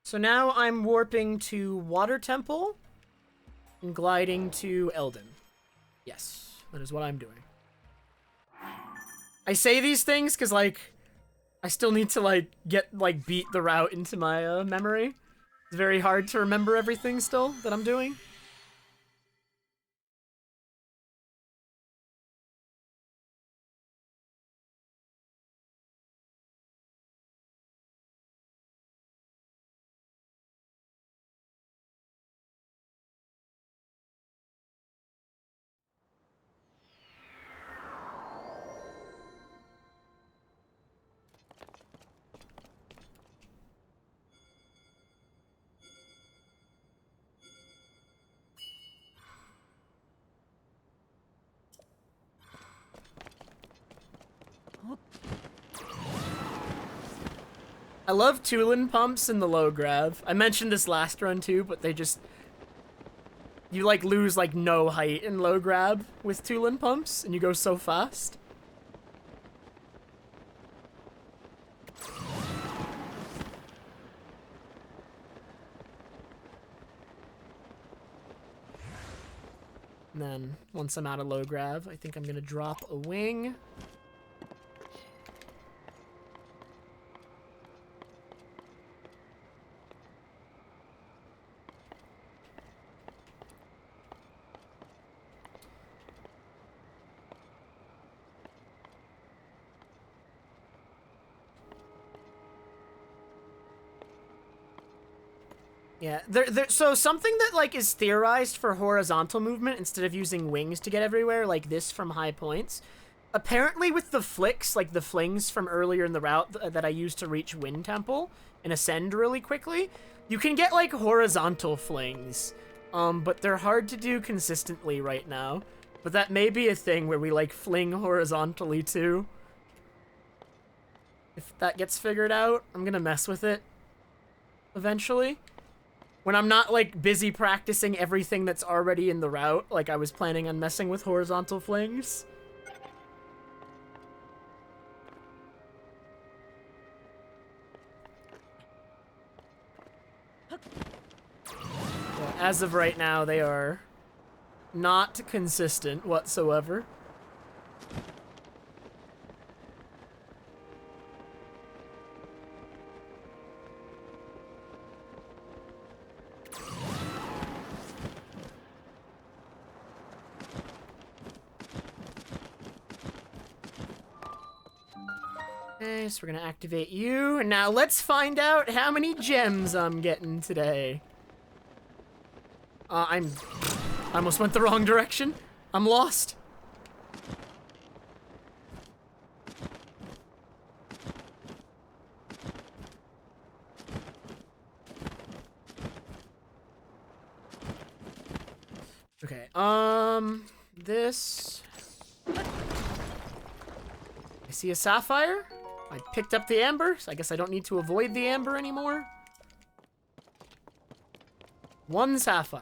So now I'm warping to Water Temple and gliding to Eldin. Yes, that is what I'm doing. I say these things because, like, I still need to, like, beat the route into my memory. It's very hard to remember everything still that I'm doing. I love Tulin pumps in the low grav. I mentioned this last run too, but they just... You, like, lose, like, no height in low grab with Tulin pumps, and you go so fast. And then, once I'm out of low grav, I think I'm gonna drop a wing. Yeah, so something that, like, is theorized for horizontal movement instead of using wings to get everywhere, like this from high points. Apparently with the flicks, like the flings from earlier in the route that I used to reach Wind Temple and ascend really quickly, you can get, like, horizontal flings. But they're hard to do consistently right now. But that may be a thing where we, like, fling horizontally too. If that gets figured out, I'm gonna mess with it eventually. When I'm not, like, busy practicing everything that's already in the route, like I was planning on messing with horizontal flings. as of right now, they are not consistent whatsoever. Okay, so we're gonna activate you, and now let's find out how many gems I'm getting today. I almost went the wrong direction. I'm lost. Okay, this... I see a sapphire. I picked up the amber, so I guess I don't need to avoid the amber anymore. One sapphire.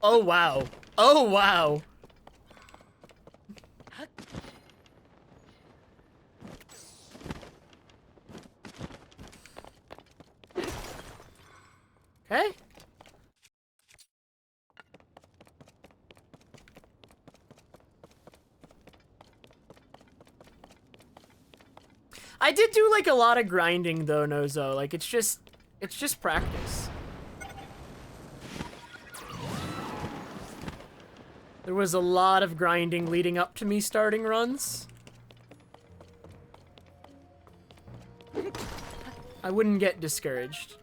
Oh wow. Oh wow. Okay. I did do like a lot of grinding though, Nozo. Like it's just practice. There was a lot of grinding leading up to me starting runs. I wouldn't get discouraged.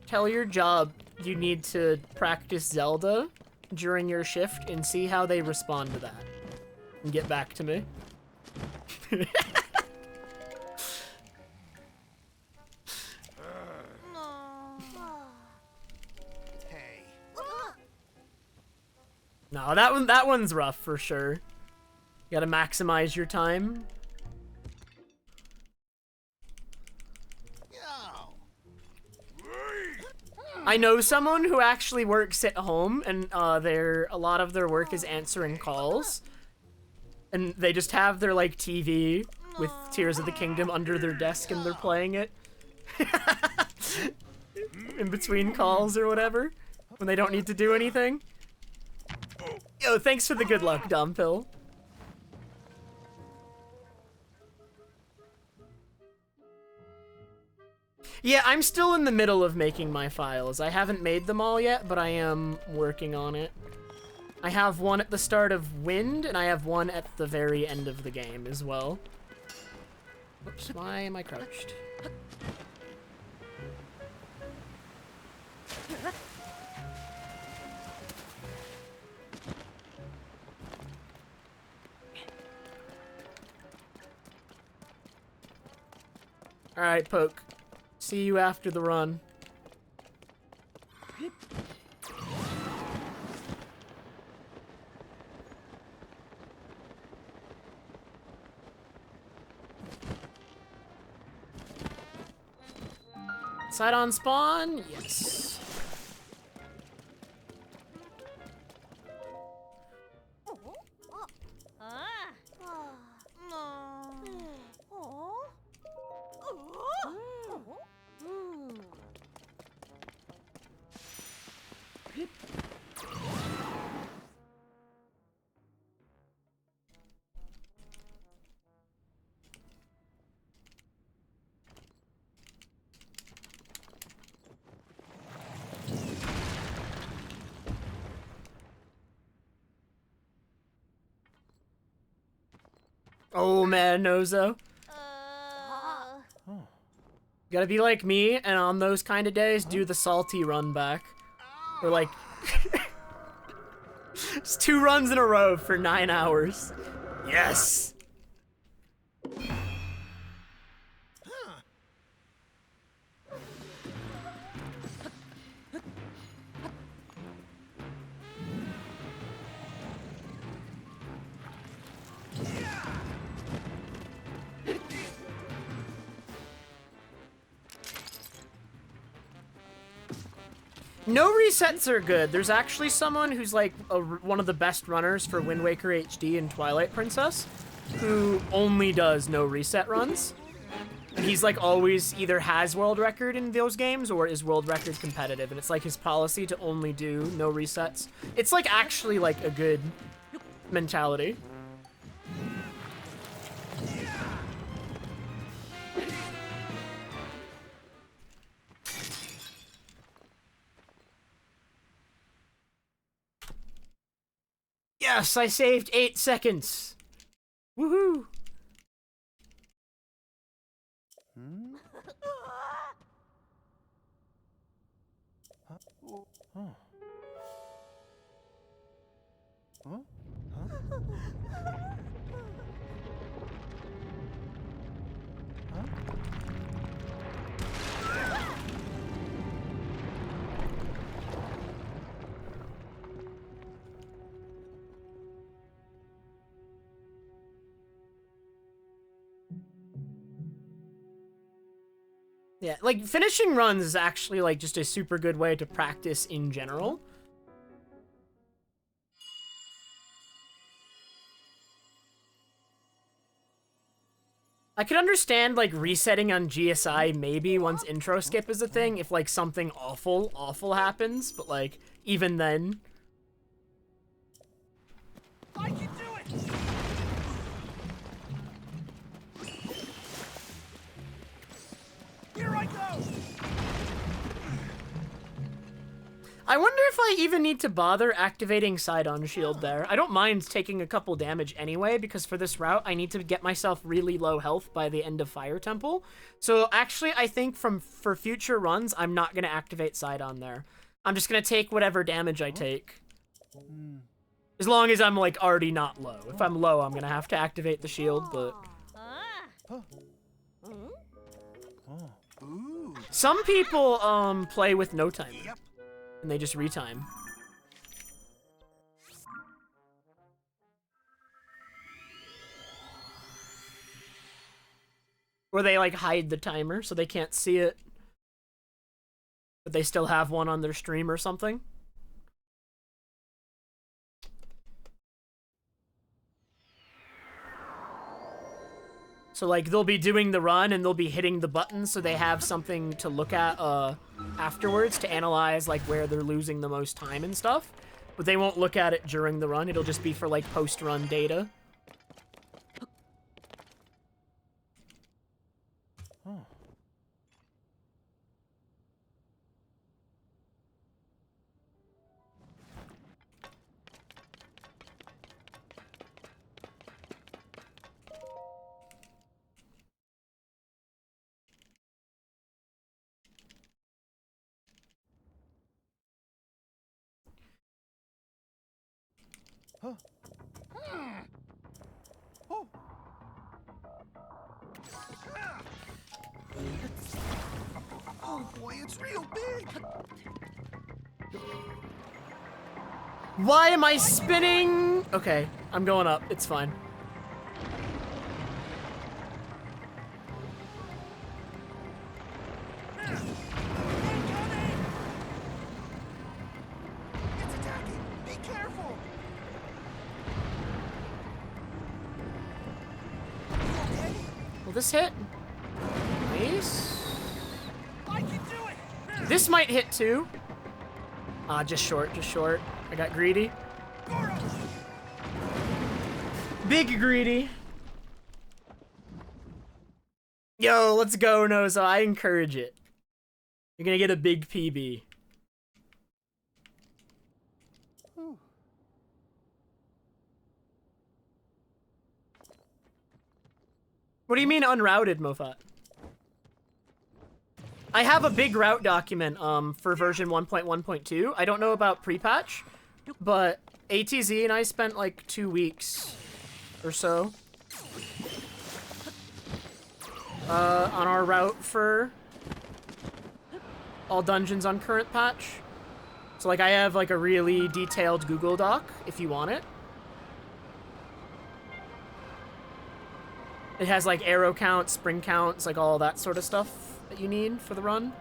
Tell your job you need to practice Zelda during your shift and see how they respond to that. And get back to me. Hey. No, that one's rough for sure. You gotta maximize your time. I know someone who actually works at home, and a lot of their work is answering calls, and they just have their like TV with Tears of the Kingdom under their desk, and they're playing it in between calls or whatever when they don't need to do anything. Yo, thanks for the good luck, Dompill. Yeah, I'm still in the middle of making my files. I haven't made them all yet, but I am working on it. I have one at the start of Wind, and I have one at the very end of the game as well. Oops, why am I crouched? Alright, Poke. See you after the run. Side on spawn? Yes. Oh man, Nozo. You gotta be like me, and on those kind of days, do the salty run back. Or like... Just 2 runs in a row for 9 hours. Yes! No resets are good. There's actually someone who's like one of the best runners for Wind Waker HD and Twilight Princess who only does no reset runs. And he's like always either has world record in those games or is world record competitive. And it's like his policy to only do no resets. It's like actually like a good mentality. Yes, I saved 8 seconds. Woohoo! Yeah, like, finishing runs is actually, like, just a super good way to practice in general. I could understand, like, resetting on GSI maybe once intro skip is a thing, if, like, something awful happens, but, like, even then... I can do it! Here I go! I wonder if I even need to bother activating side-on shield there. I don't mind taking a couple damage anyway, because for this route, I need to get myself really low health by the end of Fire Temple. So actually, I think for future runs, I'm not going to activate side-on there. I'm just going to take whatever damage I take. As long as I'm, like, already not low. If I'm low, I'm going to have to activate the shield, but... Some people, play with no timer. And they just retime. Or they, like, hide the timer so they can't see it. But they still have one on their stream or something. So, like, they'll be doing the run and they'll be hitting the button so they have something to look at afterwards to analyze, like, where they're losing the most time and stuff. But they won't look at it during the run. It'll just be for, like, post-run data. Oh boy, it's real big! Why am I spinning? Okay, I'm going up. It's fine. It's attacking! Be careful! You okay? Will this hit? Nice. I can do it! This might hit too. Just short, just short. I got greedy. Big greedy. Yo, let's go, Nozo. I encourage it. You're gonna get a big PB. What do you mean unrouted, Mofat? I have a big route document for version 1.1.2. I don't know about pre-patch, but ATZ and I spent like 2 weeks or so on our route for all dungeons on current patch. So like I have like a really detailed Google Doc if you want it. It has like arrow counts, spring counts, like all that sort of stuff that you need for the run.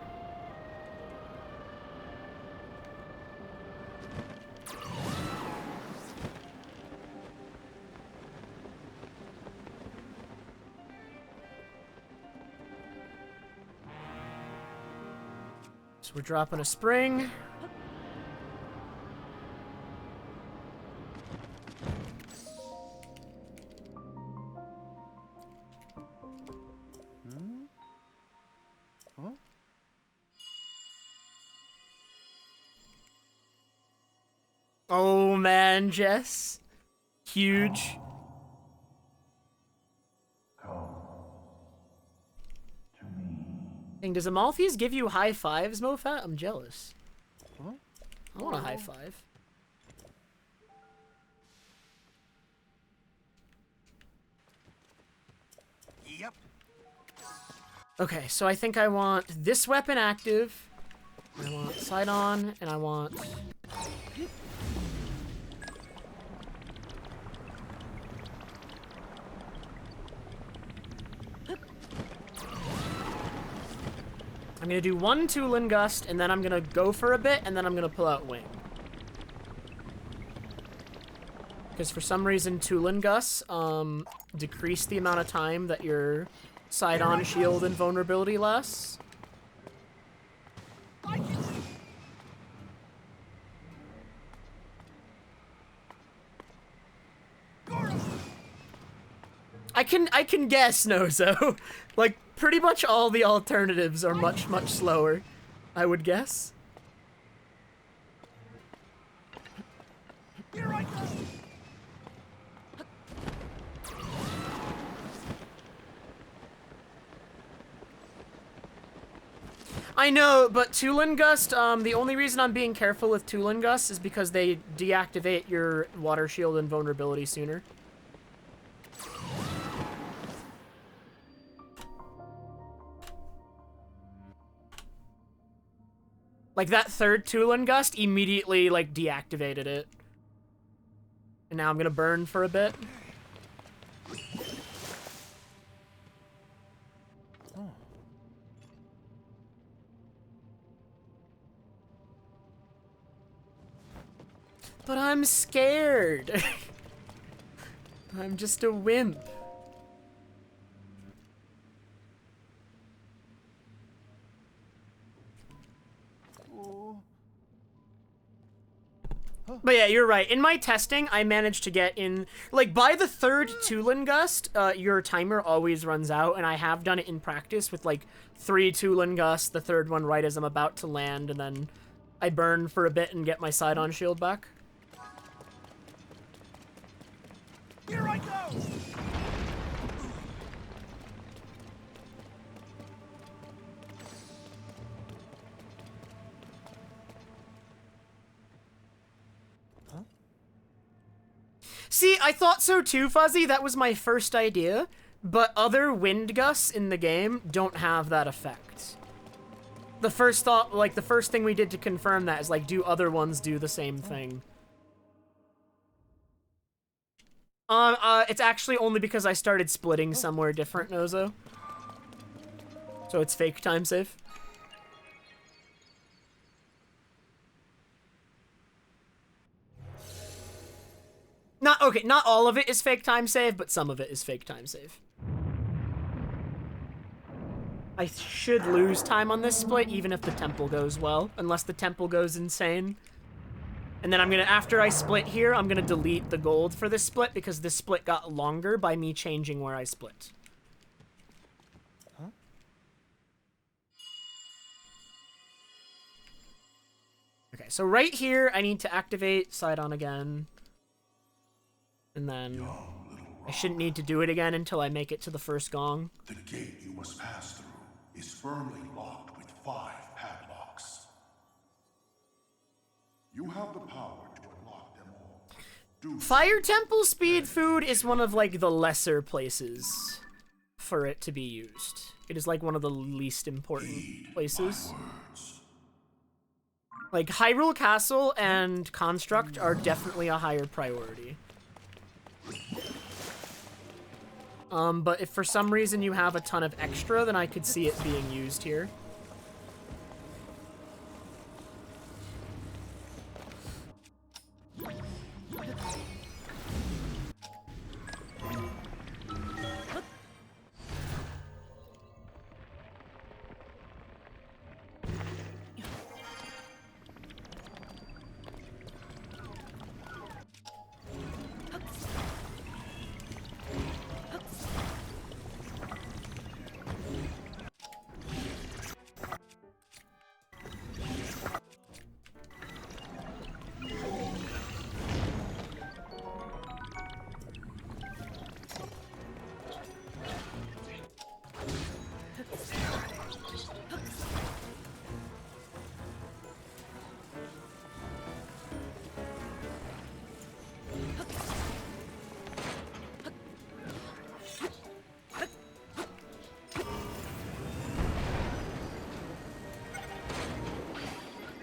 So we're dropping a spring. Oh man, Jess. Huge. Dang, does Amaltheus give you high fives, Mofat? I'm jealous. I want a high five. Yep. Okay, so I think I want this weapon active. I want side on, and I want... I'm gonna do one Tulin Gust, and then I'm gonna go for a bit, and then I'm gonna pull out Wing. Because for some reason, Tulin Gusts decrease the amount of time that your side-on shield and vulnerability lasts. I can guess, Nozo. Like, pretty much all the alternatives are much, much slower, I would guess. Here I go. I know, but Tulin Gust, the only reason I'm being careful with Tulin Gust is because they deactivate your water shield and vulnerability sooner. Like, that third Tulin Gust immediately, like, deactivated it. And now I'm gonna burn for a bit. But I'm scared. I'm just a wimp. But yeah, you're right. In my testing, I managed to get in... Like, by the third Tulin Gust, your timer always runs out, and I have done it in practice with, like, 3 Tulin Gusts, the third one right as I'm about to land, and then I burn for a bit and get my side-on shield back. Here I go. See, I thought so too, Fuzzy. That was my first idea. But other wind gusts in the game don't have that effect. The first thought, like, the first thing we did to confirm that is, like, do other ones do the same thing? It's actually only because I started splitting somewhere different, Nozo. So it's fake time save. Not all of it is fake time save, but some of it is fake time save. I should lose time on this split, even if the temple goes well, unless the temple goes insane. And then I'm gonna, after I split here, I'm gonna delete the gold for this split, because this split got longer by me changing where I split. Okay, so right here, I need to activate Sidon again. And then I shouldn't need to do it again until I make it to the first gong. The gate you must pass through is firmly locked with 5 padlocks. You have the power to unlock them all. Fire Temple Speed Food is one of, like, the lesser places for it to be used. It is, like, one of the least important places. Like, Hyrule Castle and Construct are definitely a higher priority. But if for some reason you have a ton of extra, then I could see it being used here.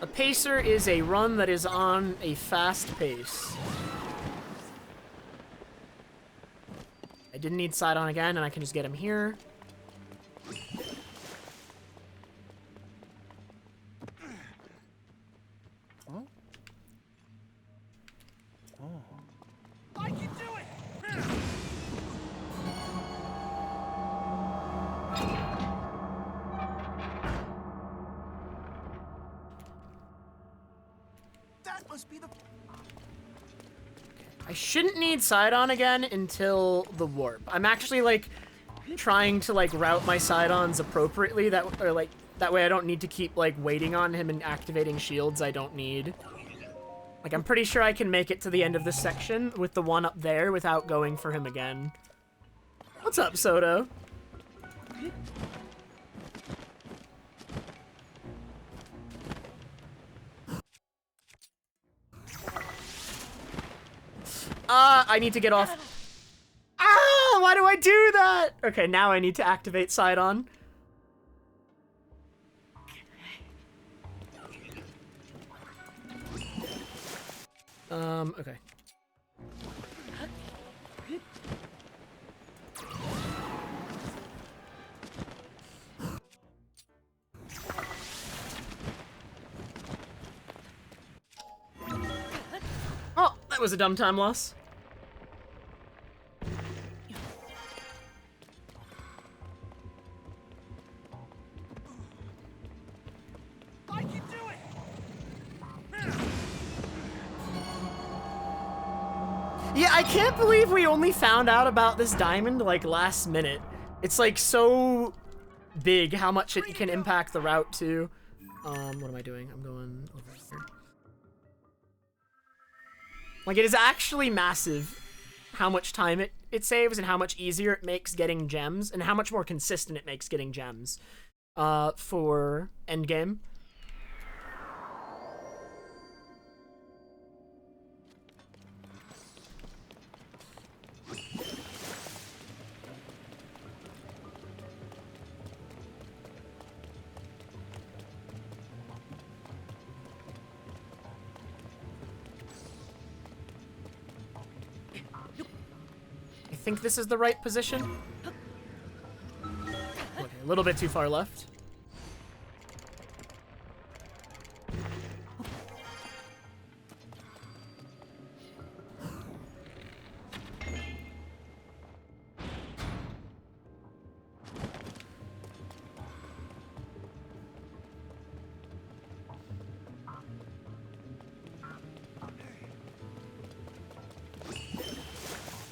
A pacer is a run that is on a fast pace. I didn't need Sidon again, and I can just get him here. I can do it! That must be the... I shouldn't need Sidon again until the warp. I'm actually, like, trying to, like, route my Sidons appropriately, that way I don't need to keep, like, waiting on him and activating shields I don't need. Like, I'm pretty sure I can make it to the end of this section with the one up there without going for him again. What's up, Soto? I need to get off. Ah, why do I do that? Okay, now I need to activate Sidon. Okay. Oh, that was a dumb time loss. I can do it! Yeah, I can't believe we only found out about this diamond, like, last minute. It's, like, so big how much it can impact the route, too. What am I doing? I'm going over here. Like, it is actually massive how much time it saves and how much easier it makes getting gems and how much more consistent it makes getting gems for endgame. I think this is the right position. Okay, a little bit too far left.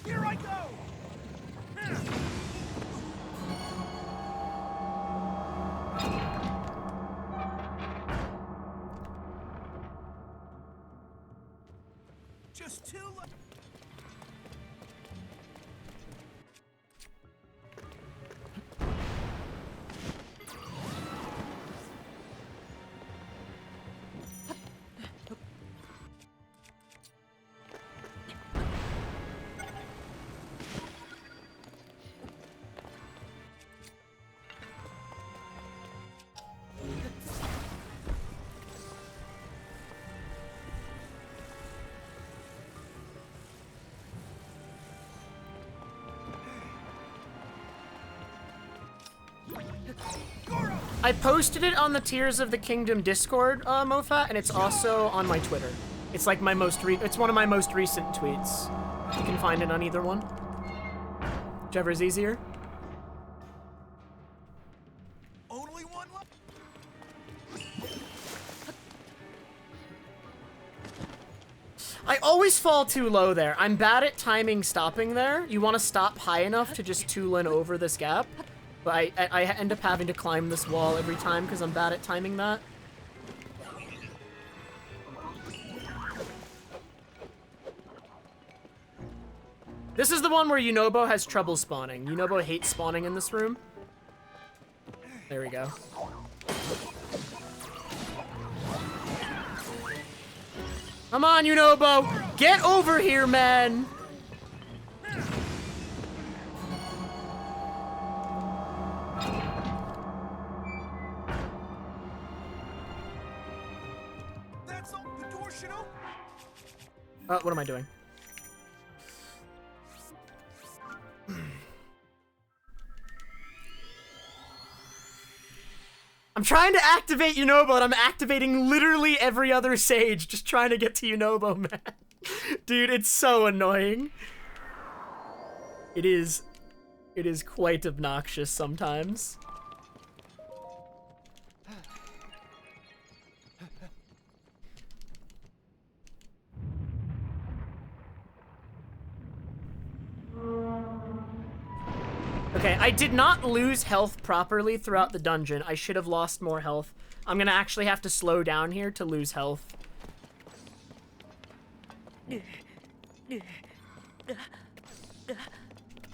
Here I go! Just too late. I posted it on the Tears of the Kingdom Discord, Mofat, and it's also on my Twitter. It's like my it's one of my most recent tweets. You can find it on either one. Whichever's easier. Only one left. I always fall too low there. I'm bad at timing stopping there. You want to stop high enough to just tool-in over this gap. But I end up having to climb this wall every time because I'm bad at timing that. This is the one where Yunobo has trouble spawning. Yunobo hates spawning in this room. There we go. Come on, Yunobo! Get over here, man! functional? What am I doing? I'm trying to activate Yunobo, and I'm activating literally every other sage, just trying to get to Yunobo, man. Dude, it's so annoying. It is quite obnoxious sometimes. Okay, I did not lose health properly throughout the dungeon. I should have lost more health. I'm gonna actually have to slow down here to lose health.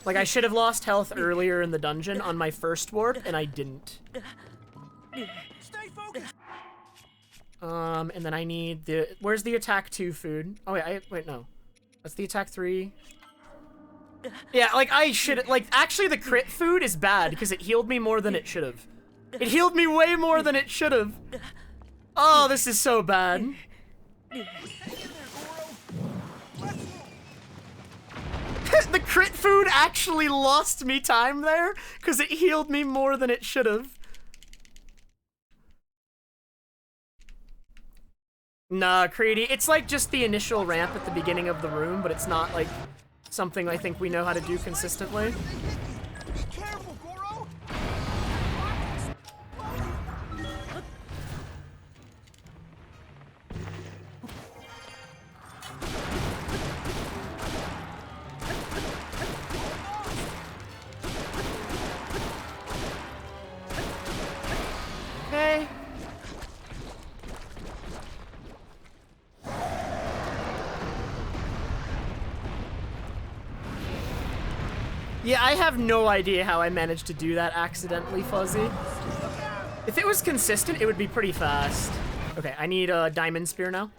Like, I should have lost health earlier in the dungeon on my first warp, and I didn't. Stay focused. And then I need the... Where's the attack 2 food? Oh, wait, wait, no. That's the attack 3. Yeah, like, I should... Like, actually, the crit food is bad, because it healed me more than it should have. It healed me way more than it should have. Oh, this is so bad. The crit food actually lost me time there, because it healed me more than it should have. Nah, Creedy, it's like just the initial ramp at the beginning of the room, but it's not like something I think we know how to do consistently. Be careful, Goro. Okay. Yeah, I have no idea how I managed to do that accidentally, Fuzzy. If it was consistent, it would be pretty fast. Okay, I need a diamond spear now.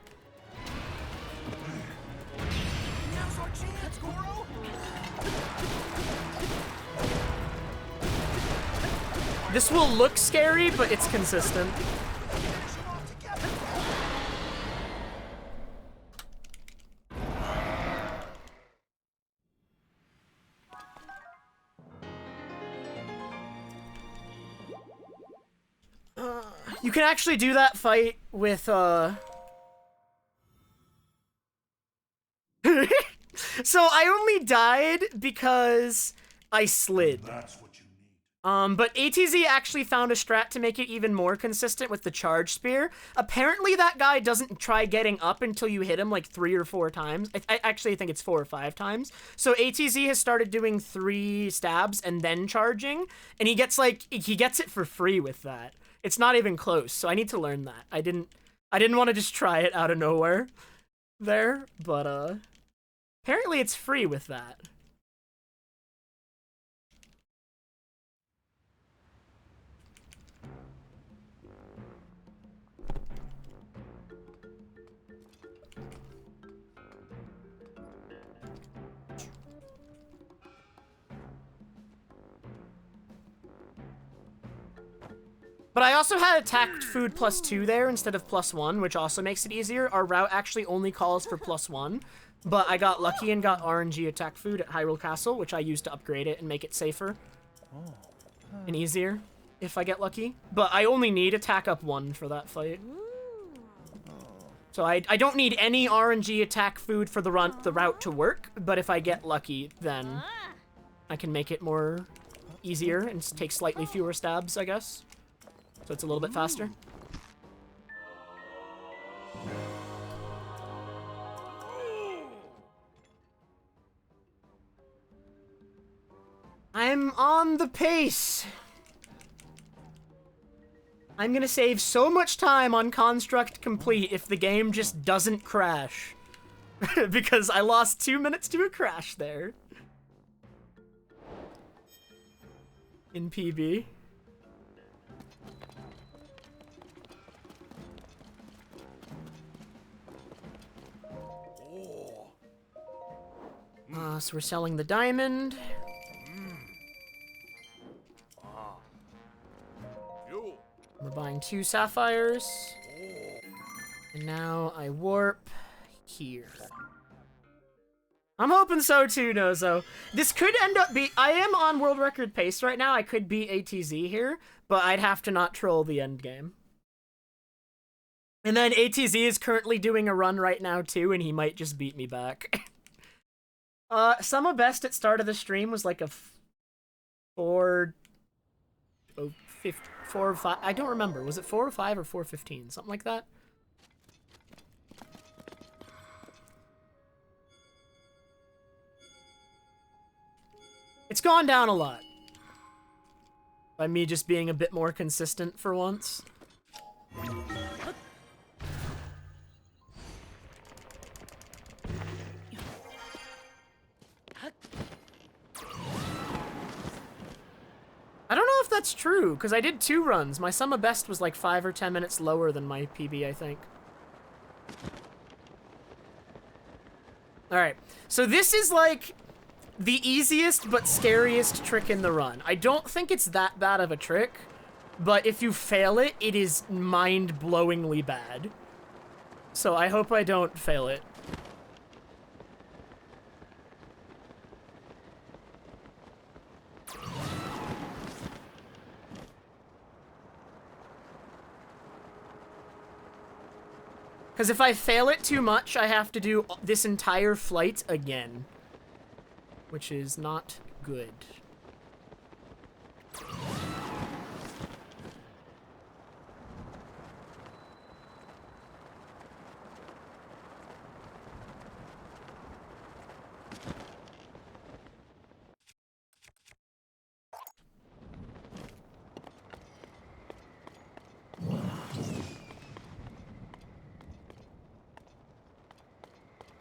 Now's our chance, Goro. This will look scary, but it's consistent. Finish them off together. You can actually do that fight with, So I only died because I slid. That's what you need. But ATZ actually found a strat to make it even more consistent with the charge spear. Apparently that guy doesn't try getting up until you hit him like 3 or 4 times. I actually think it's 4 or 5 times. So ATZ has started doing 3 stabs and then charging, and he gets it for free with that. It's not even close, so I need to learn that. I didn't want to just try it out of nowhere there, but apparently it's free with that. But I also had attacked food +2 there instead of +1, which also makes it easier. Our route actually only calls for +1, but I got lucky and got RNG attack food at Hyrule Castle, which I used to upgrade it and make it safer and easier if I get lucky. But I only need attack up 1 for that fight. So I don't need any RNG attack food for the route to work, but if I get lucky, then I can make it more easier and take slightly fewer stabs, I guess. So it's a little bit faster. I'm on the pace. I'm gonna save so much time on Construct Complete if the game just doesn't crash. Because I lost 2 minutes to a crash there. In PB. So we're selling the diamond. We're buying 2 sapphires. And now I warp here. I'm hoping so too, Nozo. This could end up I am on world record pace right now. I could beat ATZ here, but I'd have to not troll the end game. And then ATZ is currently doing a run right now too, and he might just beat me back. Summa best at start of the stream was like a 4 or 5. I don't remember. Was it 4 or 5 or 4:15? Something like that. It's gone down a lot. By me just being a bit more consistent for once. I don't know if that's true, because I did 2 runs. My summa best was like 5 or 10 minutes lower than my PB, I think. Alright, so this is like the easiest but scariest trick in the run. I don't think it's that bad of a trick, but if you fail it, it is mind-blowingly bad. So I hope I don't fail it. Because if I fail it too much, I have to do this entire flight again. Which is not good.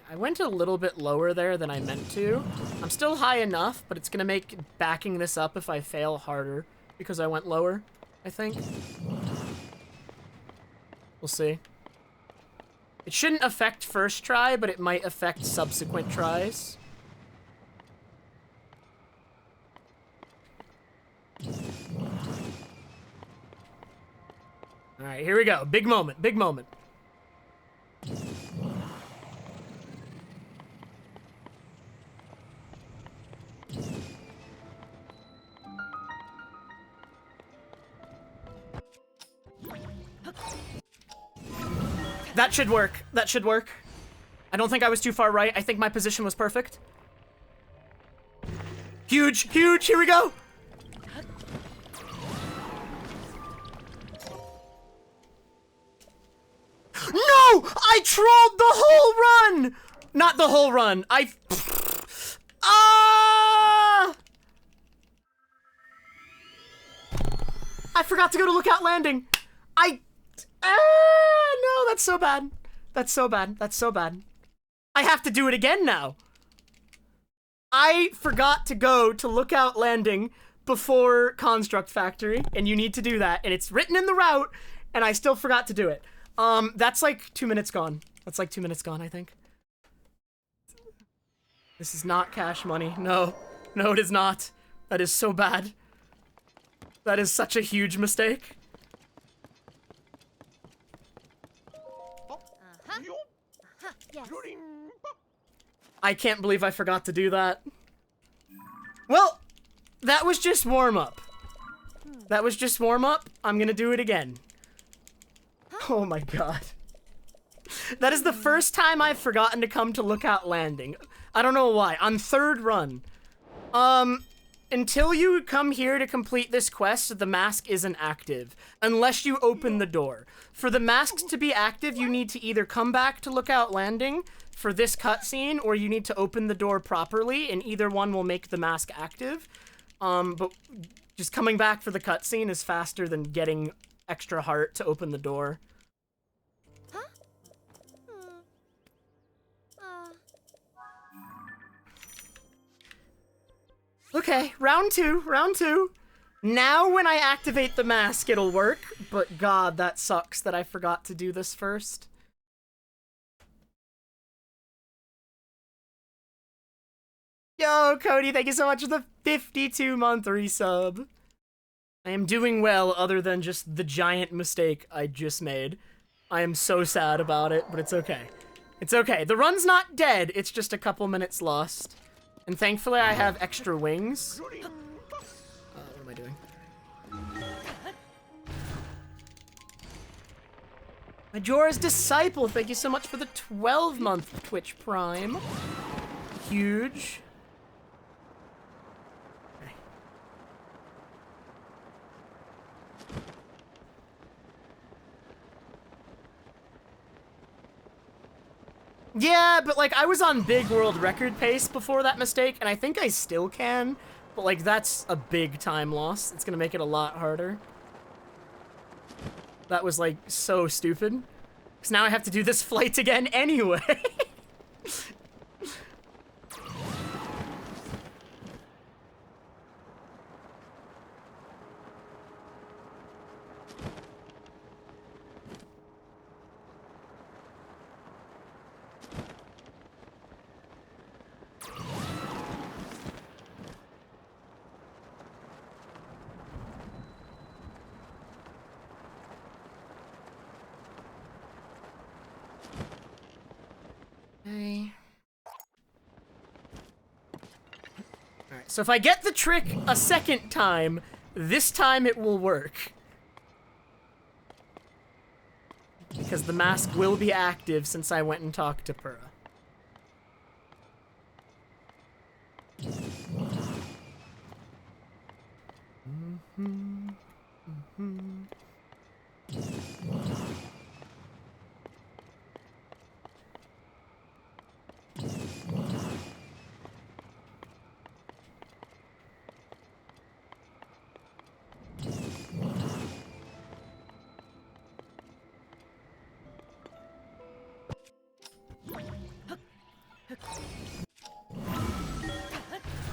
I went a little bit lower there than I meant to. I'm still high enough, but it's gonna make backing this up if I fail harder because I went lower, I think. We'll see. It shouldn't affect first try, but it might affect subsequent tries. Alright, here we go. Big moment, big moment. That should work. That should work. I don't think I was too far right. I think my position was perfect. Huge, huge. Here we go. No! I trolled the whole run! Not the whole run. I forgot to go to lookout landing. No, that's so bad. That's so bad. That's so bad. I have to do it again now. I forgot to go to lookout landing before Construct Factory, and you need to do that, and it's written in the route, and I still forgot to do it. That's like 2 minutes gone. That's like 2 minutes gone, I think. This is not cash money. No. No, it is not. That is so bad. That is such a huge mistake. Yes. I can't believe I forgot to do that. Well, that was just warm-up. That was just warm-up. I'm gonna do it again. Oh my god. That is the first time I've forgotten to come to lookout landing. I don't know why. On 3rd run. Until you come here to complete this quest, the mask isn't active. Unless you open the door. For the masks to be active, you need to either come back to lookout landing for this cutscene, or you need to open the door properly, and either one will make the mask active. But just coming back for the cutscene is faster than getting extra heart to open the door. Okay, round two. Now when I activate the mask, it'll work, but god, that sucks that I forgot to do this first. Yo, Cody, thank you so much for the 52-month resub. I am doing well other than just the giant mistake I just made. I am so sad about it, but it's okay. It's okay. The run's not dead, it's just a couple minutes lost. And thankfully I have extra wings. What am I doing? Majora's Disciple, thank you so much for the 12-month Twitch Prime. Huge. Okay. Yeah, but like I was on big world record pace before that mistake, and I think I still can, but like that's a big time loss. It's gonna make it a lot harder. That was like so stupid. Because now I have to do this flight again anyway. Okay. Alright, so if I get the trick a second time, this time it will work. Because the mask will be active since I went and talked to Pura.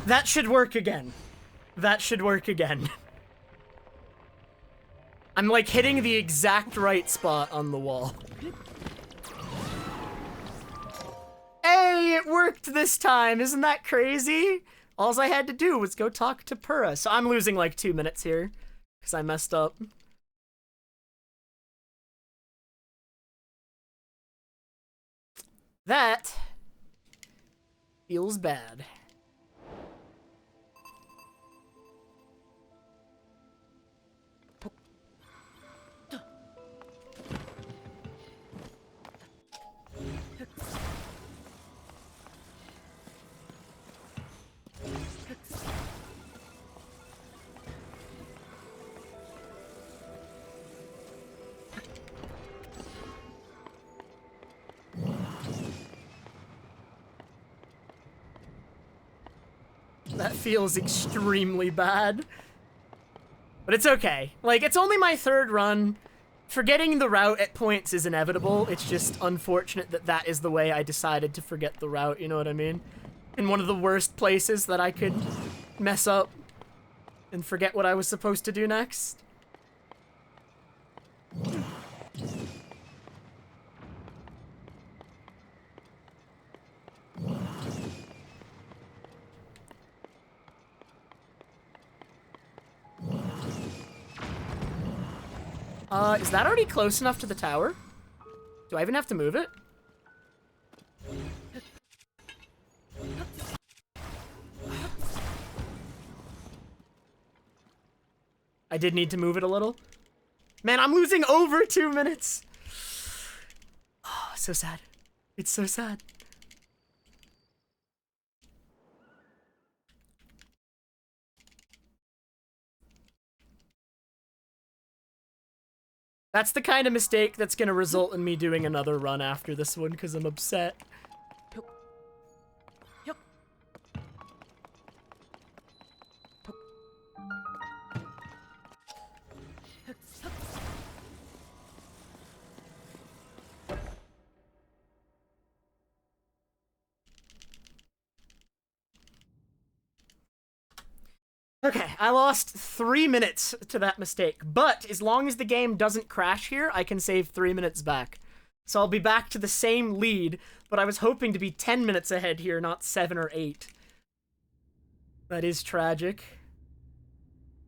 That should work again. That should work again. I'm like hitting the exact right spot on the wall. Hey, it worked this time. Isn't that crazy? All I had to do was go talk to Pura. So I'm losing like 2 minutes here because I messed up. That feels bad. That feels extremely bad. But it's okay. Like, it's only my third run. Forgetting the route at points is inevitable. It's just unfortunate that that is the way I decided to forget the route, you know what I mean? In one of the worst places that I could mess up and forget what I was supposed to do next. Is that already close enough to the tower? Do I even have to move it? I did need to move it a little. Man, I'm losing over 2 minutes. Oh, so sad. It's so sad. That's the kind of mistake that's gonna result in me doing another run after this one because I'm upset. Okay, I lost 3 minutes to that mistake, but as long as the game doesn't crash here, I can save 3 minutes back. So I'll be back to the same lead, but I was hoping to be 10 minutes ahead here, not 7 or 8. That is tragic.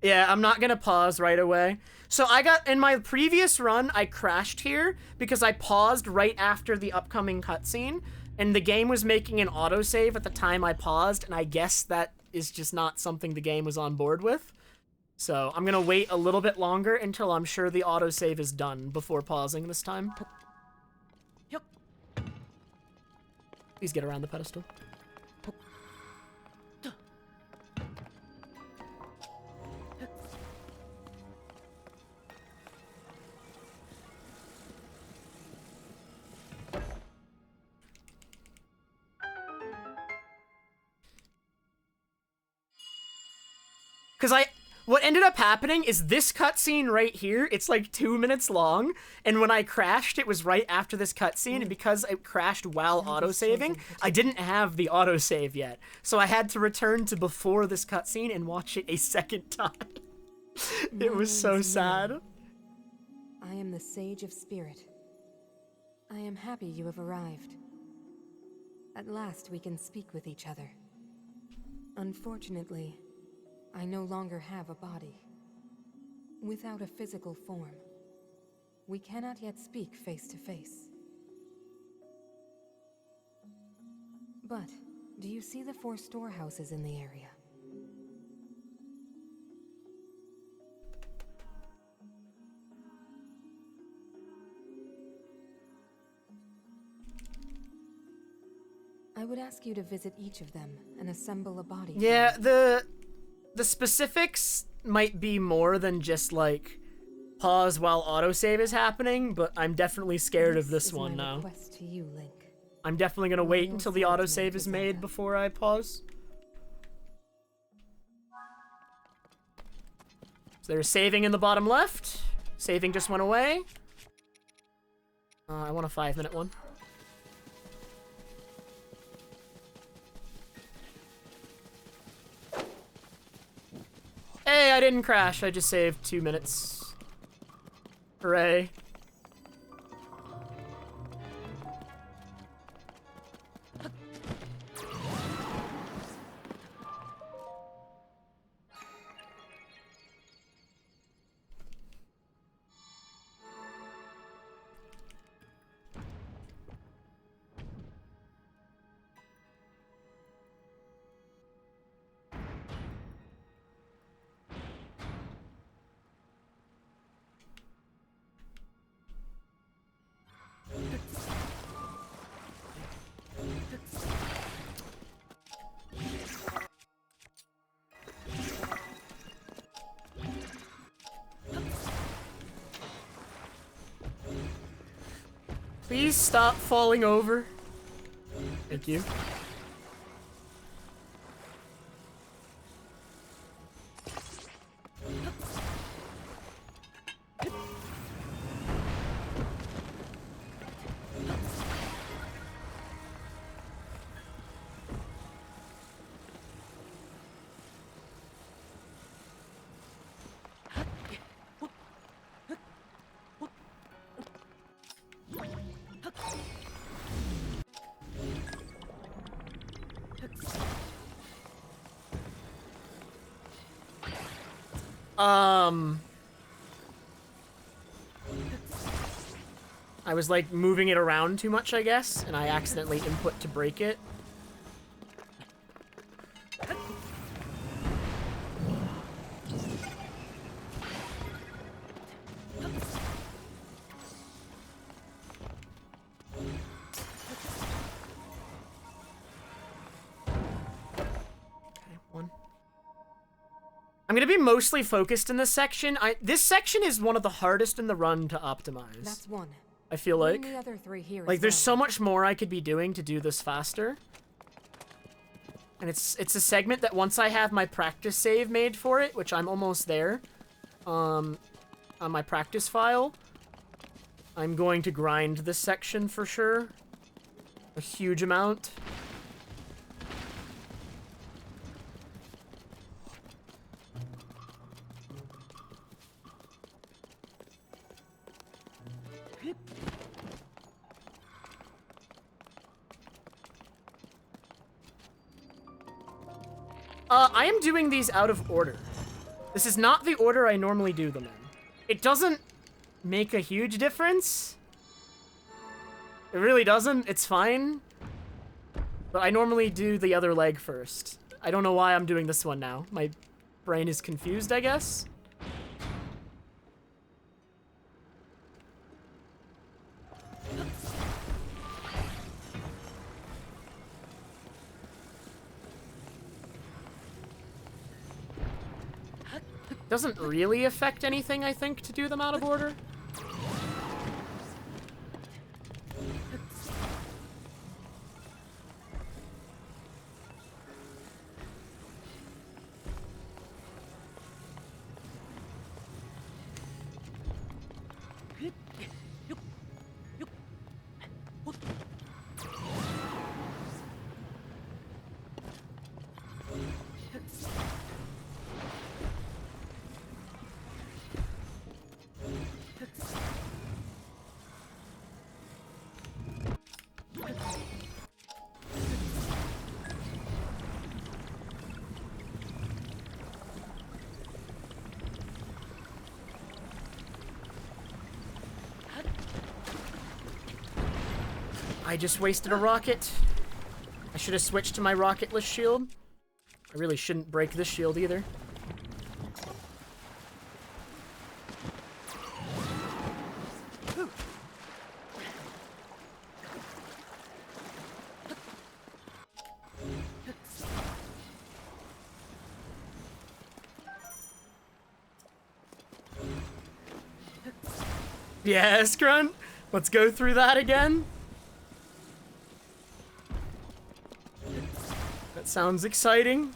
Yeah, I'm not gonna pause right away. So I got, in my previous run, I crashed here because I paused right after the upcoming cutscene, and the game was making an autosave at the time I paused, and I guess that is just not something the game was on board with. So I'm gonna wait a little bit longer until I'm sure the autosave is done before pausing this time. Please get around the pedestal. Because what ended up happening is this cutscene right here, it's like 2 minutes long, and when I crashed, it was right after this cutscene, and because it crashed while autosaving, I didn't have the autosave yet. So I had to return to before this cutscene and watch it a second time. It was so sad. I am the Sage of Spirit. I am happy you have arrived. At last we can speak with each other. Unfortunately, I no longer have a body. Without a physical form, we cannot yet speak face to face. But, do you see the 4 storehouses in the area? I would ask you to visit each of them and assemble a body. Yeah, the specifics might be more than just, like, pause while autosave is happening, but I'm definitely scared of this one now. Request to you, Link. I'm definitely gonna wait until the autosave is made before I pause. So there's saving in the bottom left. Saving just went away. I want a 5-minute one. Hey, I didn't crash. I just saved 2 minutes. Hooray. Please stop falling over. Thank you. I was like moving it around too much, I guess, and I accidentally input to break it. I'm gonna be mostly focused in this section. This section is one of the hardest in the run to optimize. That's one. I feel like. The other 3 here Like, as there's well. so much more I could be doing to do this faster. And it's a segment that once I have my practice save made for it, which I'm almost there, on my practice file, I'm going to grind this section for sure. A huge amount. I am doing these out of order. The This is not the order I normally do them in. It doesn't make a huge difference. It really doesn't. It's fine. But I normally do the other leg first. I don't know why I'm doing this one now. My brain is confused, I guess. Doesn't really affect anything, I think, to do them out of order. I just wasted a rocket. I should have switched to my rocketless shield. I really shouldn't break this shield either. Yes, Grunt. Let's go through that again. That sounds exciting.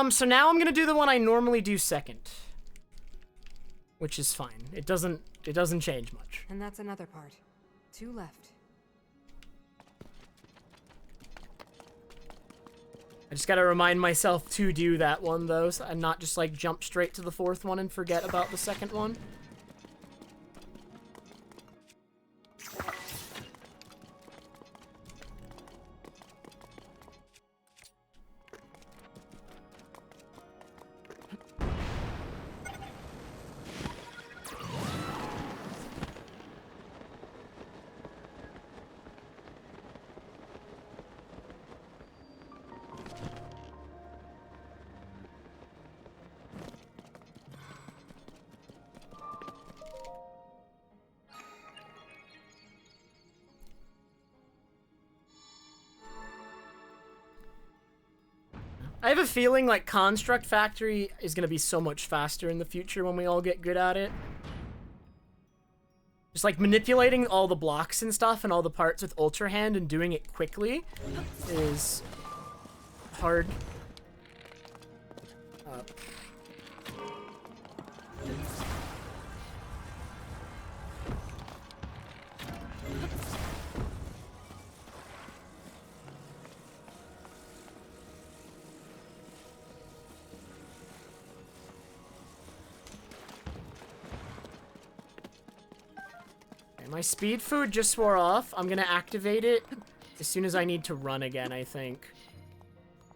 So now I'm gonna do the one I normally do second. Which is fine. It doesn't change much. And that's another part. 2 left. I just gotta remind myself to do that one, though, and not just, like, jump straight to the 4th one and forget about the 2nd one. I have a feeling like Construct Factory is going to be so much faster in the future when we all get good at it. Just like manipulating all the blocks and stuff and all the parts with Ultra Hand and doing it quickly is hard. My speed food just wore off. I'm gonna activate it as soon as I need to run again, I think.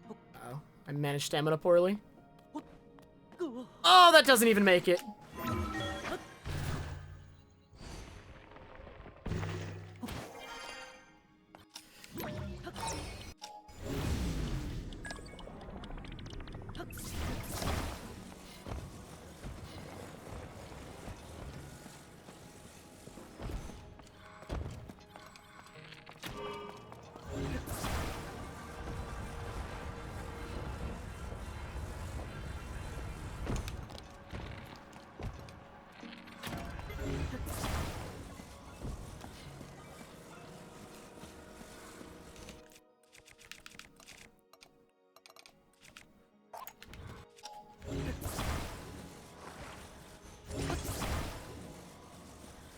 Uh-oh. I managed stamina poorly. Oh, that doesn't even make it.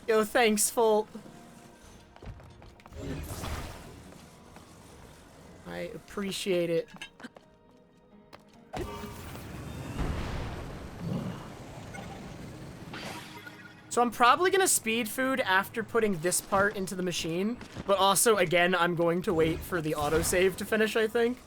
Yo, thanks, Volt. I appreciate it. So I'm probably gonna speed food after putting this part into the machine, but also, again, I'm going to wait for the autosave to finish, I think.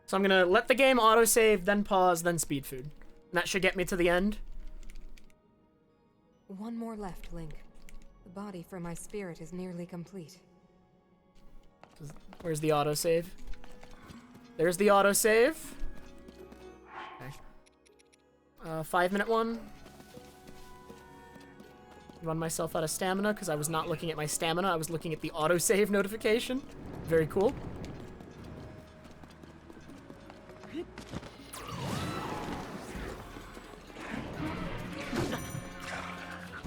So I'm gonna let the game autosave, then pause, then speed food. And that should get me to the end. One more left, Link. The body for my spirit is nearly complete. Where's the autosave? There's the autosave. Okay. 5-minute one. Run myself out of stamina because I was not looking at my stamina. I was looking at the autosave notification. Very cool.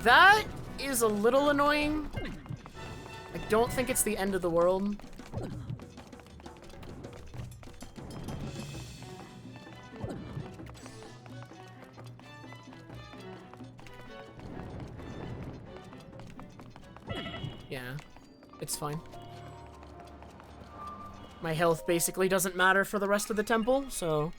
That is a little annoying. I don't think it's the end of the world. Yeah, it's fine. My health basically doesn't matter for the rest of the temple, so...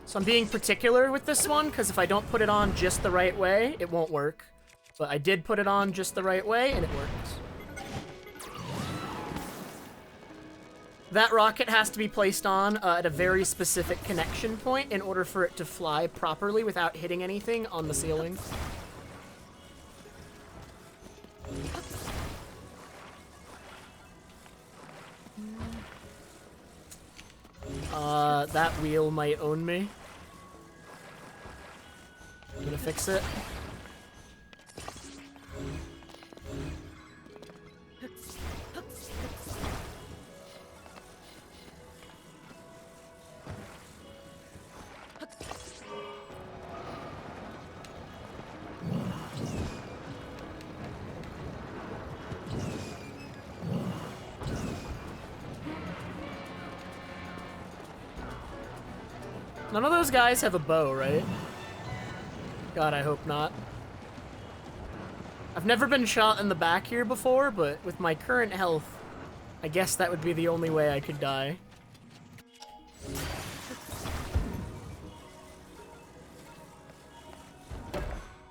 So I'm being particular with this one, because if I don't put it on just the right way, it won't work. But I did put it on just the right way, and it worked. That rocket has to be placed on at a very specific connection point in order for it to fly properly without hitting anything on the ceiling. That wheel might own me. I'm gonna fix it. None of those guys have a bow, right? God, I hope not. I've never been shot in the back here before, but with my current health, I guess that would be the only way I could die.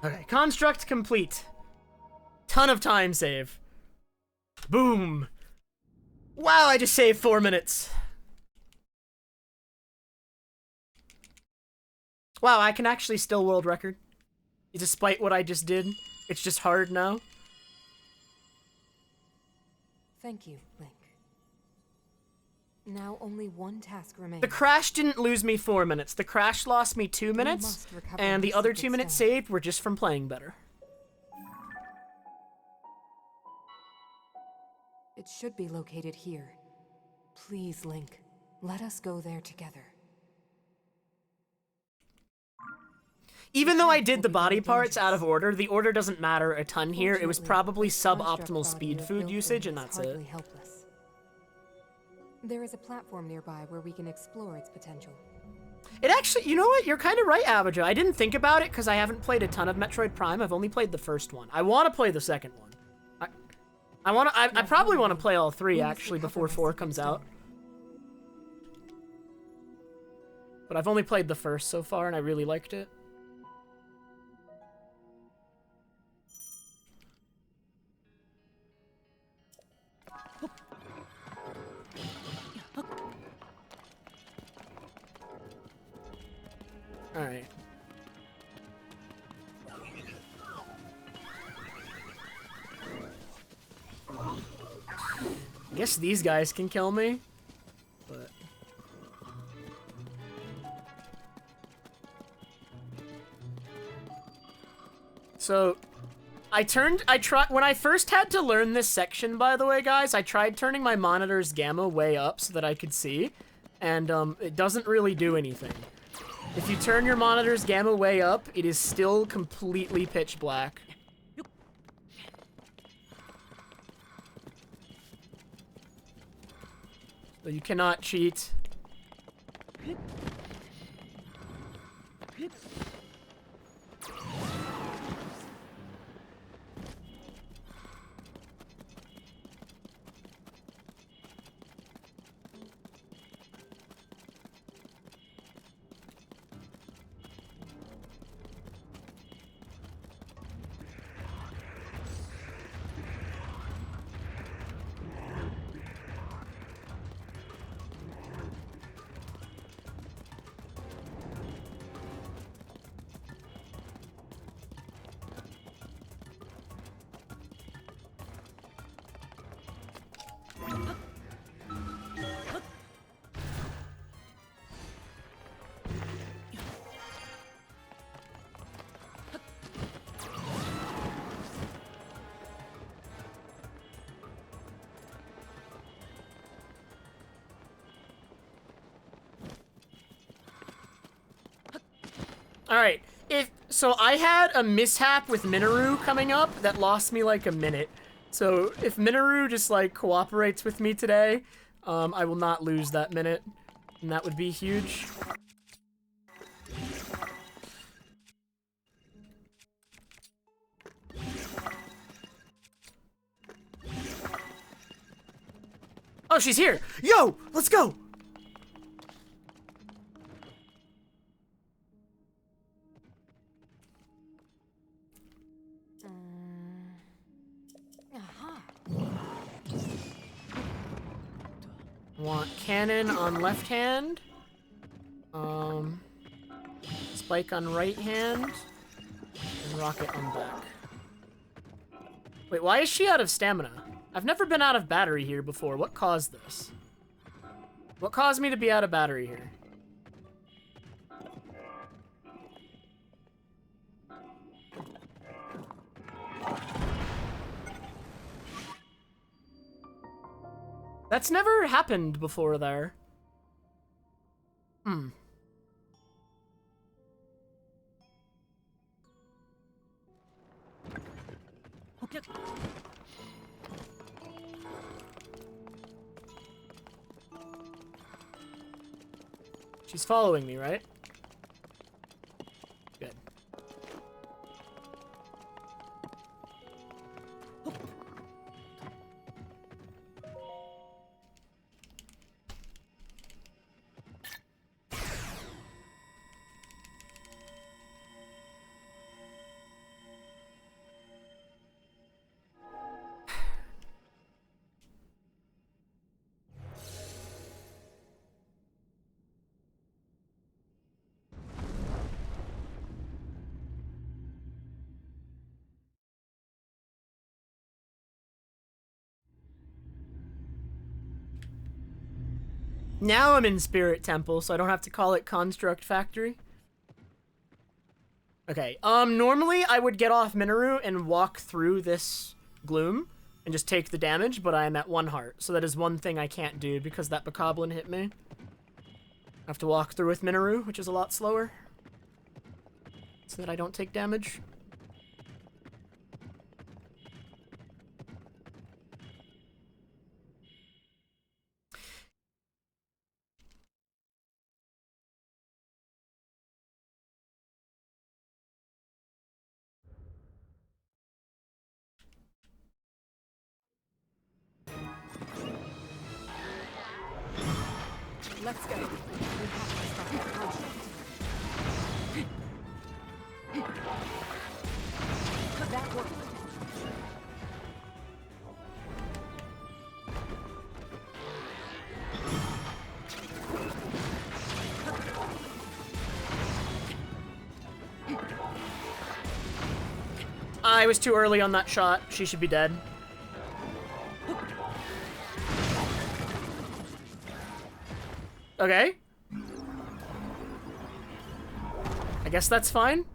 Okay, construct complete. Ton of time save. Boom. Wow, I just saved 4 minutes. Wow, I can actually still world record. Despite what I just did. It's just hard now. Thank you, Link. Now only one task remains. The crash didn't lose me 4 minutes. The crash lost me 2 minutes, and the other 2 minutes saved were just from playing better. It should be located here. Please, Link, let us go there together. Even though I did the body parts out of order, the order doesn't matter a ton here. It was probably suboptimal speed food usage, and that's it. Helpless. There is a platform nearby where we can explore its potential. It actually, you know what? You're kind of right, Abaja. I didn't think about it because I haven't played a ton of Metroid Prime. I've only played the first one. I want to play the second one. I probably want to play all three, actually, before 4 comes out. But I've only played the first so far, and I really liked it. Alright. I guess these guys can kill me, but... So, when I first had to learn this section, by the way, guys, I tried turning my monitor's gamma way up so that I could see, and it doesn't really do anything. If you turn your monitor's gamma way up, it is still completely pitch black. So you cannot cheat. Alright, so I had a mishap with Minoru coming up that lost me like a minute. So if Minoru just like cooperates with me today, I will not lose that minute. And that would be huge. Oh, she's here! Yo! Let's go! Want cannon on left hand. Spike on right hand. And rocket on back. Wait, why is she out of stamina? I've never been out of battery here before. What caused this? What caused me to be out of battery here? That's never happened before there. Hmm. She's following me, right? Good. Now I'm in Spirit Temple, so I don't have to call it Construct Factory. Okay, normally I would get off Minoru and walk through this gloom and just take the damage, but I am at 1 heart, so that is one thing I can't do because that Bokoblin hit me. I have to walk through with Minoru, which is a lot slower, so that I don't take damage. Let's go. We have to start the contract. That worked. I was too early on that shot. She should be dead. Okay. I guess that's fine.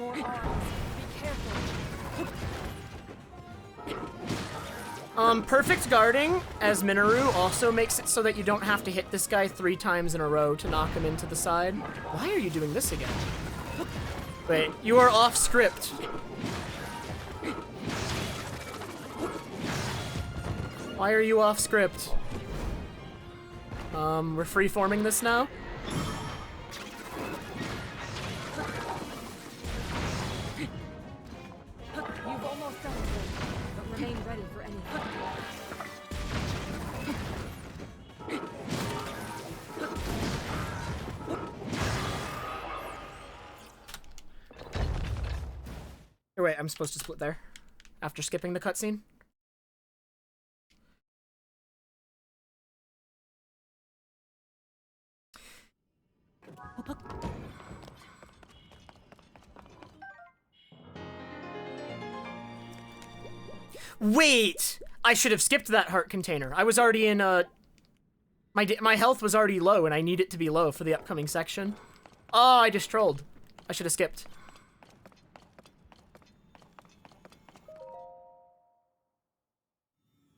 More arms. Be careful. Perfect guarding as Minoru also makes it so that you don't have to hit this guy 3 times in a row to knock him into the side. Why are you doing this again? Wait, you are off script. Why are you off script? We're free-forming this now? You've almost done it, but remain ready for anything. Or wait, I'm supposed to split there. After skipping the cutscene? Wait! I should have skipped that heart container. I was already in, my health was already low, and I need it to be low for the upcoming section. Oh, I just trolled. I should have skipped.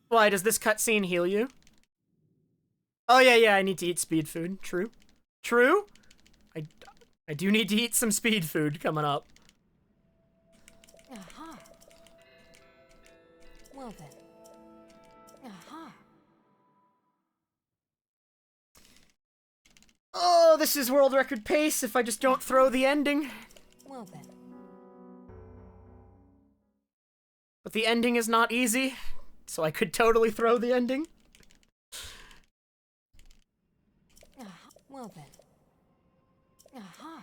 Why, does this cutscene heal you? Oh, yeah, I need to eat speed food. True. True? I do need to eat some speed food coming up. Aha. Well then. Aha. Oh, this is world record pace if I just don't throw the ending. Well then. But the ending is not easy, so I could totally throw the ending. Aha. Well then. Aha.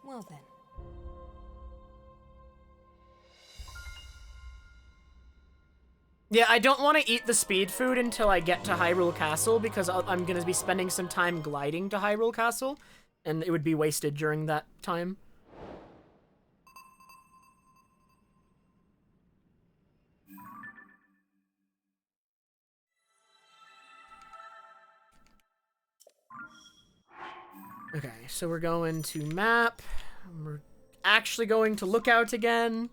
Well then. Yeah, I don't want to eat the speed food until I get to Hyrule Castle, because I'm going to be spending some time gliding to Hyrule Castle, and it would be wasted during that time. Okay, so we're going to map. We're actually going to lookout again.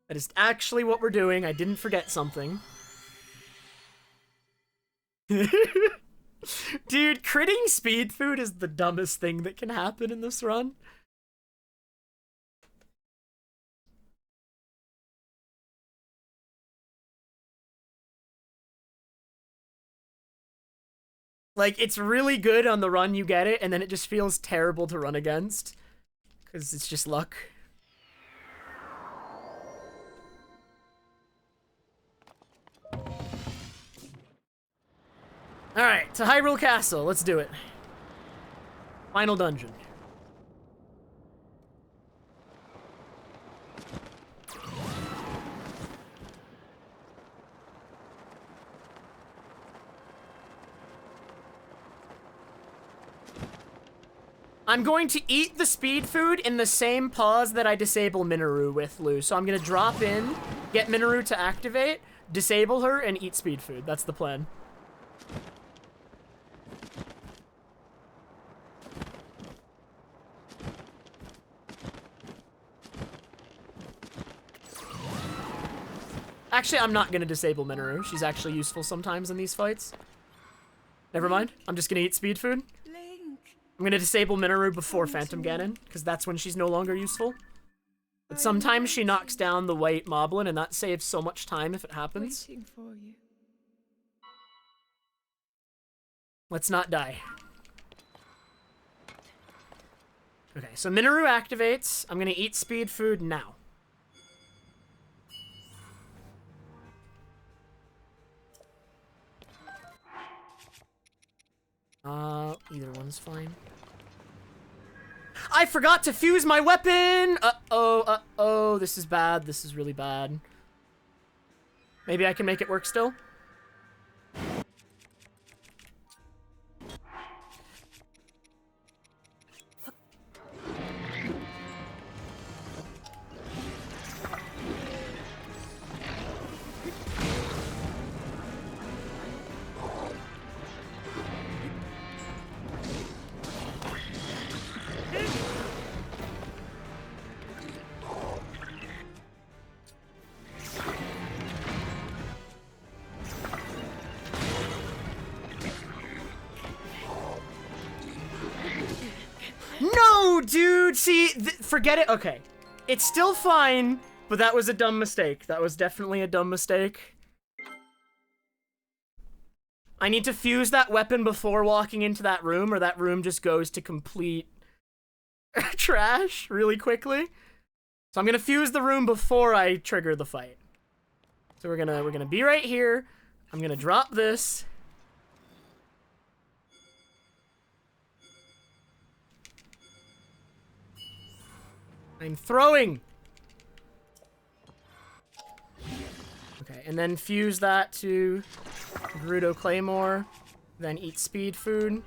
That is actually what we're doing. I didn't forget something. Dude, critting speed food is the dumbest thing that can happen in this run. Like, it's really good on the run you get it, and then it just feels terrible to run against. Because it's just luck. Alright, to Hyrule Castle. Let's do it. Final dungeon. I'm going to eat the speed food in the same pause that I disable Minoru with, Lou. So I'm going to drop in, get Minoru to activate, disable her, and eat speed food. That's the plan. Actually, I'm not going to disable Minoru. She's actually useful sometimes in these fights. Never mind. I'm just going to eat speed food. I'm going to disable Minoru before Phantom Ganon, because that's when she's no longer useful. But sometimes she knocks down the white moblin, and that saves so much time if it happens. Waiting for you. Let's not die. Okay, so Minoru activates. I'm going to eat speed food now. Either one's fine. I forgot to fuse my weapon! Uh-oh, this is bad. This is really bad. Maybe I can make it work still? No, dude, see, forget it. Okay. It's still fine, but that was a dumb mistake. That was definitely a dumb mistake. I need to fuse that weapon before walking into that room, or that room just goes to complete trash really quickly. So I'm gonna fuse the room before I trigger the fight. So we're gonna be right here. I'm gonna drop this. I'm throwing. Okay, and then fuse that to Gerudo Claymore, then eat speed food.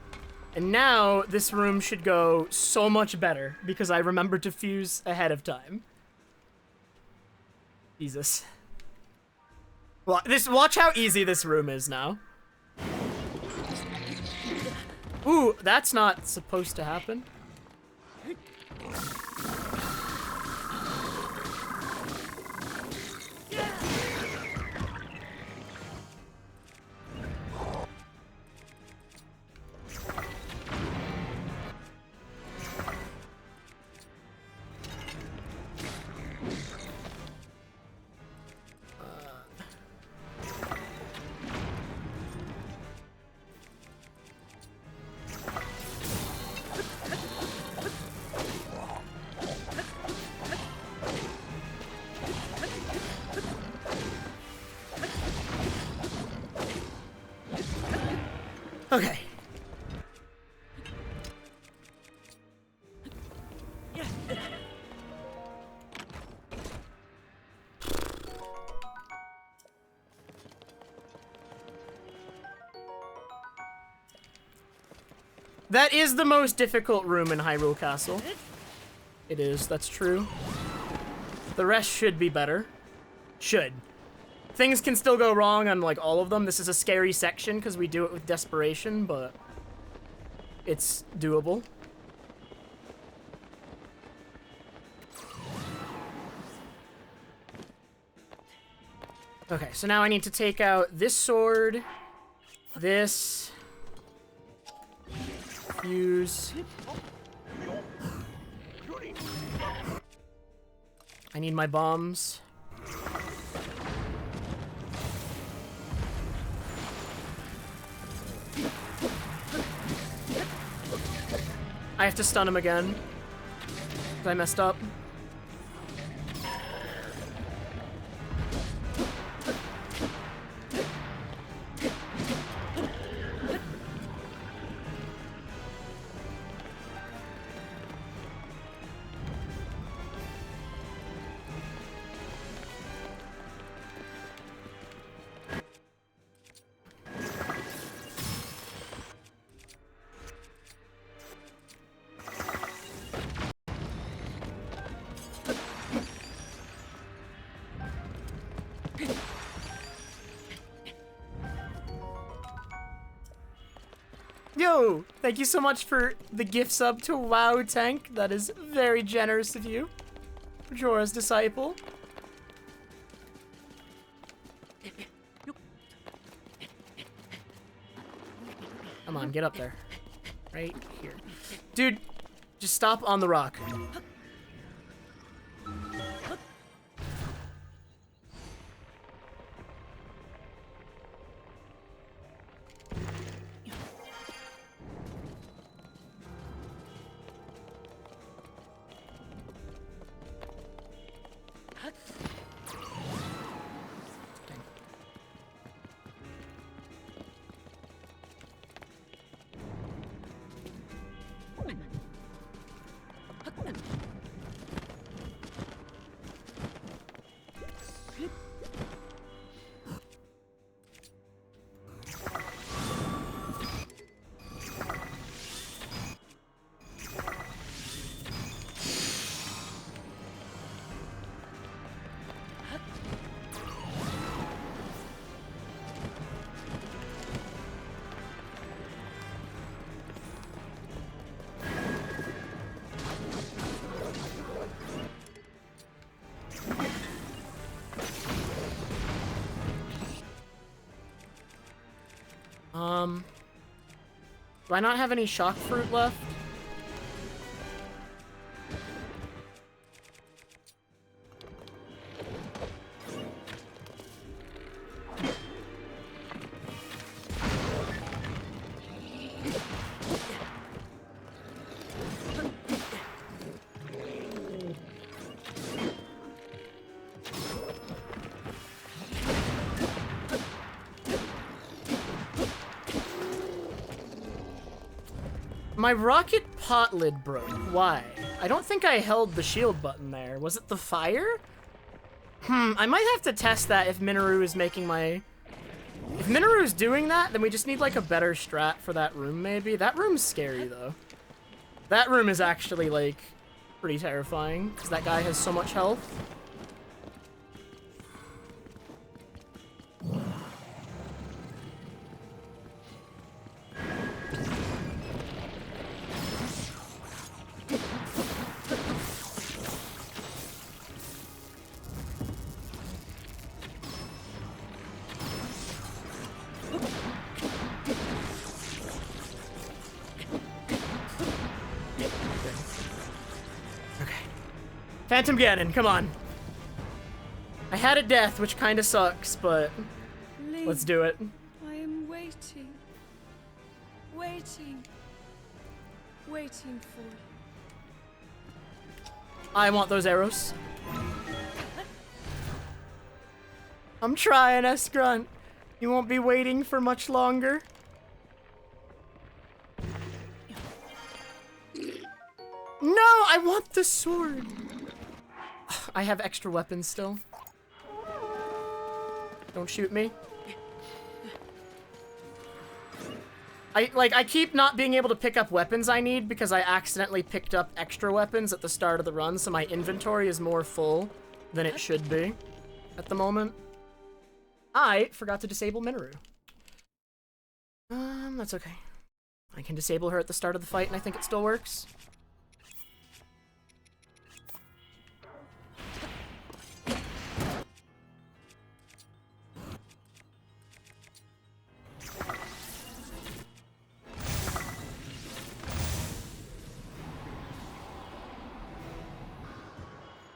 And now this room should go so much better because I remembered to fuse ahead of time. Jesus. Watch how easy this room is now. Ooh, that's not supposed to happen. Okay. That is the most difficult room in Hyrule Castle. It is, that's true. The rest should be better. Should. Things can still go wrong on, like, all of them. This is a scary section because we do it with desperation, but it's doable. Okay, so now I need to take out this sword, this, fuse. I need my bombs. I have to stun him again. 'Cause I messed up. Yo, thank you so much for the gift sub to WoW Tank. That is very generous of you. Jorah's disciple. Come on, get up there. Right here. Dude, just stop on the rock. Do I not have any shock fruit left? My rocket pot lid broke. Why? I don't think I held the shield button there. Was it the fire? I might have to test that if Minoru is making my... If Minoru's doing that, then we just need like a better strat for that room maybe. That room's scary though. That room is actually like pretty terrifying because that guy has so much health. Phantom Ganon, come on. I had a death, which kind of sucks, but let's do it. I am waiting. Waiting. Waiting for I want those arrows. I'm trying, S-Grunt. You won't be waiting for much longer. No, I want the sword. I have extra weapons still. Don't shoot me. I keep not being able to pick up weapons I need because I accidentally picked up extra weapons at the start of the run, so my inventory is more full than it should be at the moment. I forgot to disable Minoru. That's okay. I can disable her at the start of the fight and I think it still works.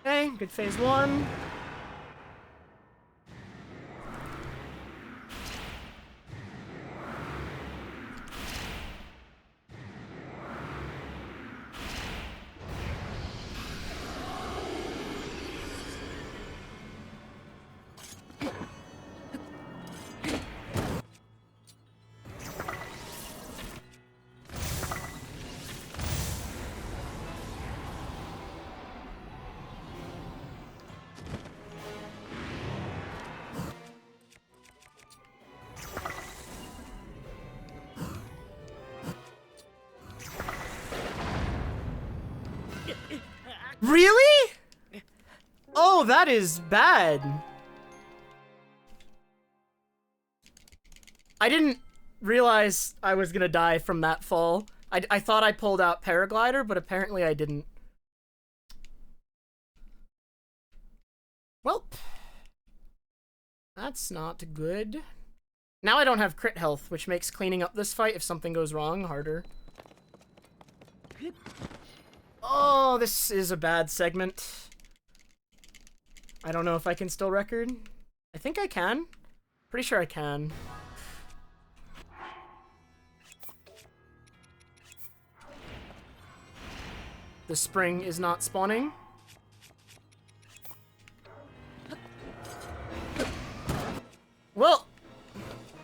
Okay, good phase one. Really? Oh, that is bad. I didn't realize I was gonna die from that fall. I thought I pulled out Paraglider, but apparently I didn't. Well, that's not good. Now I don't have crit health, which makes cleaning up this fight if something goes wrong harder. Oh, this is a bad segment. I don't know if I can still record. I think I can. Pretty sure I can. The spring is not spawning. Well,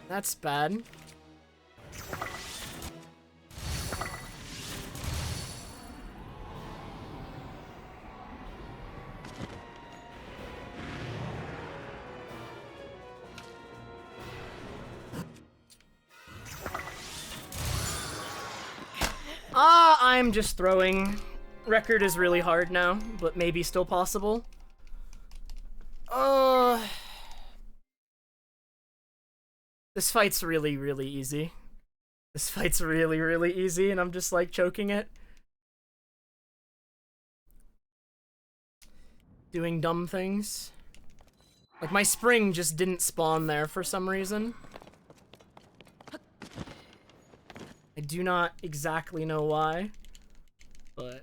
that's bad. I'm just throwing. Record is really hard now, but maybe still possible. This fight's really, really easy. This fight's really, really easy, and I'm just like choking it. Doing dumb things. Like my spring just didn't spawn there for some reason. I do not exactly know why, but...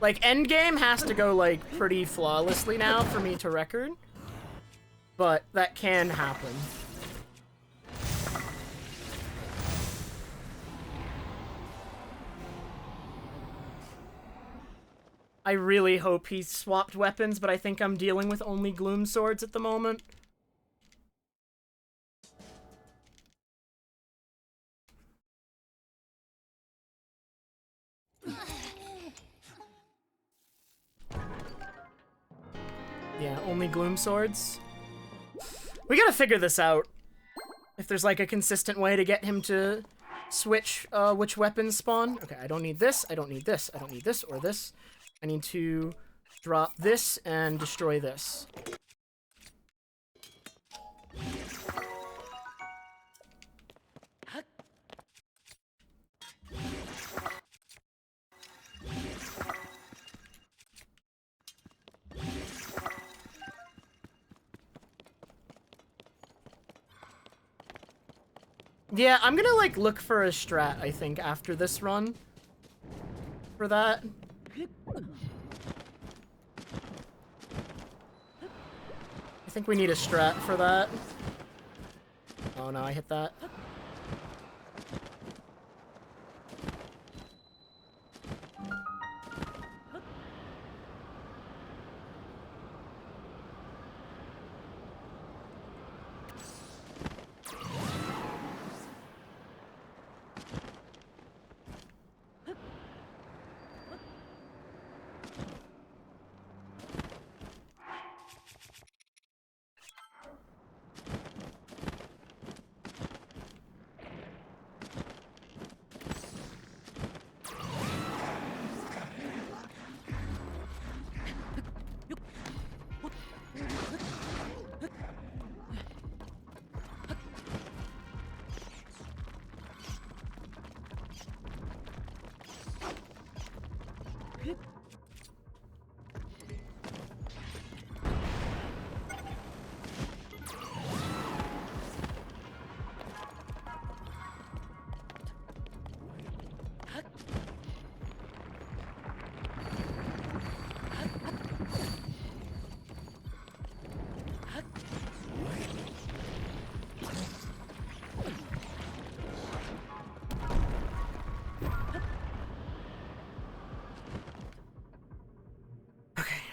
Like, endgame has to go, like, pretty flawlessly now for me to record. But that can happen. I really hope he swapped weapons, but I think I'm dealing with only gloom swords at the moment. Yeah, only gloom swords. We gotta figure this out. If there's like a consistent way to get him to switch which weapons spawn. Okay, I don't need this, I don't need this, I don't need this or this. I need to drop this and destroy this. Yeah, I'm gonna, like, look for a strat, I think, after this run. For that. I think we need a strat for that. Oh no, I hit that.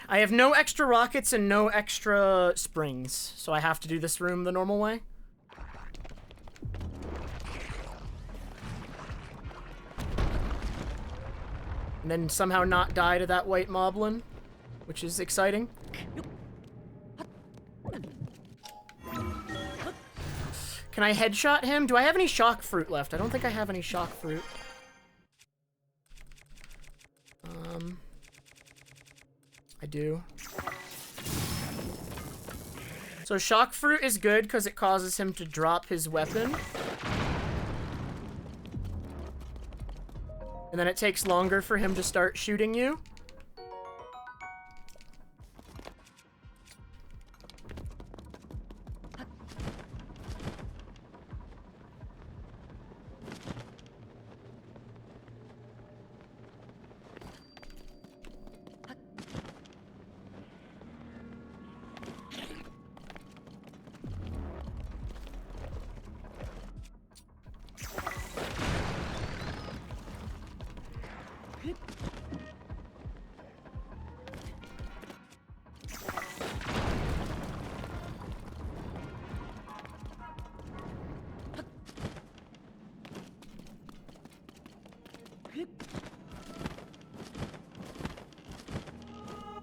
I have no extra rockets and no extra springs, so I have to do this room the normal way. And then somehow not die to that white moblin, which is exciting. Can I headshot him? Do I have any shock fruit left? I don't think I have any shock fruit. I do. So shock fruit is good because it causes him to drop his weapon. And then it takes longer for him to start shooting you.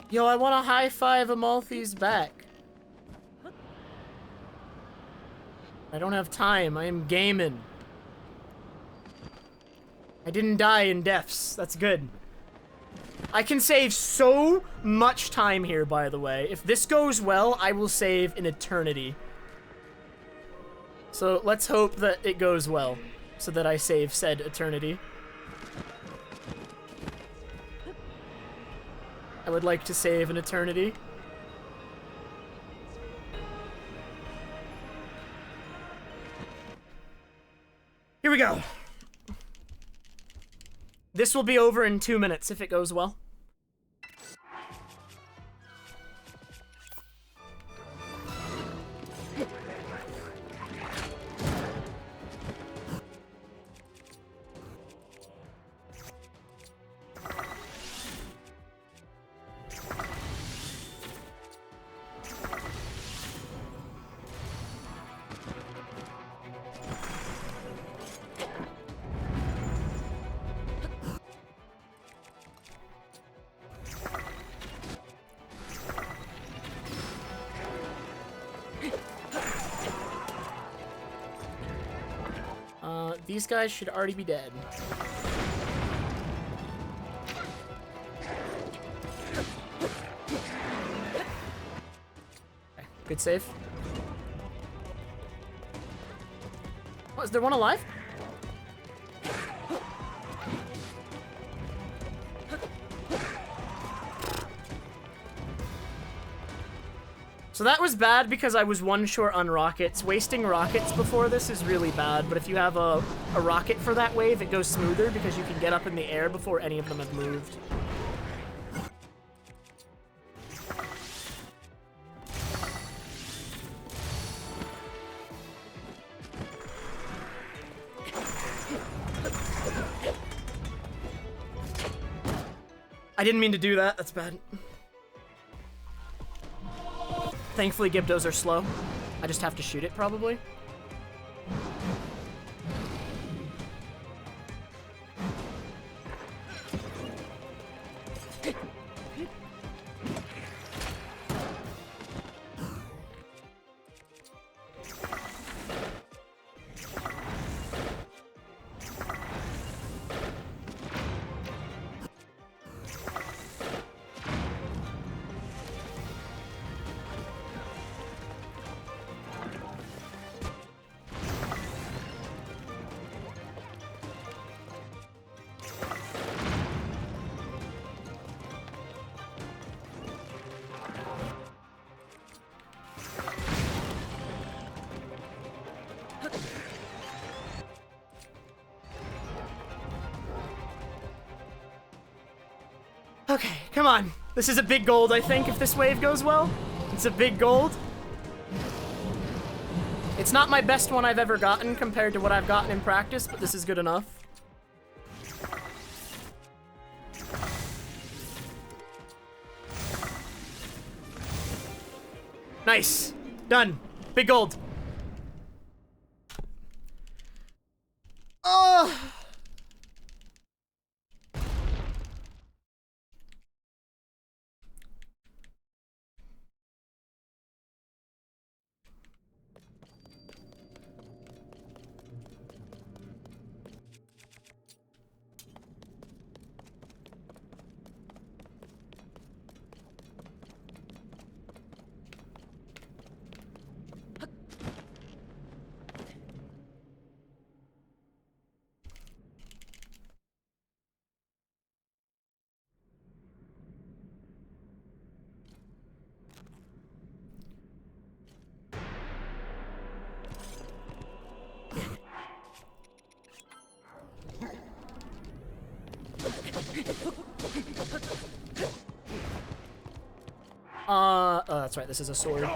Yo, I want to high-five Amalfi's back. I don't have time. I am gaming. I didn't die in deaths. That's good. I can save so much time here, by the way. If this goes well, I will save an eternity. So let's hope that it goes well, so that I save said eternity. I would like to save an eternity. Here we go. This will be over in 2 minutes if it goes well. These guys should already be dead. Okay, good save. Oh, is there one alive? So that was bad because I was one short on rockets. Wasting rockets before this is really bad, but if you have a rocket for that wave, it goes smoother because you can get up in the air before any of them have moved. I didn't mean to do that, that's bad. Thankfully, Gibdos are slow. I just have to shoot it, probably. Okay, come on. This is a big gold, I think, if this wave goes well. It's a big gold. It's not my best one I've ever gotten compared to what I've gotten in practice, but this is good enough. Nice. Done. Big gold. Oh! Oh, that's right, this is a sword.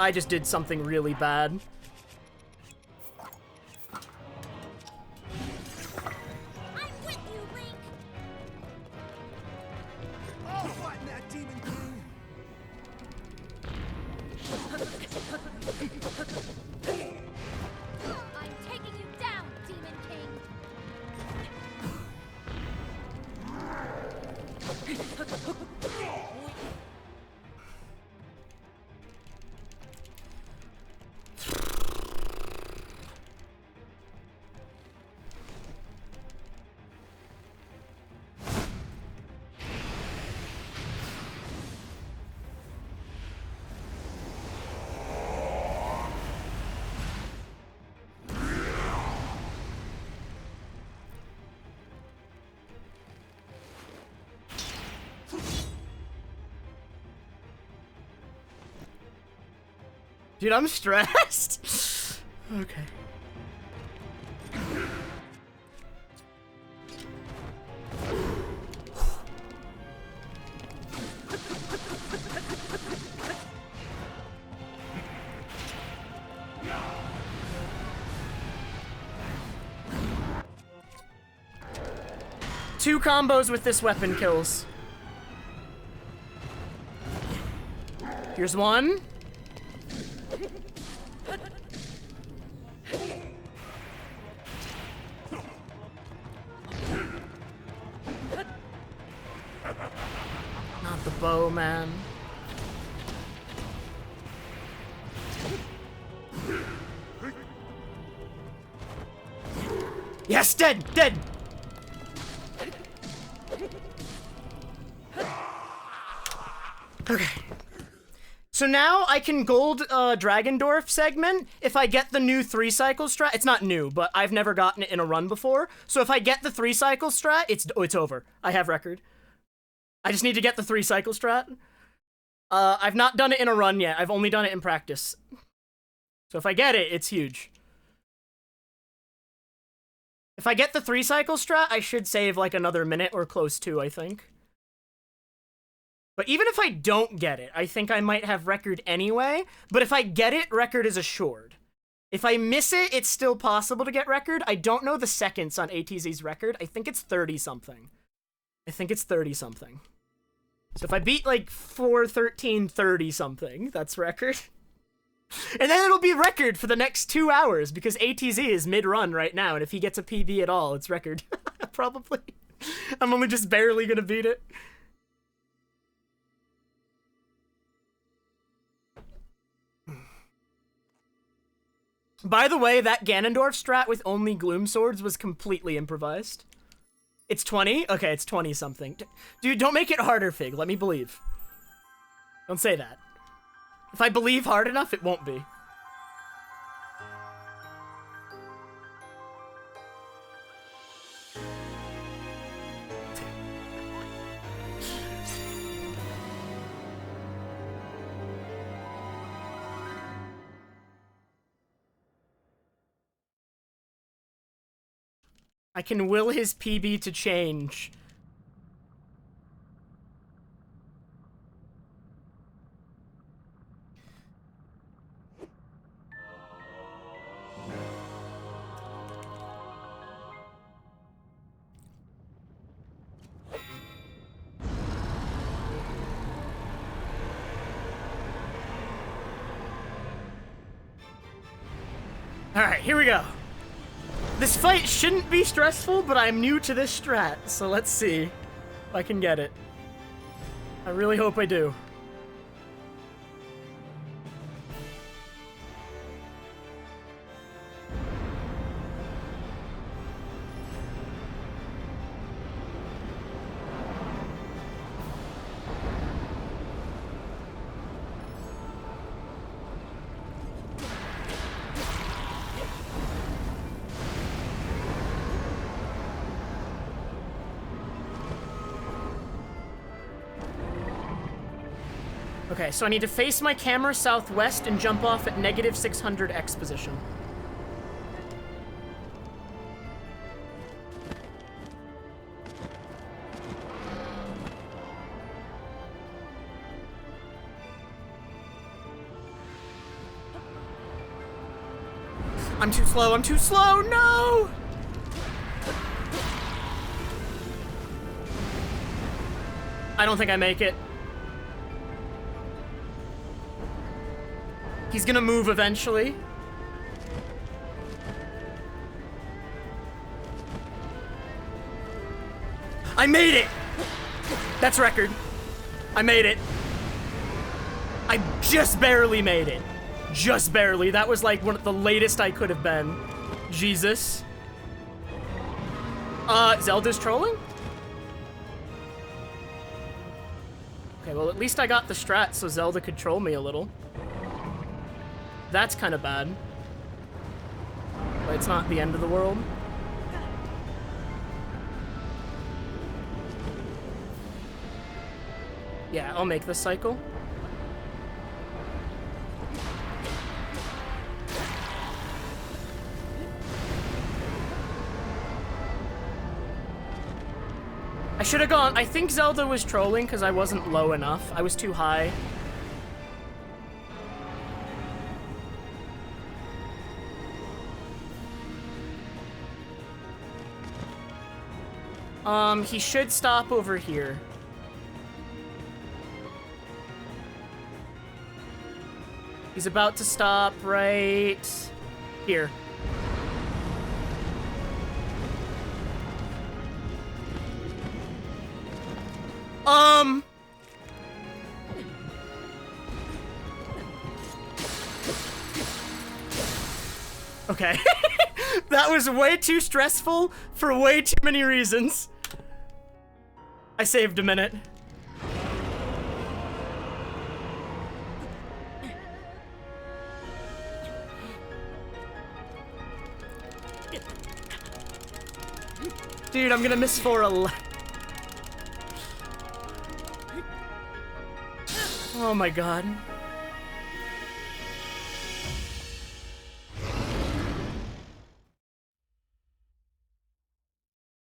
I just did something really bad. I'm with you, Link! Oh, fighting that Demon King! I'm taking you down, Demon King! Dude, I'm stressed. Okay. Two combos with this weapon kills. Here's one. Not the bow, man. Yes, dead, dead. Okay. So now I can gold Dragendorf segment if I get the new 3-cycle strat. It's not new, but I've never gotten it in a run before. So if I get the 3-cycle strat, it's over. I have record. I just need to get the 3-cycle strat. I've not done it in a run yet. I've only done it in practice. So if I get it, it's huge. If I get the 3-cycle strat, I should save like another minute or close to, I think. But even if I don't get it, I think I might have record anyway. But if I get it, record is assured. If I miss it, it's still possible to get record. I don't know the seconds on ATZ's record. I think it's 30-something. I think it's 30-something. So if I beat like 4:13:30-something, that's record. And then it'll be record for the next 2 hours because ATZ is mid-run right now. And if he gets a PB at all, it's record. Probably. I'm only just barely gonna beat it. By the way, that Ganondorf strat with only Gloom Swords was completely improvised. It's 20? Okay, it's 20-something. Dude, don't make it harder, Fig. Let me believe. Don't say that. If I believe hard enough, it won't be. I can will his PB to change. Alright, here we go. This fight shouldn't be stressful, but I'm new to this strat, so let's see if I can get it. I really hope I do. Okay, so I need to face my camera southwest and jump off at -600 X position. I'm too slow, I'm too slow, no! I don't think I make it. He's gonna move eventually. I made it! That's record. I made it. I just barely made it. Just barely. That was like the latest I could have been. Jesus. Zelda's trolling? Okay, well at least I got the strat so Zelda could troll me a little. That's kind of bad. But it's not the end of the world. Yeah, I'll make this cycle. I should have gone. I think Zelda was trolling because I wasn't low enough. I was too high. He should stop over here. He's about to stop right here. Okay. That was way too stressful for way too many reasons. I saved a minute. Dude, I'm gonna miss 411. Oh my god.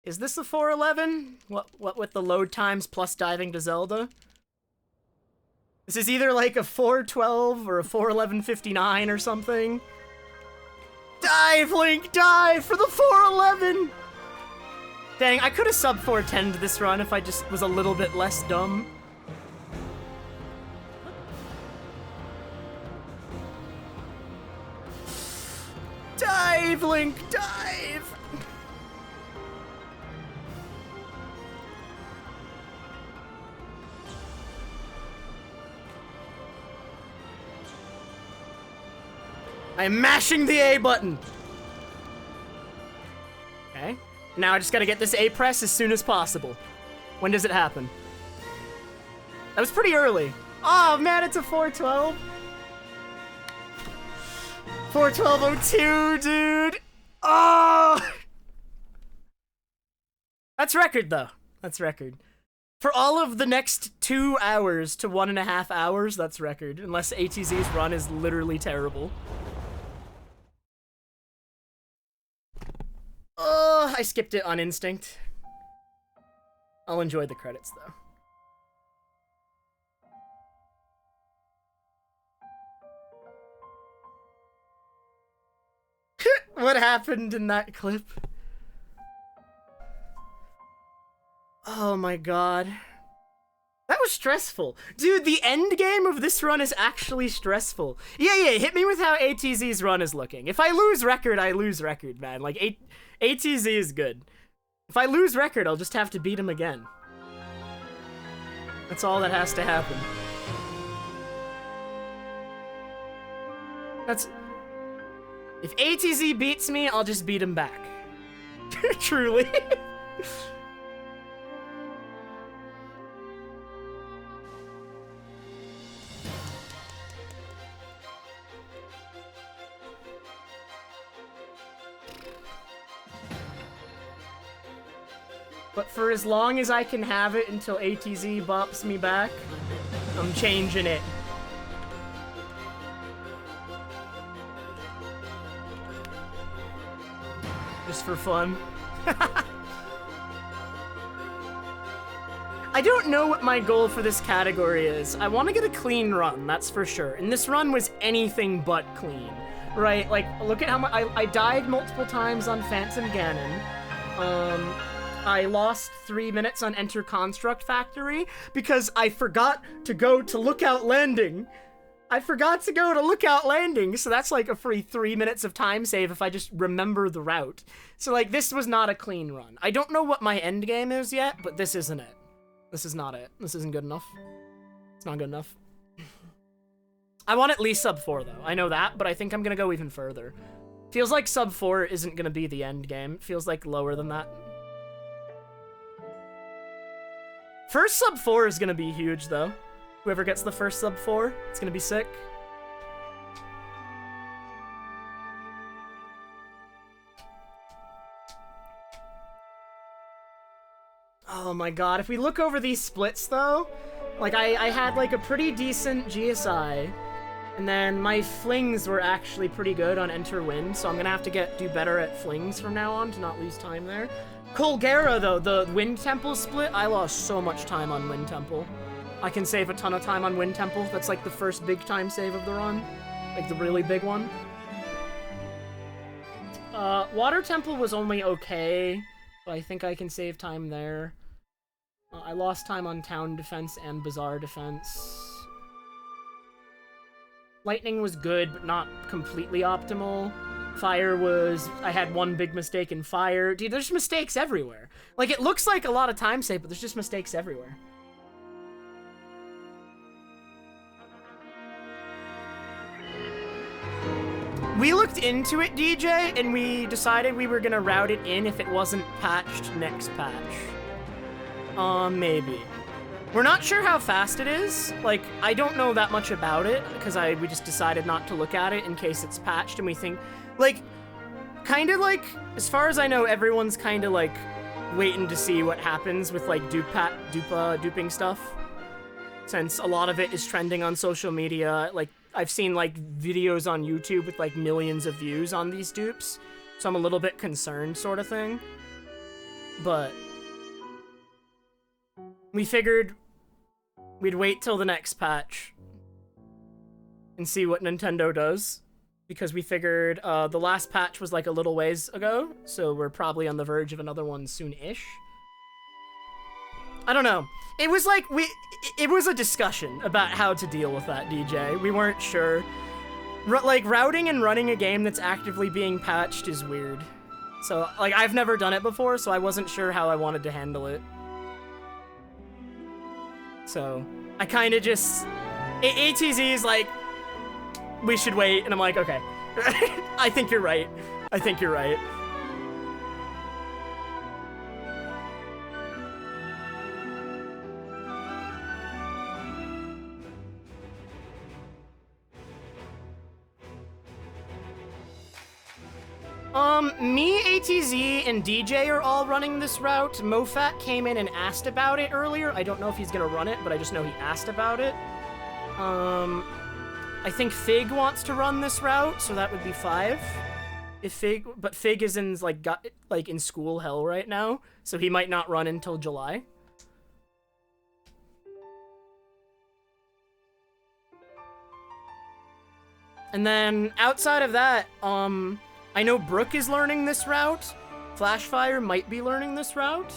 Is this the 411? What with the load times plus diving to Zelda? This is either like a 412 or a 411.59 or something. Dive, Link, dive for the 411! Dang, I could have sub 410'd this run if I just was a little bit less dumb. Dive, Link, dive! I'm mashing the A button! Okay. Now I just gotta get this A press as soon as possible. When does it happen? That was pretty early. Oh man, it's a 412. 412.02, dude! Oh! That's record, though. That's record. For all of the next 2 hours to 1.5 hours, that's record. Unless ATZ's run is literally terrible. Oh, I skipped it on instinct. I'll enjoy the credits, though. What happened in that clip? Oh my god. That was stressful. Dude, the end game of this run is actually stressful. Yeah, hit me with how ATZ's run is looking. If I lose record, I lose record, man. Like, ATZ is good. If I lose record, I'll just have to beat him again. That's all that has to happen. That's... If ATZ beats me, I'll just beat him back. Truly. But for as long as I can have it until ATZ bops me back, I'm changing it. Just for fun. I don't know what my goal for this category is. I want to get a clean run, that's for sure. And this run was anything but clean, right? Like, look at how much I died multiple times on Phantom Ganon. I lost 3 minutes on Enter Construct Factory because I forgot to go to Lookout Landing. I forgot to go to Lookout Landing, so that's like a free 3 minutes of time save if I just remember the route. So like, this was not a clean run. I don't know what my end game is yet, but this isn't it. This is not it. This isn't good enough. It's not good enough. I want at least sub 4 though. I know that, but I think I'm gonna go even further. Feels like sub 4 isn't gonna be the end game. It feels like lower than that. First sub 4 is gonna be huge though. Whoever gets the first sub 4, it's gonna be sick. Oh my god, if we look over these splits though, like I had like a pretty decent GSI, And then my flings were actually pretty good on Enter Wind, so I'm gonna have to do better at flings from now on to not lose time there. Colgera, though, the Wind Temple split, I lost so much time on Wind Temple. I can save a ton of time on Wind Temple. That's like the first big time save of the run. Like the really big one. Water Temple was only okay, but I think I can save time there. I lost time on Town Defense and Bazaar Defense. Lightning was good, but not completely optimal. Fire was... I had one big mistake in Fire. Dude, there's mistakes everywhere. Like, it looks like a lot of time save, but there's just mistakes everywhere. We looked into it, DJ, and we decided we were gonna route it in if it wasn't patched next patch. Maybe. We're not sure how fast it is. Like, I don't know that much about it, because we just decided not to look at it in case it's patched, and we think, like, kind of like, as far as I know, everyone's kind of, like, waiting to see what happens with, like, duping stuff. Since a lot of it is trending on social media, like, I've seen, like, videos on YouTube with, like, millions of views on these dupes, so I'm a little bit concerned, sort of thing. But we figured we'd wait till the next patch and see what Nintendo does, because we figured the last patch was, like, a little ways ago, so we're probably on the verge of another one soon-ish. I don't know. It was like, it was a discussion about how to deal with that, DJ. We weren't sure. Like, routing and running a game that's actively being patched is weird. So, like, I've never done it before, so I wasn't sure how I wanted to handle it. So, I kind of just... ATZ's like, we should wait, and I'm like, okay. I think you're right. I think you're right. Me, ATZ, and DJ are all running this route. Mofat came in and asked about it earlier. I don't know if he's gonna run it, but I just know he asked about it. I think Fig wants to run this route, so that would be 5. But Fig is in, like, in school hell right now, so he might not run until July. And then, outside of that, I know Brooke is learning this route. Flashfire might be learning this route.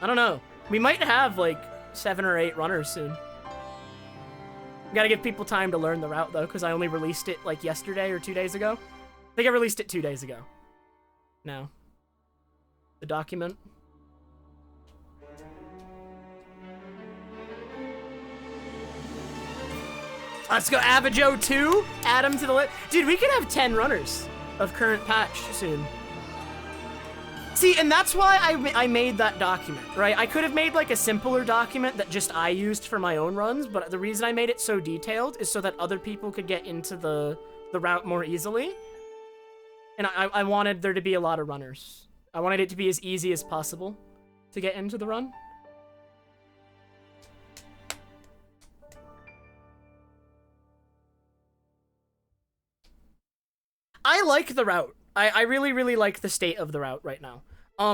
I don't know. We might have, like, 7 or 8 runners soon. Gotta give people time to learn the route, though, because I only released it, like, yesterday or 2 days ago. I think I released it 2 days ago. Now. The document. Let's go Abajo 2, add him to the list. Dude, we could have 10 runners of current patch soon. See, and that's why I made that document, right? I could have made, like, a simpler document that just I used for my own runs, but the reason I made it so detailed is so that other people could get into the route more easily. And I wanted there to be a lot of runners. I wanted it to be as easy as possible to get into the run. I like the route. I really, really like the state of the route right now.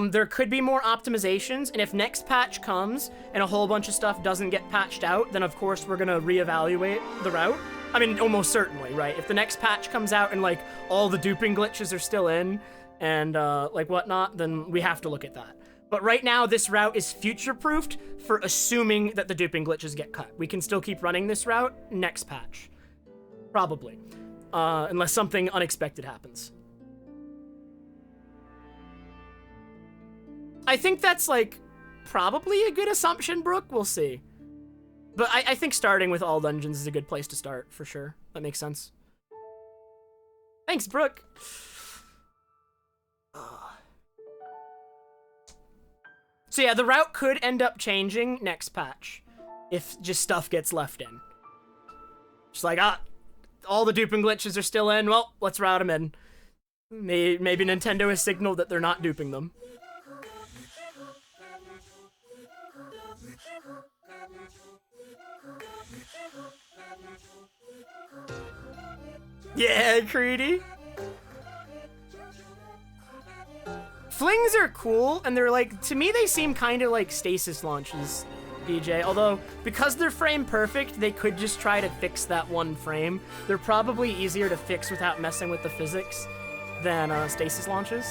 There could be more optimizations, and if next patch comes and a whole bunch of stuff doesn't get patched out, then of course we're gonna reevaluate the route. I mean, almost certainly, right? If the next patch comes out and, like, all the duping glitches are still in and, like, whatnot, then we have to look at that. But right now, this route is future-proofed for assuming that the duping glitches get cut. We can still keep running this route next patch. Probably. Unless something unexpected happens. I think that's, like, probably a good assumption, Brooke. We'll see. But I think starting with all dungeons is a good place to start, for sure. That makes sense. Thanks, Brooke. So yeah, the route could end up changing next patch if just stuff gets left in. Just like, all the duping glitches are still in. Well, let's route them in. Maybe Nintendo has signaled that they're not duping them. Yeah, Creedy. Flings are cool, and they're like, to me they seem kind of like stasis launches, DJ. Although, because they're frame perfect, they could just try to fix that one frame. They're probably easier to fix without messing with the physics than stasis launches.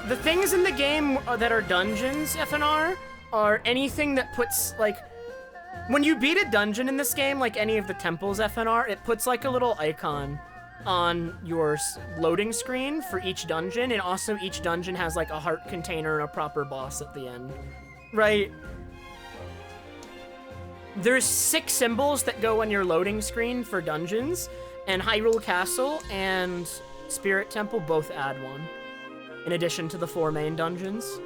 The things in the game that are dungeons, FNR, are anything that puts, like, when you beat a dungeon in this game, like any of the temples, FNR, it puts, like, a little icon on your loading screen for each dungeon, and also each dungeon has, like, a heart container and a proper boss at the end. Right? There's 6 symbols that go on your loading screen for dungeons, and Hyrule Castle and Spirit Temple both add one, in addition to the 4 main dungeons.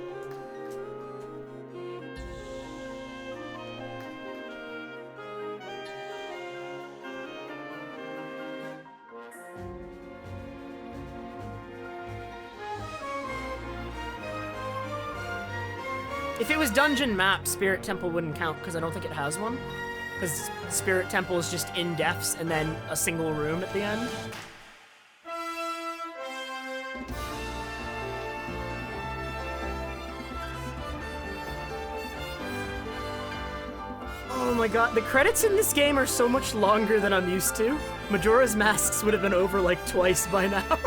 If it was dungeon map, Spirit Temple wouldn't count, because I don't think it has one. Because Spirit Temple is just in depths and then a single room at the end. Oh my god, the credits in this game are so much longer than I'm used to. Majora's Masks would have been over like twice by now.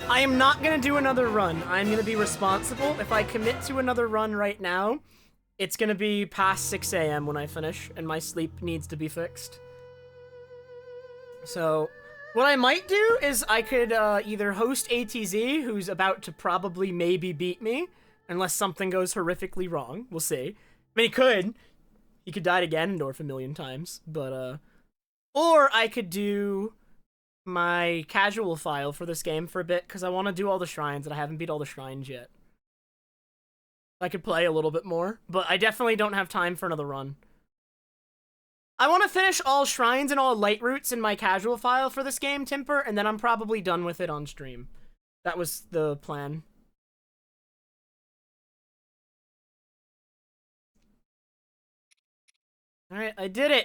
I am not gonna do another run. I'm gonna be responsible. If I commit to another run right now, it's gonna be past 6 a.m. when I finish, and my sleep needs to be fixed. So, what I might do is I could either host ATZ, who's about to probably maybe beat me, unless something goes horrifically wrong. We'll see. I mean, he could. He could die to Ganondorf a million times, but, or I could do my casual file for this game for a bit, because I want to do all the shrines, and I haven't beat all the shrines yet. I could play a little bit more, but I definitely don't have time for another run. I want to finish all shrines and all light routes in my casual file for this game, Timper, and then I'm probably done with it on stream. That was the plan. Alright, I did it!